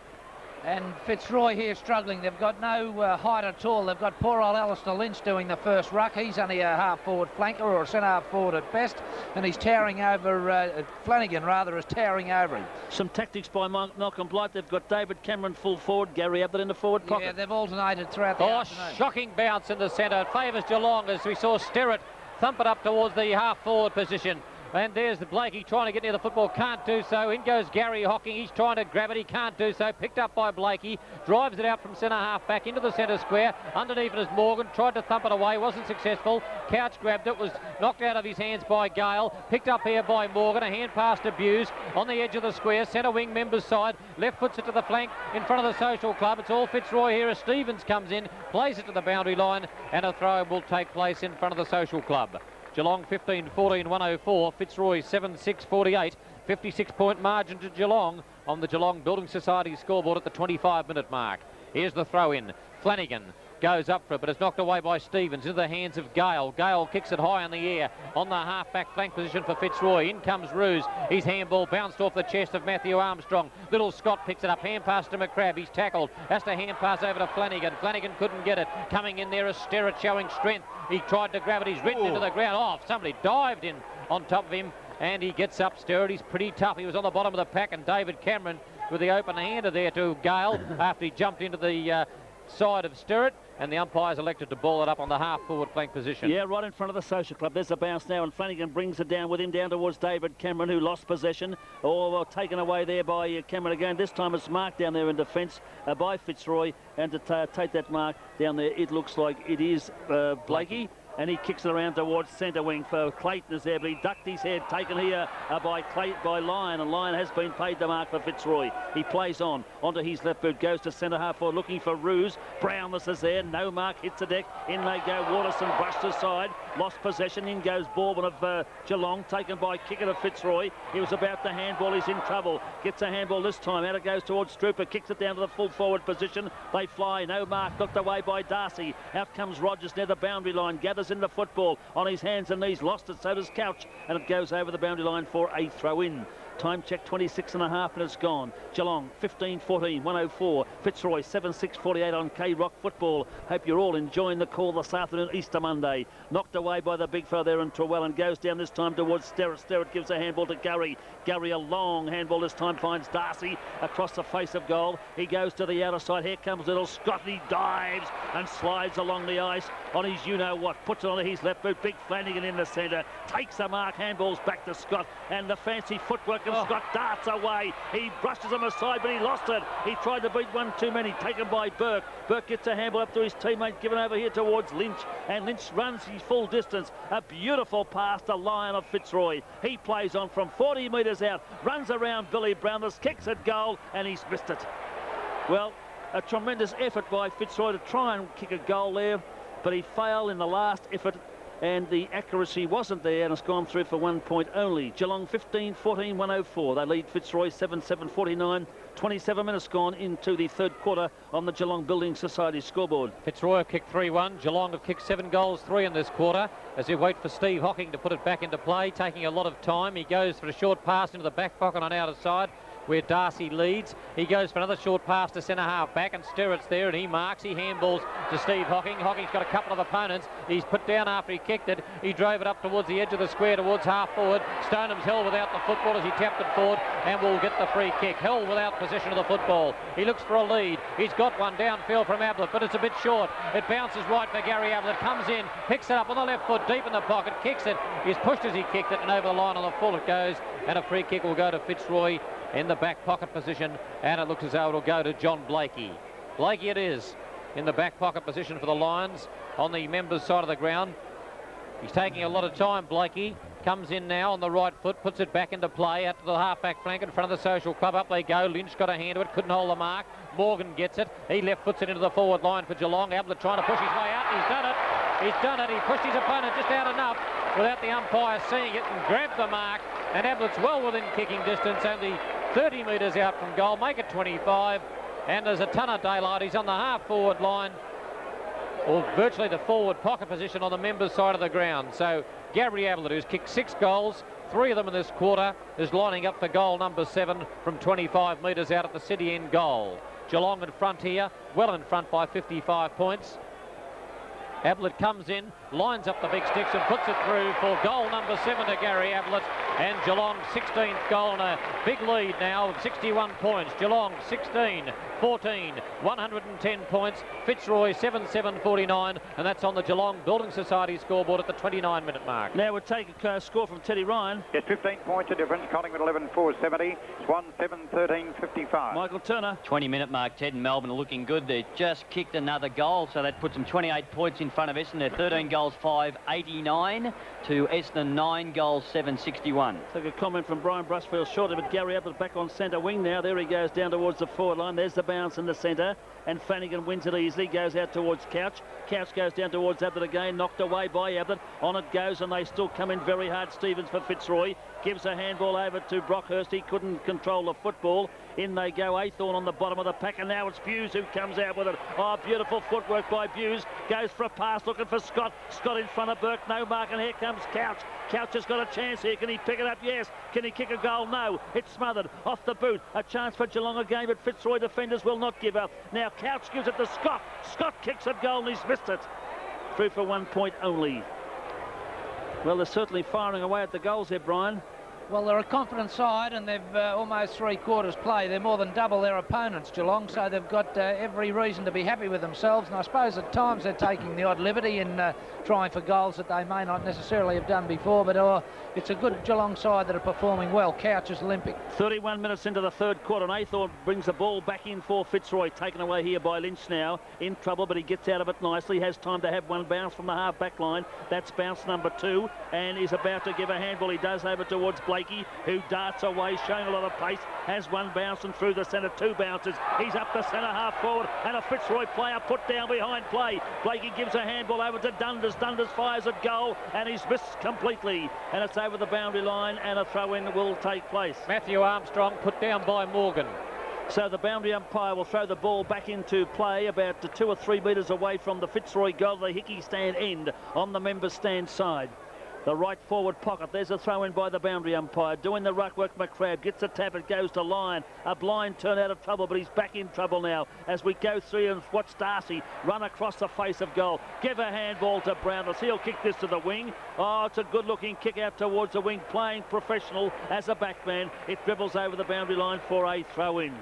And Fitzroy here struggling. They've got no height at all. They've got poor old Alistair Lynch doing the first ruck. He's only a half-forward flanker or a centre-half forward at best. And he's towering over, Flanagan rather, is towering over him. Some tactics by Malcolm Blight. They've got David Cameron full forward, Gary Ablett in the forward pocket. Yeah, they've alternated throughout the afternoon. Shocking bounce in the centre. It favours Geelong as we saw Sterrett thump it up towards the half-forward position. And there's the Blakey trying to get near the football, can't do so. In goes Gary Hocking, he's trying to grab it, he can't do so. Picked up by Blakey, drives it out from centre half back into the centre square. Underneath it is Morgan, tried to thump it away, wasn't successful. Couch grabbed it, was knocked out of his hands by Gale. Picked up here by Morgan, a hand pass to Buse on the edge of the square. Centre wing members side, left foots it to the flank in front of the Social Club. It's all Fitzroy here as Stevens comes in, plays it to the boundary line, and a throw will take place in front of the Social Club. Geelong 15-14, 104. Fitzroy 7-6, 48. 56-point margin to Geelong on the Geelong Building Society scoreboard at the 25-minute mark. Here's the throw-in. Flanagan goes up for it, but it's knocked away by Stevens into the hands of Gale. Gale kicks it high in the air on the half-back flank position for Fitzroy. In comes Ruse. His handball bounced off the chest of Matthew Armstrong. Little Scott picks it up. Hand pass to McCrabb. He's tackled. Has to hand pass over to Flanagan. Flanagan couldn't get it. Coming in there is Sterrett showing strength. He tried to grab it. He's ridden into the ground. Oh, somebody dived in on top of him, and he gets up. Sterrett, he's pretty tough. He was on the bottom of the pack, and David Cameron with the open hander there to Gale after he jumped into the side of Sterrett, and the umpires elected to ball it up on the half-forward flank position. Yeah, right in front of the Social Club. There's a bounce now, and Flanagan brings it down with him down towards David Cameron, who lost possession. Well, taken away there by Cameron again. This time it's marked down there in defence by Fitzroy, and to take that mark down there, it looks like it is Blakey. And he kicks it around towards centre wing for Clayton is there, but he ducked his head, taken here by Lyon, and Lyon has been paid the mark for Fitzroy. He plays on, onto his left boot, goes to centre half forward, looking for Ruse. Brownless is there, no mark, hits the deck, in they go, Waterson brushed aside, lost possession, in goes Bourbon of Geelong, taken by kicker of Fitzroy. He was about to handball, he's in trouble, gets a handball this time, out it goes towards Strooper, kicks it down to the full forward position, they fly, no mark, knocked away by Darcy. Out comes Rogers near the boundary line, gathers in the football on his hands and knees, lost it, so does Couch, and it goes over the boundary line for a throw-in. Time check 26.5 minutes gone. Geelong 15-14, 104. Fitzroy 7-6-48 on K-Rock football. Hope you're all enjoying the call this afternoon, Easter Monday. Knocked away by the big fella there in Trewell, goes down this time towards Sterrett. Sterrett gives a handball to Gurry. Gurry a long handball this time, finds Darcy across the face of goal. He goes to the outer side. Here comes little Scott. He dives and slides along the ice on his you-know-what. Puts it on his left boot. Big Flanagan in the centre. Takes the mark. Handballs back to Scott. And the fancy footwork, and Scott darts away. He brushes him aside, but he lost it. He tried to beat one too many, taken by Burke. Burke gets a handball up to his teammate, given over here towards Lynch, and Lynch runs his full distance. A beautiful pass to Lyon of Fitzroy. He plays on from 40 metres out, runs around Billy Brownless, kicks at goal, and he's missed it. Well, a tremendous effort by Fitzroy to try and kick a goal there, but he failed in the last effort, and the accuracy wasn't there, and it's gone through for 1 point only. Geelong 15-14, 104. They lead Fitzroy 7-7-49. 27 minutes gone into the third quarter on the Geelong Building Society scoreboard. Fitzroy have kicked 3-1. Geelong have kicked 7 goals, 3 in this quarter, as they wait for Steve Hocking to put it back into play, taking a lot of time. He goes for a short pass into the back pocket on outer side, where Darcy leads. He goes for another short pass to centre half back, and Sterrett's there, and he marks. He handballs to Steve Hocking. Hocking's got a couple of opponents. He's put down after he kicked it. He drove it up towards the edge of the square, towards half forward. Stoneham's held without the football as he tapped it forward, and will get the free kick. Held without possession of the football. He looks for a lead. He's got one downfield from Ablett, but it's a bit short. It bounces right for Gary Ablett. Comes in, picks it up on the left foot, deep in the pocket, kicks it. He's pushed as he kicked it, and over the line on the full it goes, and a free kick will go to Fitzroy in the back pocket position, and it looks as though it'll go to John Blakey. Blakey it is in the back pocket position for the Lions on the members' side of the ground. He's taking a lot of time, Blakey. Comes in now on the right foot, puts it back into play out to the half-back flank in front of the Social Club. Up they go. Lynch got a hand to it, couldn't hold the mark. Morgan gets it. He left foots it into the forward line for Geelong. Ablett trying to push his way out. He's done it. He's done it. He pushed his opponent just out enough without the umpire seeing it and grabbed the mark. And Ablett's well within kicking distance, only 30 metres out from goal. Make it 25. And there's a ton of daylight. He's on the half-forward line, or virtually the forward pocket position on the members' side of the ground. So Gary Ablett, who's kicked 6 goals, 3 of them in this quarter, is lining up for goal number 7 from 25 metres out at the city end goal. Geelong in front here, well in front by 55 points. Ablett comes in, lines up the big sticks and puts it through for goal number 7 to Gary Ablett, and Geelong's 16th goal and a big lead now of 61 points. Geelong 16, 14, 110 points. Fitzroy 7-7-49, and that's on the Geelong Building Society scoreboard at the 29-minute mark. Now we'll take a score from Teddy Ryan. Yes, 15 points of difference. Collingwood 11-4-70. Swan 7-13-55. Michael Turner. 20-minute mark. Ted and Melbourne are looking good. They just kicked another goal, so that puts them 28 points in front of Essendon. They're 13 goals, 589 to Essendon, 9 goals, 761. Took a comment from Brian Brushfield shortly, but Gary Ablett back on centre wing now. There he goes down towards the forward line. There's the bounce in the centre, and Flanagan wins it easily. Goes out towards Couch. Couch goes down towards Ablett again, knocked away by Ablett. On it goes, and they still come in very hard. Stevens for Fitzroy. Gives a handball over to Brockhurst. He couldn't control the football. In they go. Aythorne on the bottom of the pack, and now it's Buse who comes out with it. Oh, beautiful footwork by Buse. Goes for a pass, looking for Scott. Scott in front of Burke. No mark, and here comes Couch. Couch has got a chance here. Can he pick it up? Yes. Can he kick a goal? No. It's smothered off the boot. A chance for Geelong again, but Fitzroy defenders will not give up. Now Couch gives it to Scott. Scott kicks a goal, and he's missed it. Through for 1 point only. Well, they're certainly firing away at the goals here, Brian. Well, they're a confident side, and they've almost 3/4 play. They're more than double their opponents, Geelong, so they've got every reason to be happy with themselves. And I suppose at times they're taking the odd liberty in trying for goals that they may not necessarily have done before. But it's a good Geelong side that are performing well. Couch is limping. 31 minutes into the third quarter, and Aythorne brings the ball back in for Fitzroy. Taken away here by Lynch now. In trouble, but he gets out of it nicely. Has time to have one bounce from the half-back line. That's bounce number 2, and he's about to give a handball. He does over towards Blakey, who darts away, showing a lot of pace. Has one bounce and through the centre, 2 bounces. He's up the centre half forward, and a Fitzroy player put down behind play. Blakey gives a handball over to Dundas. Dundas fires at goal, and he's missed completely. And it's over the boundary line, and a throw-in will take place. Matthew Armstrong put down by Morgan. So the boundary umpire will throw the ball back into play about 2 or 3 metres away from the Fitzroy goal, the Hickey stand end on the member stand side. The right forward pocket. There's a throw in by the boundary umpire. Doing the ruck work, McCrabb gets a tap. It goes to Lyon. A blind turn out of trouble, but he's back in trouble now as we go through and watch Darcy run across the face of goal. Give a handball to Brownless. He'll kick this to the wing. Oh, it's a good-looking kick out towards the wing. Playing professional as a backman. It dribbles over the boundary line for a throw-in.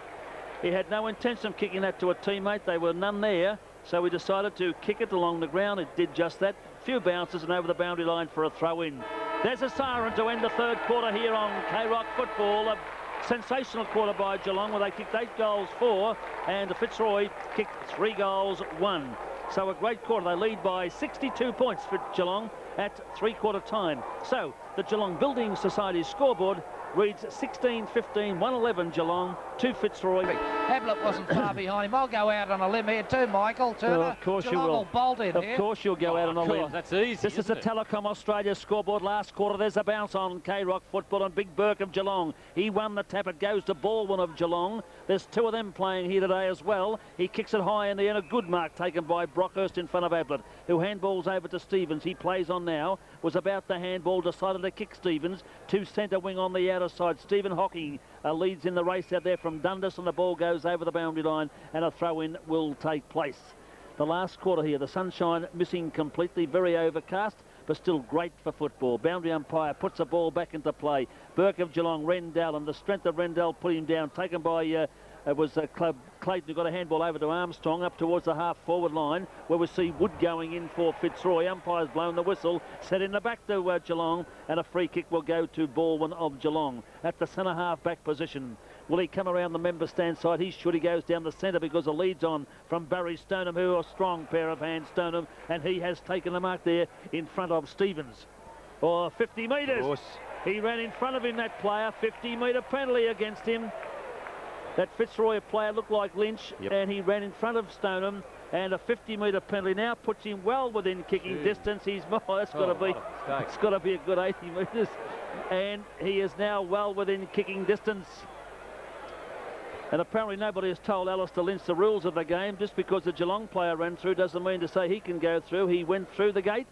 He had no intention of kicking that to a teammate. There were none there. So we decided to kick it along the ground. It did just that. Few bounces and over the boundary line for a throw-in. There's a siren to end the third quarter here on K-Rock Football. A sensational quarter by Geelong, where they kicked 8 goals 4, and Fitzroy kicked 3 goals 1. So a great quarter. They lead by 62 points for Geelong at 3/4 time. So the Geelong Building Society scoreboard reads 16-15, 111 Geelong, 2 Fitzroy. Ablett wasn't far behind him. I'll go out on a limb here too, Michael Turner. Well, of course Geelong you will. Bolt in of here. course you'll go out on a limb. That's easy. This is the Telecom Australia scoreboard last quarter. There's a bounce on K-Rock Football and Big Burke of Geelong. He won the tap. It goes to Baldwin of Geelong. There's 2 of them playing here today as well. He kicks it high in the end. A good mark taken by Brockhurst in front of Ablett, who handballs over to Stevens. He plays on now. Was about the handball. Decided to kick Stevens to centre wing on the outer side. Stephen Hocking leads in the race out there from Dundas, and the ball goes over the boundary line, and a throw-in will take place. The last quarter here, the sunshine missing completely, very overcast, but still great for football. Boundary umpire puts the ball back into play. Burke of Geelong, Rendell, and the strength of Rendell put him down, taken by it was Club Clayton who got a handball over to Armstrong up towards the half-forward line, where we see Wood going in for Fitzroy. Umpire's blown the whistle, set in the back to Geelong, and a free kick will go to Baldwin of Geelong at the centre half-back position. Will he come around the member stand side? He should. He goes down the centre because the lead's on from Barry Stoneham, who a strong pair of hands, Stoneham, and he has taken the mark there in front of Stevens. 50 metres. He ran in front of him, that player. 50-metre penalty against him. That Fitzroy player looked like Lynch, and he ran in front of Stoneham, and a 50-metre penalty now puts him well within kicking distance. It's got to be a good 80 metres, and he is now well within kicking distance. And apparently nobody has told Alistair Lynch the rules of the game. Just because the Geelong player ran through doesn't mean to say he can go through. He went through the gate,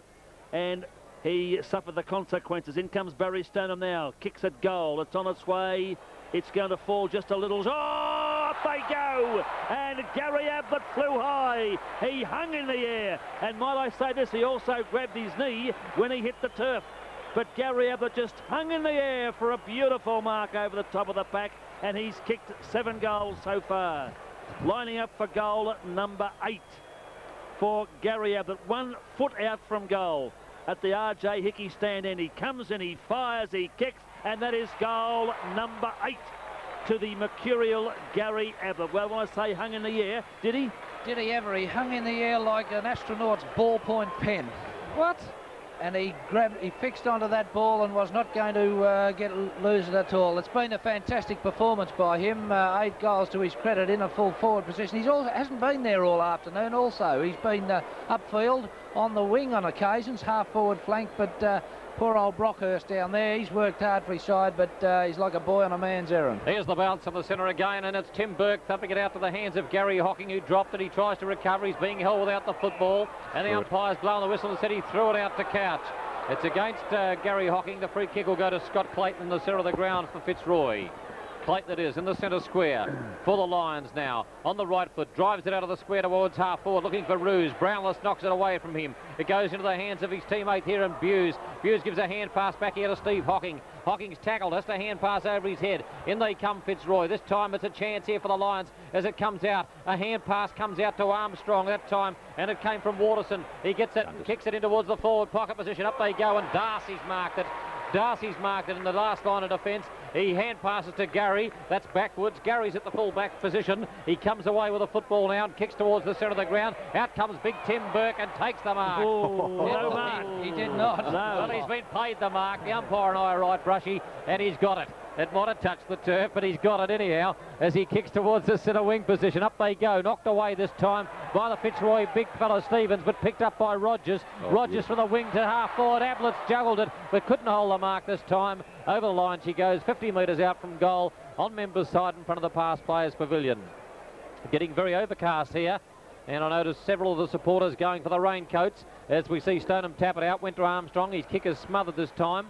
and he suffered the consequences. In comes Barry Stoneham now, kicks at goal. It's on its way. It's going to fall just a little. Oh, up they go! And Gary Ablett flew high. He hung in the air. And might I say this, he also grabbed his knee when he hit the turf. But Gary Ablett just hung in the air for a beautiful mark over the top of the pack. And he's kicked 7 goals so far. Lining up for goal number 8 for Gary Ablett. 1 foot out from goal at the RJ Hickey stand end. He comes in, he fires, he kicks. And that is goal number 8 to the mercurial Gary Ablett. Well, when I say hung in the air, did he? Did he ever? He hung in the air like an astronaut's ballpoint pen. What? And he fixed onto that ball and was not going to lose it at all. It's been a fantastic performance by him. 8 goals to his credit in a full forward position. He's also hasn't been there all afternoon. Also, he's been upfield on the wing on occasions, half forward flank. But poor old Brockhurst down there, he's worked hard for his side, but he's like a boy on a man's errand. Here's the bounce from the centre again, and it's Tim Burke thumping it out to the hands of Gary Hocking, who dropped it. He tries to recover. He's being held without the football, and the umpire's blown the whistle and said he threw it out to Couch. It's against Gary Hocking. The free kick will go to Scott Clayton in the centre of the ground for Fitzroy. Clayton it is in the centre square for the Lions now. On the right foot, drives it out of the square towards half forward, looking for Ruse. Brownless knocks it away from him. It goes into the hands of his teammate here in Buse. Buse gives a hand pass back here to Steve Hocking. Hocking's tackled, has to hand pass over his head. In they come Fitzroy. This time it's a chance here for the Lions as it comes out. A hand pass comes out to Armstrong that time, and it came from Waterson. He gets it, kicks it in towards the forward pocket position. Up they go, and Darcy's marked it. Darcy's marked it in the last line of defence. He hand passes to Gary. That's backwards. Gary's at the full-back position. He comes away with a football now and kicks towards the centre of the ground. Out comes big Tim Burke and takes the mark. No mark. He did not. No. Well, he's been paid the mark. The umpire and I are right, Brushy, and he's got it. It might have touched the turf, but he's got it anyhow as he kicks towards the centre wing position. Up they go. Knocked away this time by the Fitzroy big fella Stevens, but picked up by Rogers. Rogers from the wing to half forward. Ablett's juggled it, but couldn't hold the mark this time. Over the line she goes, 50 metres out from goal on Members' side in front of the past players' pavilion. Getting very overcast here, and I noticed several of the supporters going for the raincoats as we see Stoneham tap it out. Went to Armstrong. His kick is smothered this time.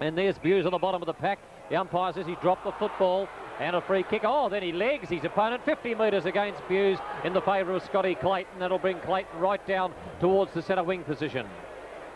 And there's Buse on the bottom of the pack. The umpire says he dropped the football, and a free kick. Oh, then he legs his opponent 50 metres against Buse in the favour of Scotty Clayton. That'll bring Clayton right down towards the centre wing position.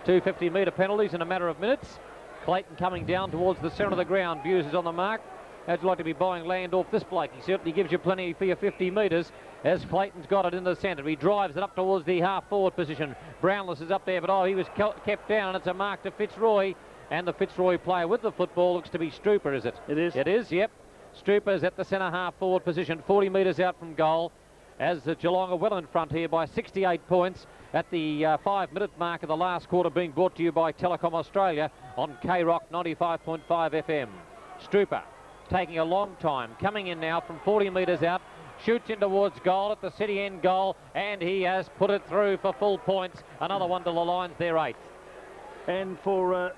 2 50-metre penalties in a matter of minutes. Clayton coming down towards the centre of the ground. Buse is on the mark. How'd you like to be buying land off this bloke? He certainly gives you plenty for your 50 metres as Clayton's got it in the centre. He drives it up towards the half-forward position. Brownless is up there, but he was kept down, and it's a mark to Fitzroy. And the Fitzroy player with the football looks to be Strooper, is it? It is. It is, yep. Strooper's at the centre half-forward position, 40 metres out from goal, as the Geelong are well in front here by 68 points at the 5-minute mark of the last quarter, being brought to you by Telecom Australia on K-Rock 95.5 FM. Strooper taking a long time, coming in now from 40 metres out, shoots in towards goal at the city end goal, and he has put it through for full points. Another one to the Lions, their 8th. And for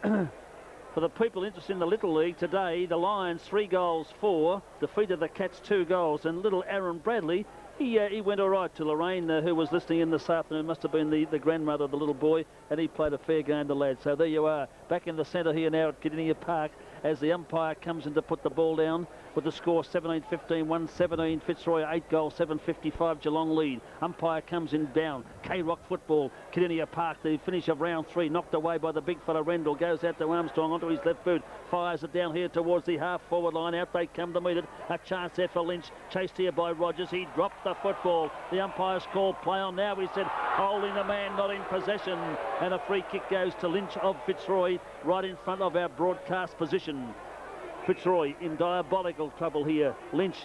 the people interested in the Little League today, the Lions 3 goals 4, defeated the Cats 2 goals, and little Aaron Bradley, he went all right to Lorraine, who was listening in this afternoon. Must have been the grandmother of the little boy, and he played a fair game, the lad. So there you are, back in the centre here now at Kardinia Park, as the umpire comes in to put the ball down with the score 17-15, 1-17 Fitzroy, 8 goals, 7-55 Geelong lead. Umpire comes in down. K-Rock football, Kardinia Park, the finish of round 3, knocked away by the big fella Rendell, goes out to Armstrong onto his left boot, fires it down here towards the half-forward line. Out they come to meet it. A chance there for Lynch, chased here by Rogers. He dropped the football. The umpire's called play on now. He said holding the man, not in possession, and a free kick goes to Lynch of Fitzroy right in front of our broadcast position. Fitzroy in diabolical trouble here. Lynch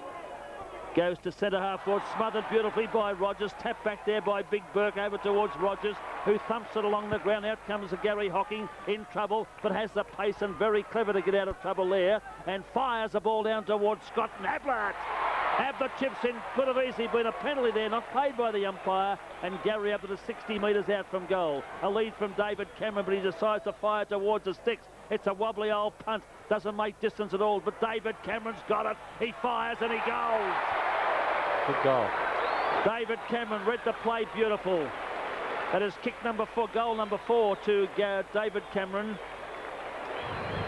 goes to centre half forward, smothered beautifully by Rogers, tapped back there by Big Burke over towards Rogers, who thumps it along the ground. Out comes Gary Hocking, in trouble, but has the pace and very clever to get out of trouble there, and fires the ball down towards Scott and Ablett. Ablett chips in, could have easily been a penalty there, not paid by the umpire, and Gary Ablett is 60 metres out from goal. A lead from David Cameron, but he decides to fire towards the sticks. It's a wobbly old punt, doesn't make distance at all, but David Cameron's got it. He fires and he goes. Good goal. David Cameron read the play beautiful. That is kick number 4, goal number 4 to David Cameron.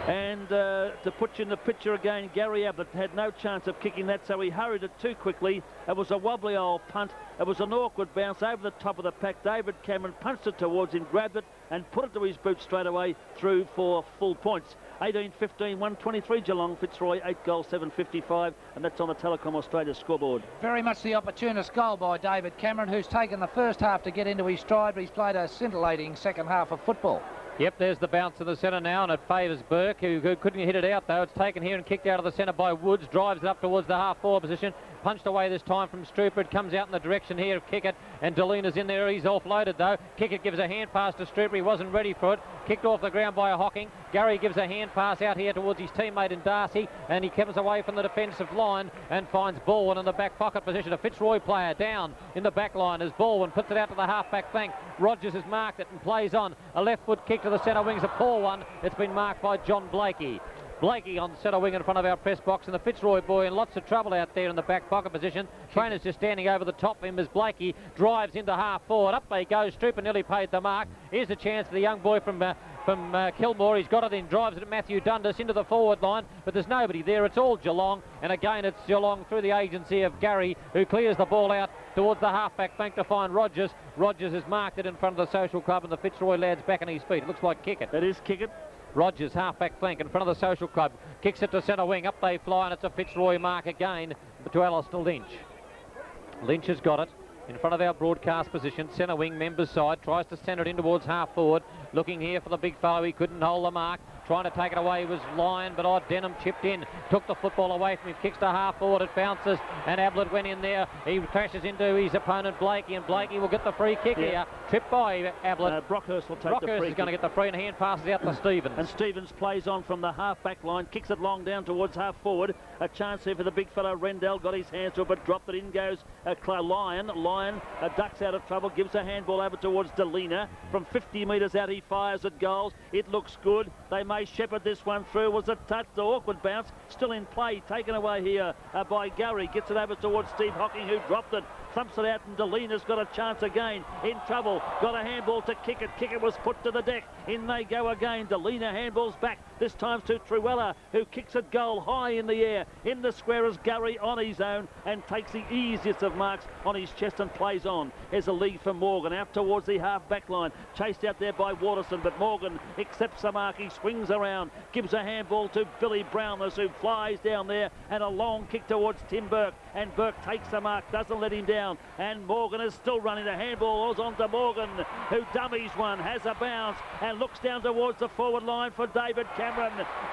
And to put you in the picture again, Gary Ablett had no chance of kicking that, so he hurried it too quickly. It was a wobbly old punt. It was an awkward bounce over the top of the pack. David Cameron punched it towards him, grabbed it, and put it to his boot straight away through for full points. 18-15, 123 Geelong, Fitzroy, 8 goals, 7-55, and that's on the Telecom Australia scoreboard. Very much the opportunist goal by David Cameron, who's taken the first half to get into his stride, but he's played a scintillating second half of football. Yep, there's the bounce in the centre now, and it favours Burke, who couldn't hit it out, though. It's taken here and kicked out of the centre by Woods, drives it up towards the half-forward position. punched away this time from Strooper. It comes out in the direction here of Kickett, and Delina's in there. He's offloaded though. Kickett gives a hand pass to Strooper. He wasn't ready for it. Kicked off the ground by a Hocking. Gary gives a hand pass out here towards his teammate in Darcy, and he comes away from the defensive line and finds Baldwin in the back pocket position. A Fitzroy player down in the back line as Baldwin puts it out to the half-back flank. Rogers has marked it and plays on. A left foot kick to the centre wing's a poor one. It's been marked by John Blakey. Blakey on centre wing in front of our press box, and the Fitzroy boy in lots of trouble out there in the back pocket position. Trainer's just standing over the top of him as Blakey drives into half forward. Up they go. Strooper nearly paid the mark. Here's a chance for the young boy from Kilmore. He's got it in, drives it at Matthew Dundas into the forward line, but there's nobody there. It's all Geelong, and again it's Geelong through the agency of Gary, who clears the ball out towards the half-back flank to find Rogers. Rogers has marked it in front of the Social Club, and the Fitzroy lad's back on his feet. It looks like Kickett. It is Kickett. Rogers, half-back flank in front of the Social Club. Kicks it to centre wing. Up they fly, and it's a Fitzroy mark again to Alistair Lynch. Lynch has got it in front of our broadcast position. Centre wing, members side. Tries to centre it in towards half forward. Looking here for the big fellow. He couldn't hold the mark. Trying to take it away was Lyon, but Denham chipped in. Took the football away from him. Kicks to half forward. It bounces, and Ablett went in there. He crashes into his opponent Blakey, and Blakey will get the free kick here. Tripped by Ablett. Brockhurst will take the free Brockhurst is going to get the free, and hand passes out to Stevens. And Stevens plays on from the half-back line. Kicks it long down towards half forward. A chance here for the big fellow Rendell. Got his hands to it, but dropped it in. Goes Lyon. Lyon ducks out of trouble. Gives a handball over towards Delina. From 50 metres out, he fires at goals. It looks good. They may shepherd this one through. Was a touch, the awkward bounce, still in play, taken away here by Gary. Gets it over towards Steve Hocking, who dropped it. Thumps it out, and Delina's got a chance again. In trouble. Got a handball to Kickett. Kickett was put to the deck. In they go again. Delina handballs back. This time to Truella, who kicks it goal high in the air. In the square is Gary on his own and takes the easiest of marks on his chest and plays on. There's a lead for Morgan out towards the half-back line. Chased out there by Waterson, but Morgan accepts the mark. He swings around. Gives a handball to Billy Brownless, who flies down there, and a long kick towards Tim Burke. And Burke takes the mark, doesn't let him down. And Morgan is still running. The handball was on to Morgan, who dummies one, has a bounce, and looks down towards the forward line for David Cameron.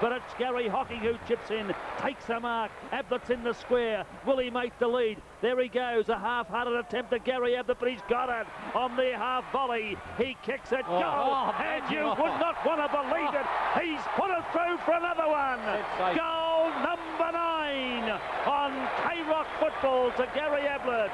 But it's Gary Hocking who chips in, takes the mark. Ablett's in the square. Will he make the lead? There he goes. A half-hearted attempt to Gary Ablett, but he's got it on the half volley. He kicks it goal, and you would not want to believe it. He's put it through for another one. Goal number 9 on K-Rock football to Gary Ablett.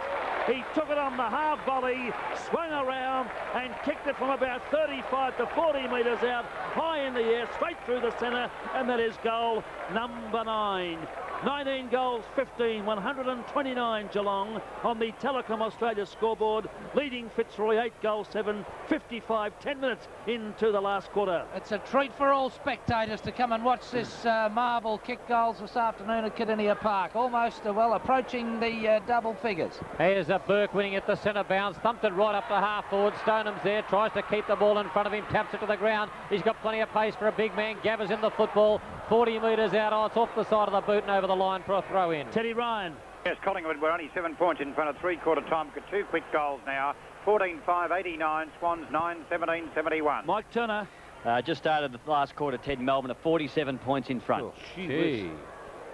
He took it on the half volley, swung around and kicked it from about 35 to 40 metres out, high in the air, straight through the centre, and that is goal number 9. 19 goals, 15, 129 Geelong on the Telecom Australia scoreboard, leading Fitzroy 8 goals, 7, 55, 10 minutes into the last quarter. It's a treat for all spectators to come and watch this marble kick goals this afternoon at Kardinia Park. Almost, well, approaching the double figures. Here's a Burke winning at the centre bounce, thumped it right up to half forward. Stoneham's there, tries to keep the ball in front of him, taps it to the ground. He's got plenty of pace for a big man. Gathers in the football, 40 metres out. Oh, it's off the side of the boot and over the line for a throw in. Teddy Ryan. Yes, Collingwood were only 7 points in front of three-quarter time. 2 quick goals now. 14-5, 89. Swans 9-17, 71. Mike Turner. Just started the last quarter, Ted. Melbourne are 47 points in front. Oh, gee.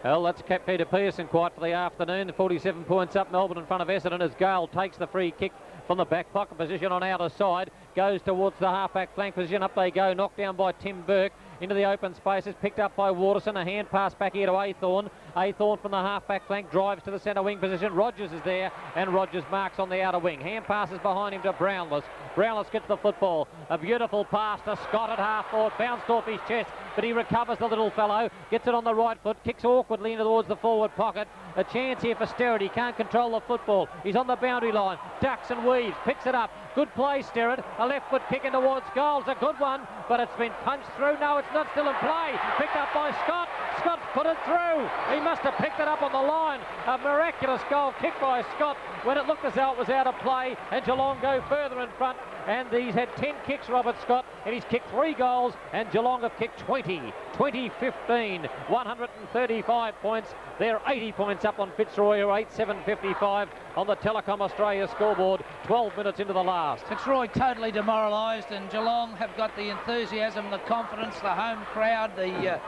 Well, that's kept Peter Pearson quiet for the afternoon. 47 points up, Melbourne in front of Essendon as Gale takes the free kick from the back pocket position on outer side. Goes towards the half-back flank position. Up they go, knocked down by Tim Burke. Into the open spaces, picked up by Waterson. A hand pass back here to Aythorne. Aythorne from the half-back flank drives to the centre wing position. Rogers is there, and Rogers marks on the outer wing. Hand passes behind him to Brownless. Brownless gets the football. A beautiful pass to Scott at half-forward. Bounced off his chest, but he recovers the little fellow. Gets it on the right foot. Kicks awkwardly into towards the forward pocket. A chance here for Sterrett. He can't control the football. He's on the boundary line. Ducks and weaves. Picks it up. Good play, Sterrett. A left foot kick in towards goals. A good one, but it's been punched through. No, it's not still in play. Picked up by Scott. Scott put it through. He must have picked it up on the line. A miraculous goal kick by Scott when it looked as though it was out of play, and Geelong go further in front. And he's had 10 kicks, Robert Scott, and he's kicked 3 goals, and Geelong have kicked 20. 20-15, 135 points. They're 80 points up on Fitzroy, who 8-7-55 on the Telecom Australia scoreboard, 12 minutes into the last. Fitzroy totally demoralised, and Geelong have got the enthusiasm, the confidence, the home crowd, the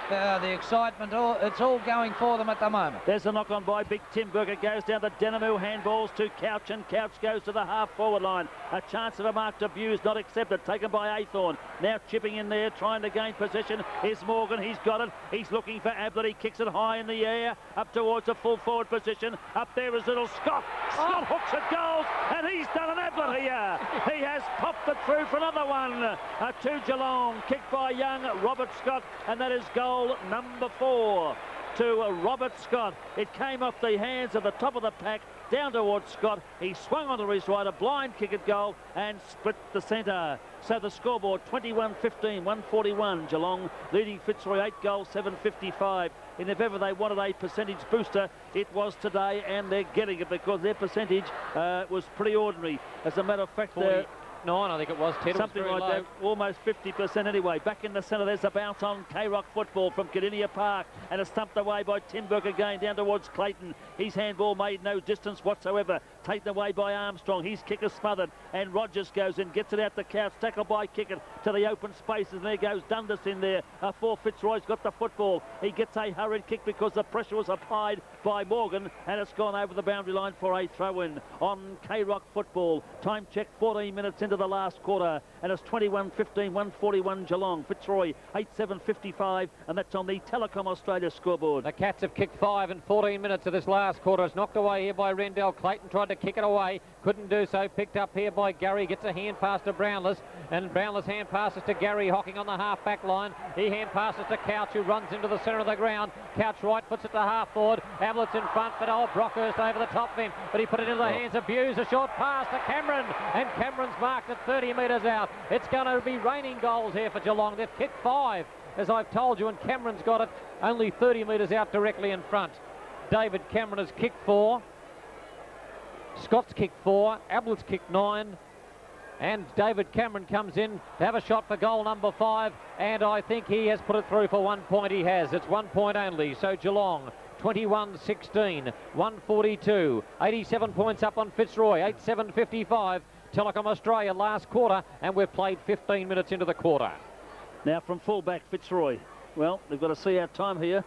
The excitement, it's all going for them at the moment. There's a knock on by Big Tim Burke. It goes down the Denamu, handballs to Couch, and Couch goes to the half-forward line. A chance of a mark to Buse, not accepted, taken by Athorn. Now chipping in there, trying to gain possession is Morgan. He's got it. He's looking for Ablett. He kicks it high in the air, up towards a full forward position. Up there is little Scott. Scott hooks it, goals, and he's done an Ablett here. He has popped it through for another one. To Geelong, kicked by young Robert Scott, and that is goal number 4 to Robert Scott. It came off the hands of the top of the pack, down towards Scott. He swung onto his right, a blind kick at goal, and split the centre. So the scoreboard, 21-15, 141. Geelong leading Fitzroy 8 goals, 755. And if ever they wanted a percentage booster, it was today, and they're getting it because their percentage was pretty ordinary. As a matter of fact, 9, I think it was, Ted. Something like that, almost 50% anyway. Back in the centre, there's a bounce on K-Rock football from Kardinia Park, and it's stumped away by Tim Burke again, down towards Clayton. His handball made no distance whatsoever. Taken away by Armstrong. His kick is smothered, and Rogers goes in, gets it out the Couch, tackled by Kickett to the open spaces, and there goes Dundas in there. For Fitzroy's got the football. He gets a hurried kick because the pressure was applied by Morgan, and it's gone over the boundary line for a throw-in on K-Rock football. Time check, 14 minutes into the last quarter, and it's 21-15, 141 Geelong. Fitzroy 8-7-55, and that's on the Telecom Australia scoreboard. The Cats have kicked 5 in 14 minutes of this last quarter. It's knocked away here by Rendell. Clayton tried to kick it away, couldn't do so. Picked up here by Gary, gets a hand pass to Brownless, and Brownless hand passes to Gary Hocking on the half-back line. He hand passes to Couch, who runs into the centre of the ground. Couch right, puts it to half-forward. Ablett's in front, but Brockhurst over the top of him, but he put it into the hands of Buse. A short pass to Cameron, and Cameron's marked at 30 metres out. It's going to be raining goals here for Geelong. They've kicked 5, as I've told you, and Cameron's got it only 30 metres out directly in front. David Cameron has kicked 4. Scott's kicked 4. Ablett's kicked 9. And David Cameron comes in to have a shot for goal number 5, and I think he has put it through for 1 point. He has. It's 1 point only. So Geelong 21-16, 142, 87 points up on Fitzroy, 8-7-55. Telecom Australia last quarter, and we've played 15 minutes into the quarter. Now from fullback Fitzroy. Well, they've got to see our time here.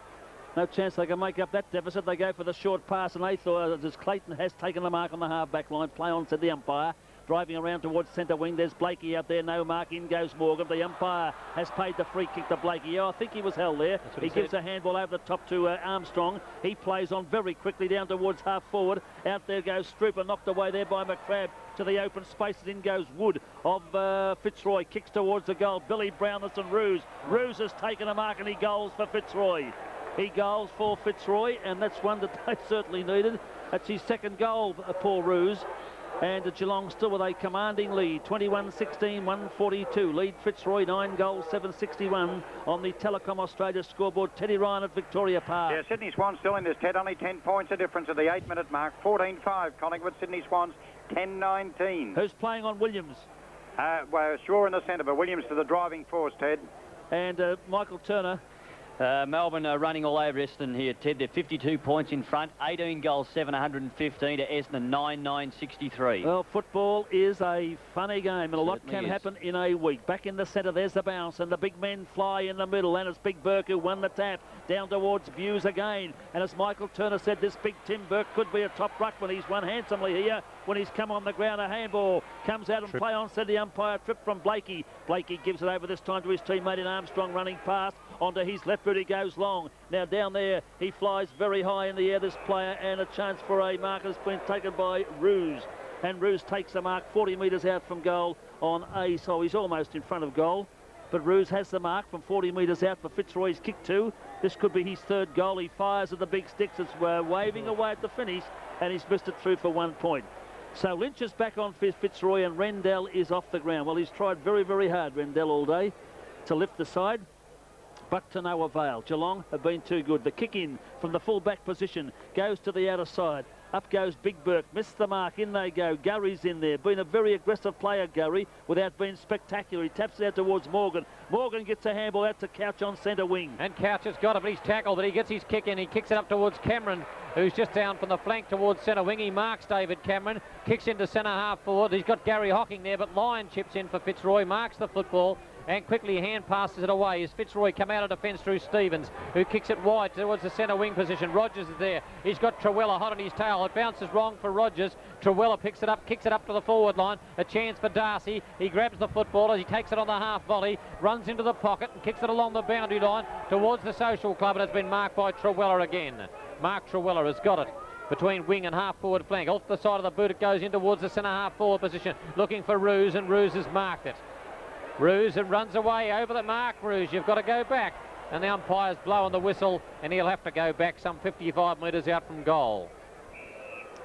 No chance they can make up that deficit. They go for the short pass, and Athor, as Clayton has taken the mark on the half-back line. Play on, said the umpire. Driving around towards centre wing, there's Blakey out there, no mark, in goes Morgan. The umpire has paid the free kick to Blakey. Yeah, I think he was held there. He gives a handball over the top to Armstrong. He plays on very quickly down towards half forward. Out there goes Strooper, knocked away there by McCrabb to the open spaces. In goes Wood of Fitzroy, kicks towards the goal. Billy Brownless and Ruse. Ruse has taken a mark, and he goals for Fitzroy. He goals for Fitzroy, and that's one that they certainly needed. That's his second goal, Paul Ruse. And Geelong still with a commanding lead, 21-16, 142. Lead Fitzroy, 9 goals, 761 on the Telecom Australia scoreboard. Teddy Ryan at Victoria Park. Yeah, Sydney Swans still in this, Ted. Only 10 points a difference at the 8-minute mark. 14-5 Collingwood. Sydney Swans 10-19. Who's playing on Williams? Well, Shaw in the centre, but Williams to the driving force, Ted. And Michael Turner. Melbourne are running all over Essendon here, Ted. They're 52 points in front, 18 goals, 715 to Essendon, 9-9-63. Well, football is a funny game, and a lot Certainly can is. happen in a week. Back in the centre, there's the bounce, and the big men fly in the middle, and it's Big Burke who won the tap. Down towards Buse again, and as Michael Turner said, this big Tim Burke could be a top ruckman. He's won handsomely here when he's come on the ground. A handball comes out and play on, said the umpire. Trip from Blakey. Blakey gives it over this time to his teammate in Armstrong, running past. Onto his left boot he goes long. Now down there he flies very high in the air, this player, and a chance for a mark has been taken by Ruse. And Ruse takes the mark 40 metres out from goal on A, so he's almost in front of goal. But Ruse has the mark from 40 metres out for Fitzroy's kick 2. This could be his 3rd goal. He fires at the big sticks. It's waving away at the finish, and he's missed it through for 1 point. So Lynch is back on Fitzroy, and Rendell is off the ground. Well, he's tried very, very hard, Rendell, all day to lift the side, but to no avail. Geelong have been too good. The kick in from the full-back position goes to the outer side. Up goes Big Burke, missed the mark, in they go. Gurry's in there, been a very aggressive player, Gurry, without being spectacular. He taps it out towards Morgan. Morgan gets a handball out to Couch on centre wing. And Couch has got it, but he's tackled, but he gets his kick in. He kicks it up towards Cameron, who's just down from the flank towards centre wing. He marks David Cameron, kicks into centre half forward. He's got Gary Hocking there, but Lyon chips in for Fitzroy, marks the football, and quickly hand passes it away as Fitzroy come out of defence through Stevens, who kicks it wide towards the centre wing position. Rogers is there. He's got Trewella hot on his tail. It bounces wrong for Rogers. Trewella picks it up, kicks it up to the forward line. A chance for Darcy. He grabs the football as he takes it on the half volley, runs into the pocket and kicks it along the boundary line towards the Social Club, and it's been marked by Trewella again. Mark Trewella has got it between wing and half forward flank. Off the side of the boot it goes in towards the centre half forward position, looking for Roos, and Roos has marked it. Roos, it runs away over the mark. Roos, you've got to go back, and the umpire's blowing the whistle, and he'll have to go back some 55 metres out from goal.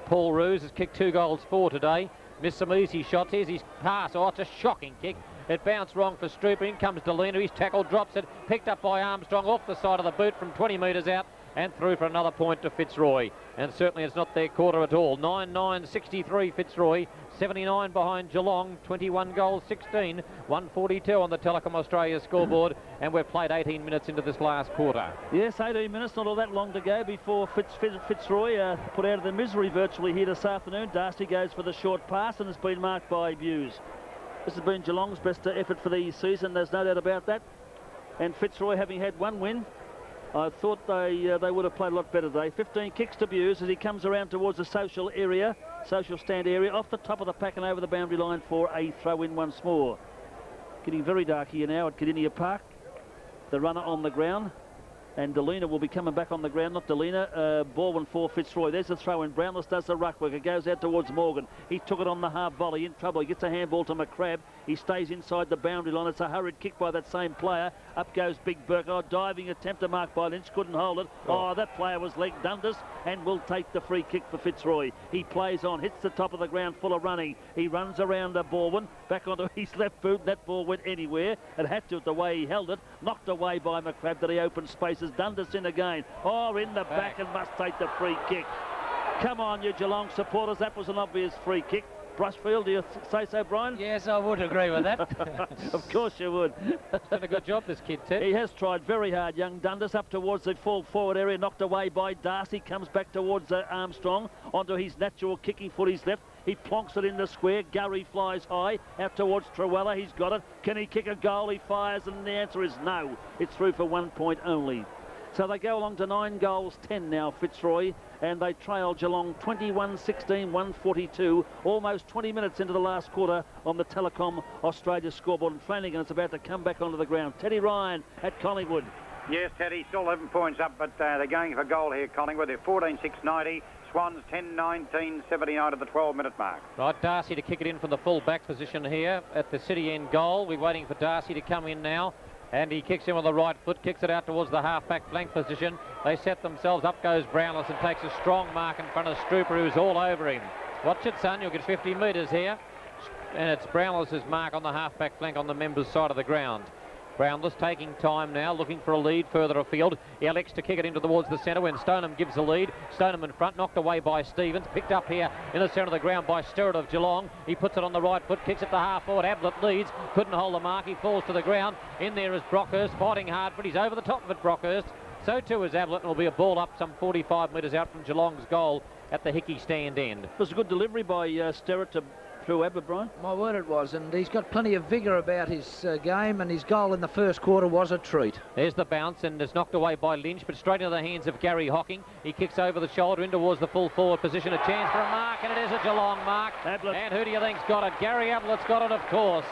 Paul Roos has kicked 2 goals for today. Missed some easy shots. Here's his pass. Oh, it's a shocking kick. It bounced wrong for Strooper. In comes Delina. His tackle drops it. Picked up by Armstrong off the side of the boot from 20 metres out and through for another point to Fitzroy. And certainly it's not their quarter at all. 9-9-63 Fitzroy. 79 behind Geelong. 21 goals, 16. 142 on the Telecom Australia scoreboard. And we've played 18 minutes into this last quarter. Yes, 18 minutes, not all that long to go before Fitzroy put out of the misery virtually here this afternoon. Darcy goes for the short pass and has been marked by Buse. This has been Geelong's best effort for the season, there's no doubt about that. And Fitzroy, having had 1 win, I thought they would have played a lot better today. 15 kicks to Buse as he comes around towards the social stand area, off the top of the pack and over the boundary line for a throw-in once more. Getting very dark here now at Kardinia Park. The runner on the ground, and Delina will be coming back on the ground. Not Delina, Baldwin for Fitzroy. There's the throw in. Brownless does the ruck work. It goes out towards Morgan. He took it on the half volley. In trouble. He gets a handball to McCrabb. He stays inside the boundary line. It's a hurried kick by that same player. Up goes Big Burke. Oh, diving attempt to mark by Lynch. Couldn't hold it. Oh, that player was legged Dundas and will take the free kick for Fitzroy. He plays on. Hits the top of the ground full of running. He runs around Baldwin. Back onto his left boot. That ball went anywhere. It had to the way he held it. Knocked away by McCrabb that he opened spaces. Dundas in again. Oh, in the back and must take the free kick. Come on, you Geelong supporters. That was an obvious free kick. Brushfield, do you say so, Brian? Yes, I would agree with that. Of course you would. He's done a good job, this kid, Ted. He has tried very hard, young Dundas, up towards the full forward area, knocked away by Darcy, comes back towards Armstrong, onto his natural kicking foot, his left. He plonks it in the square. Gurry flies high, out towards Trewella. He's got it. Can he kick a goal? He fires, and the answer is no. It's through for 1 point only. So they go along to 9 goals, 10 now, Fitzroy, and they trail Geelong 21-16, 142, almost 20 minutes into the last quarter on the Telecom Australia scoreboard. And Flanagan is about to come back onto the ground. Teddy Ryan at Collingwood. Yes, Teddy, still 11 points up, but they're going for goal here, Collingwood. They're 14-6-90. Swans 10-19-79 at the 12-minute mark. Right, Darcy to kick it in from the full back position here at the City end goal. We're waiting for Darcy to come in now. And he kicks in with the right foot, kicks it out towards the half-back flank position. They set themselves up, goes Brownless and takes a strong mark in front of Strooper, who's all over him. Watch it, son, you'll get 50 metres here. And it's Brownless's mark on the half-back flank on the members' side of the ground. Brownless taking time now, looking for a lead further afield. He elects to kick it into towards the centre when Stoneham gives the lead. Stoneham in front, knocked away by Stevens. Picked up here in the centre of the ground by Stirrett of Geelong. He puts it on the right foot, kicks it to half forward. Ablett leads, couldn't hold the mark. He falls to the ground. In there is Brockhurst, fighting hard, but he's over the top of it, Brockhurst. So too is Ablett, and will be a ball up some 45 metres out from Geelong's goal at the Hickey stand end. It was a good delivery by Stirrett to through Ablett, Brian. My word it was, and he's got plenty of vigour about his game, and his goal in the first quarter was a treat. There's the bounce, and it's knocked away by Lynch, but straight into the hands of Gary Hocking. He kicks over the shoulder in towards the full forward position. A chance for a mark, and it is a Geelong mark. Ablett. And who do you think's got it? Gary Ablett's got it, of course.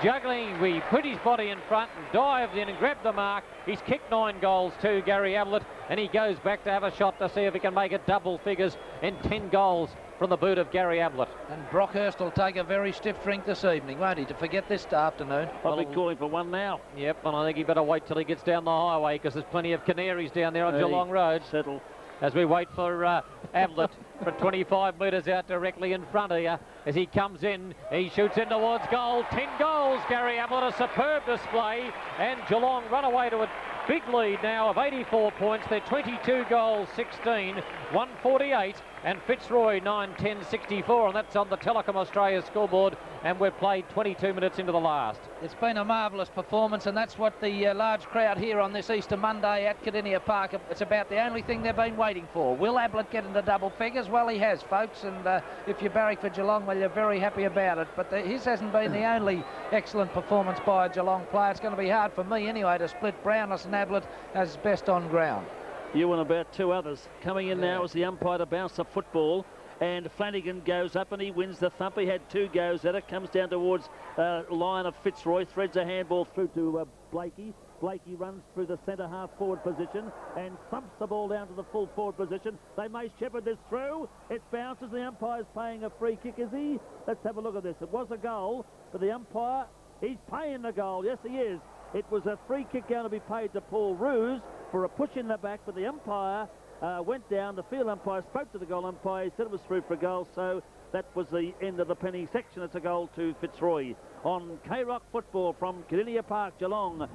Juggling, we put his body in front and dived in and grabbed the mark. He's kicked 9 goals too, Gary Ablett, and he goes back to have a shot to see if he can make it double figures in 10 goals from the boot of Gary Ablett. And Brockhurst will take a very stiff drink this evening, won't he, to forget this afternoon? I'll be calling for one now. Yep, and I think he better wait till he gets down the highway, because there's plenty of canaries down there on Geelong Road. Settle. As we wait for Ablett from 25 metres out directly in front of you. As he comes in, he shoots in towards goal. 10 goals, Gary Ablett, a superb display. And Geelong run away to a big lead now of 84 points. They're 22 goals, 16, 148. and Fitzroy 9:10.64, and that's on the Telecom Australia scoreboard, and we've played 22 minutes into the last. It's been a marvellous performance, and that's what the large crowd here on this Easter Monday at Kardinia Park, it's about the only thing they've been waiting for. Will Ablett get into double figures? Well, he has, folks, and if you're barrack for Geelong, well, you're very happy about it. But his hasn't been the only excellent performance by a Geelong player. It's going to be hard for me anyway to split Brownless and Ablett as best on ground. You and about two others. Coming in now as the umpire to bounce the football. And Flanagan goes up and he wins the thump. He had two goes at it. Comes down towards line of Fitzroy. Threads a handball through to Blakey. Blakey runs through the centre half forward position and thumps the ball down to the full forward position. They may shepherd this through. It bounces. The umpire's paying a free kick, is he? Let's have a look at this. It was a goal, but the umpire, he's paying the goal. Yes, he is. It was a free kick going to be paid to Paul Roos for a push in the back, but the umpire went down. The field umpire spoke to the goal umpire. He said it was through for a goal, so that was the end of the penny section. It's a goal to Fitzroy. On K-Rock football from Kardinia Park, Geelong,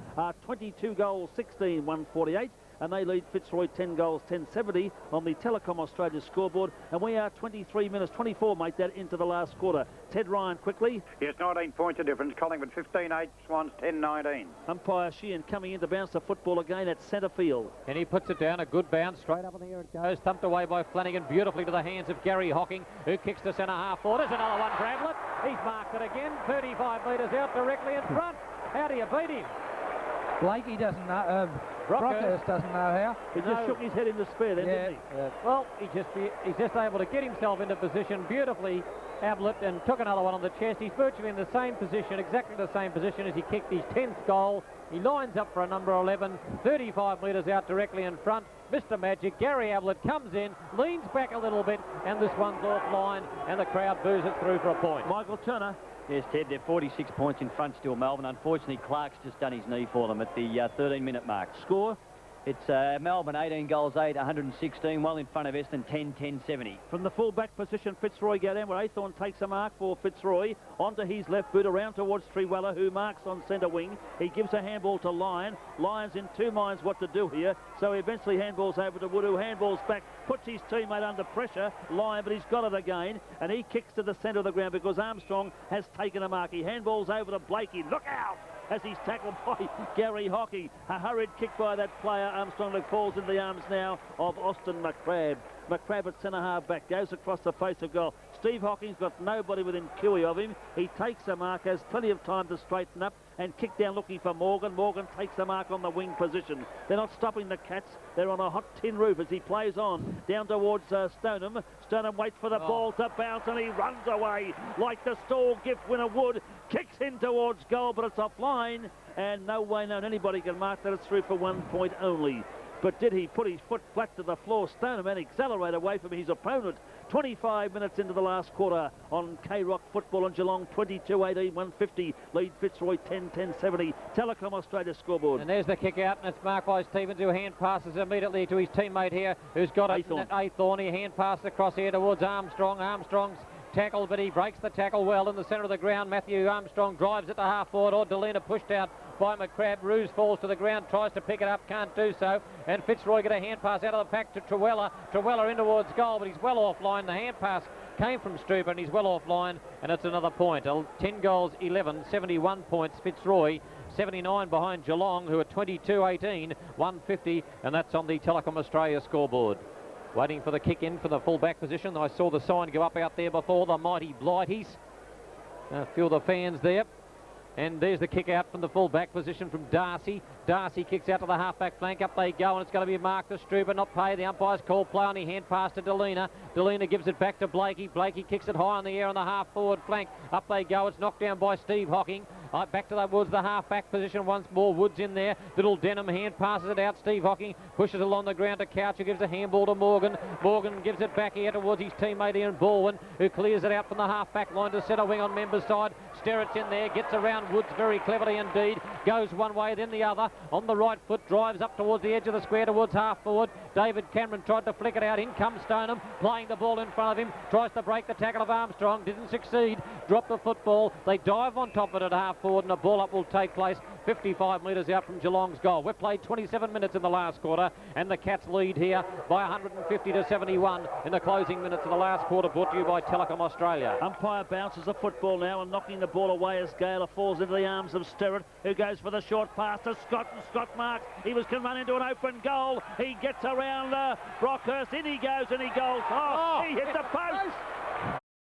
22 goals, 16, 148. And they lead Fitzroy 10 goals, 1070 on the Telecom Australia scoreboard. And we are 23 minutes, 24, make that into the last quarter. Ted Ryan quickly. Yes, 19 points of difference. Collingwood 15-8, Swans 10-19. Umpire Sheehan coming in to bounce the football again at centre field. And he puts it down, a good bounce, straight up in the air it goes, thumped away by Flanagan beautifully to the hands of Gary Hocking, who kicks to centre half forward. There's another one for Ablett. He's marked it again, 35 metres out directly in front. How do you beat him? Blakey doesn't know, Brockhurst doesn't know how. He just shook his head in despair then, didn't he? Well, he's just able to get himself into position beautifully, Ablett, and took another one on the chest. He's virtually in the same position, exactly the same position as he kicked his 10th goal. He lines up for a number 11, 35 metres out directly in front. Mr. Magic, Gary Ablett comes in, leans back a little bit, and this one's offline, and the crowd boos it through for a point. Michael Turner. Yes, Ted, they're 46 points in front still, Melbourne. Unfortunately, Clark's just done his knee for them at the 13-minute mark. Score? It's Melbourne 18 goals 8, 116, well in front of Eston 10-10-70. From the full-back position, Fitzroy go down where Athorn takes a mark for Fitzroy. Onto his left boot, around towards Treweller, who marks on centre wing. He gives a handball to Lyon. Lyon's in two minds what to do here, so he eventually handballs over to Wood, who handballs back, puts his teammate under pressure, Lyon, but he's got it again, and he kicks to the centre of the ground because Armstrong has taken a mark. He handballs over to Blakey. Look out! As he's tackled by Gary Hockey. A hurried kick by that player, Armstrong, that falls into the arms now of Austin McCrabb. McCrabb at centre half back, goes across the face of goal. Steve Hocking's got nobody within cue of him. He takes a mark, has plenty of time to straighten up and kick down looking for Morgan. Morgan takes a mark on the wing position. They're not stopping the Cats. They're on a hot tin roof as he plays on down towards Stoneham. Stoneham waits for the ball to bounce and he runs away like the stall gift winner would. Kicks in towards goal, but it's offline, and no way known anybody can mark that. It's through for 1 point only. But did he put his foot flat to the floor? Stoneham and accelerate away from his opponent. 25 minutes into the last quarter on K-Rock football on Geelong. 22-18, 150. Lead Fitzroy 10-10-70. Telecom Australia scoreboard. And there's the kick out, and it's marked by Stevens, who hand passes immediately to his teammate here, who's got it. Athorn. He hand passes across here towards Armstrong. Armstrong's tackle, but he breaks the tackle well in the centre of the ground. Matthew Armstrong drives it to half forward, or Delina pushed out by McCrabb. Roos falls to the ground, tries to pick it up, can't do so, and Fitzroy get a hand pass out of the pack to Treweller. Treweller in towards goal, but he's well offline. The hand pass came from Stupert and he's well offline, and it's another point. 10 goals 11, 71 points Fitzroy, 79 behind Geelong, who are 22-18, 150, and that's on the Telecom Australia scoreboard. Waiting for the kick in for the full-back position. I saw the sign go up out there before, the mighty Blighties. A few of the fans there. And there's the kick out from the full-back position from Darcy. Darcy kicks out to the half-back flank. Up they go, and it's going to be marked to Struber, not pay. The umpire's call play on. He hand pass to Delina. Delina gives it back to Blakey. Blakey kicks it high in the air on the half-forward flank. Up they go. It's knocked down by Steve Hocking. Back to the Woods, the half-back position once more. Woods in there. Little Denham hand passes it out. Steve Hocking pushes it along the ground to Couch, who gives a handball to Morgan. Morgan gives it back here towards his teammate Ian Baldwin, who clears it out from the half-back line to centre wing on Member's side. Sterrett's in there, gets around Woods very cleverly indeed. Goes one way, then the other. On the right foot, drives up towards the edge of the square, towards half-forward. David Cameron tried to flick it out. In comes Stoneham, playing the ball in front of him. Tries to break the tackle of Armstrong. Didn't succeed. Dropped the football. They dive on top of it at half-forward. forward and a ball up will take place 55 metres out from Geelong's goal. We've played 27 minutes in the last quarter, and the Cats lead here by 150 to 71 in the closing minutes of the last quarter, brought to you by Telecom Australia. Umpire bounces the football now and knocking the ball away as Gaylor falls into the arms of Sterrett, who goes for the short pass to Scott, and Scott marks. He was going to run into an open goal. He gets around Brockhurst. In he goes and he goes. Oh, he hit the post.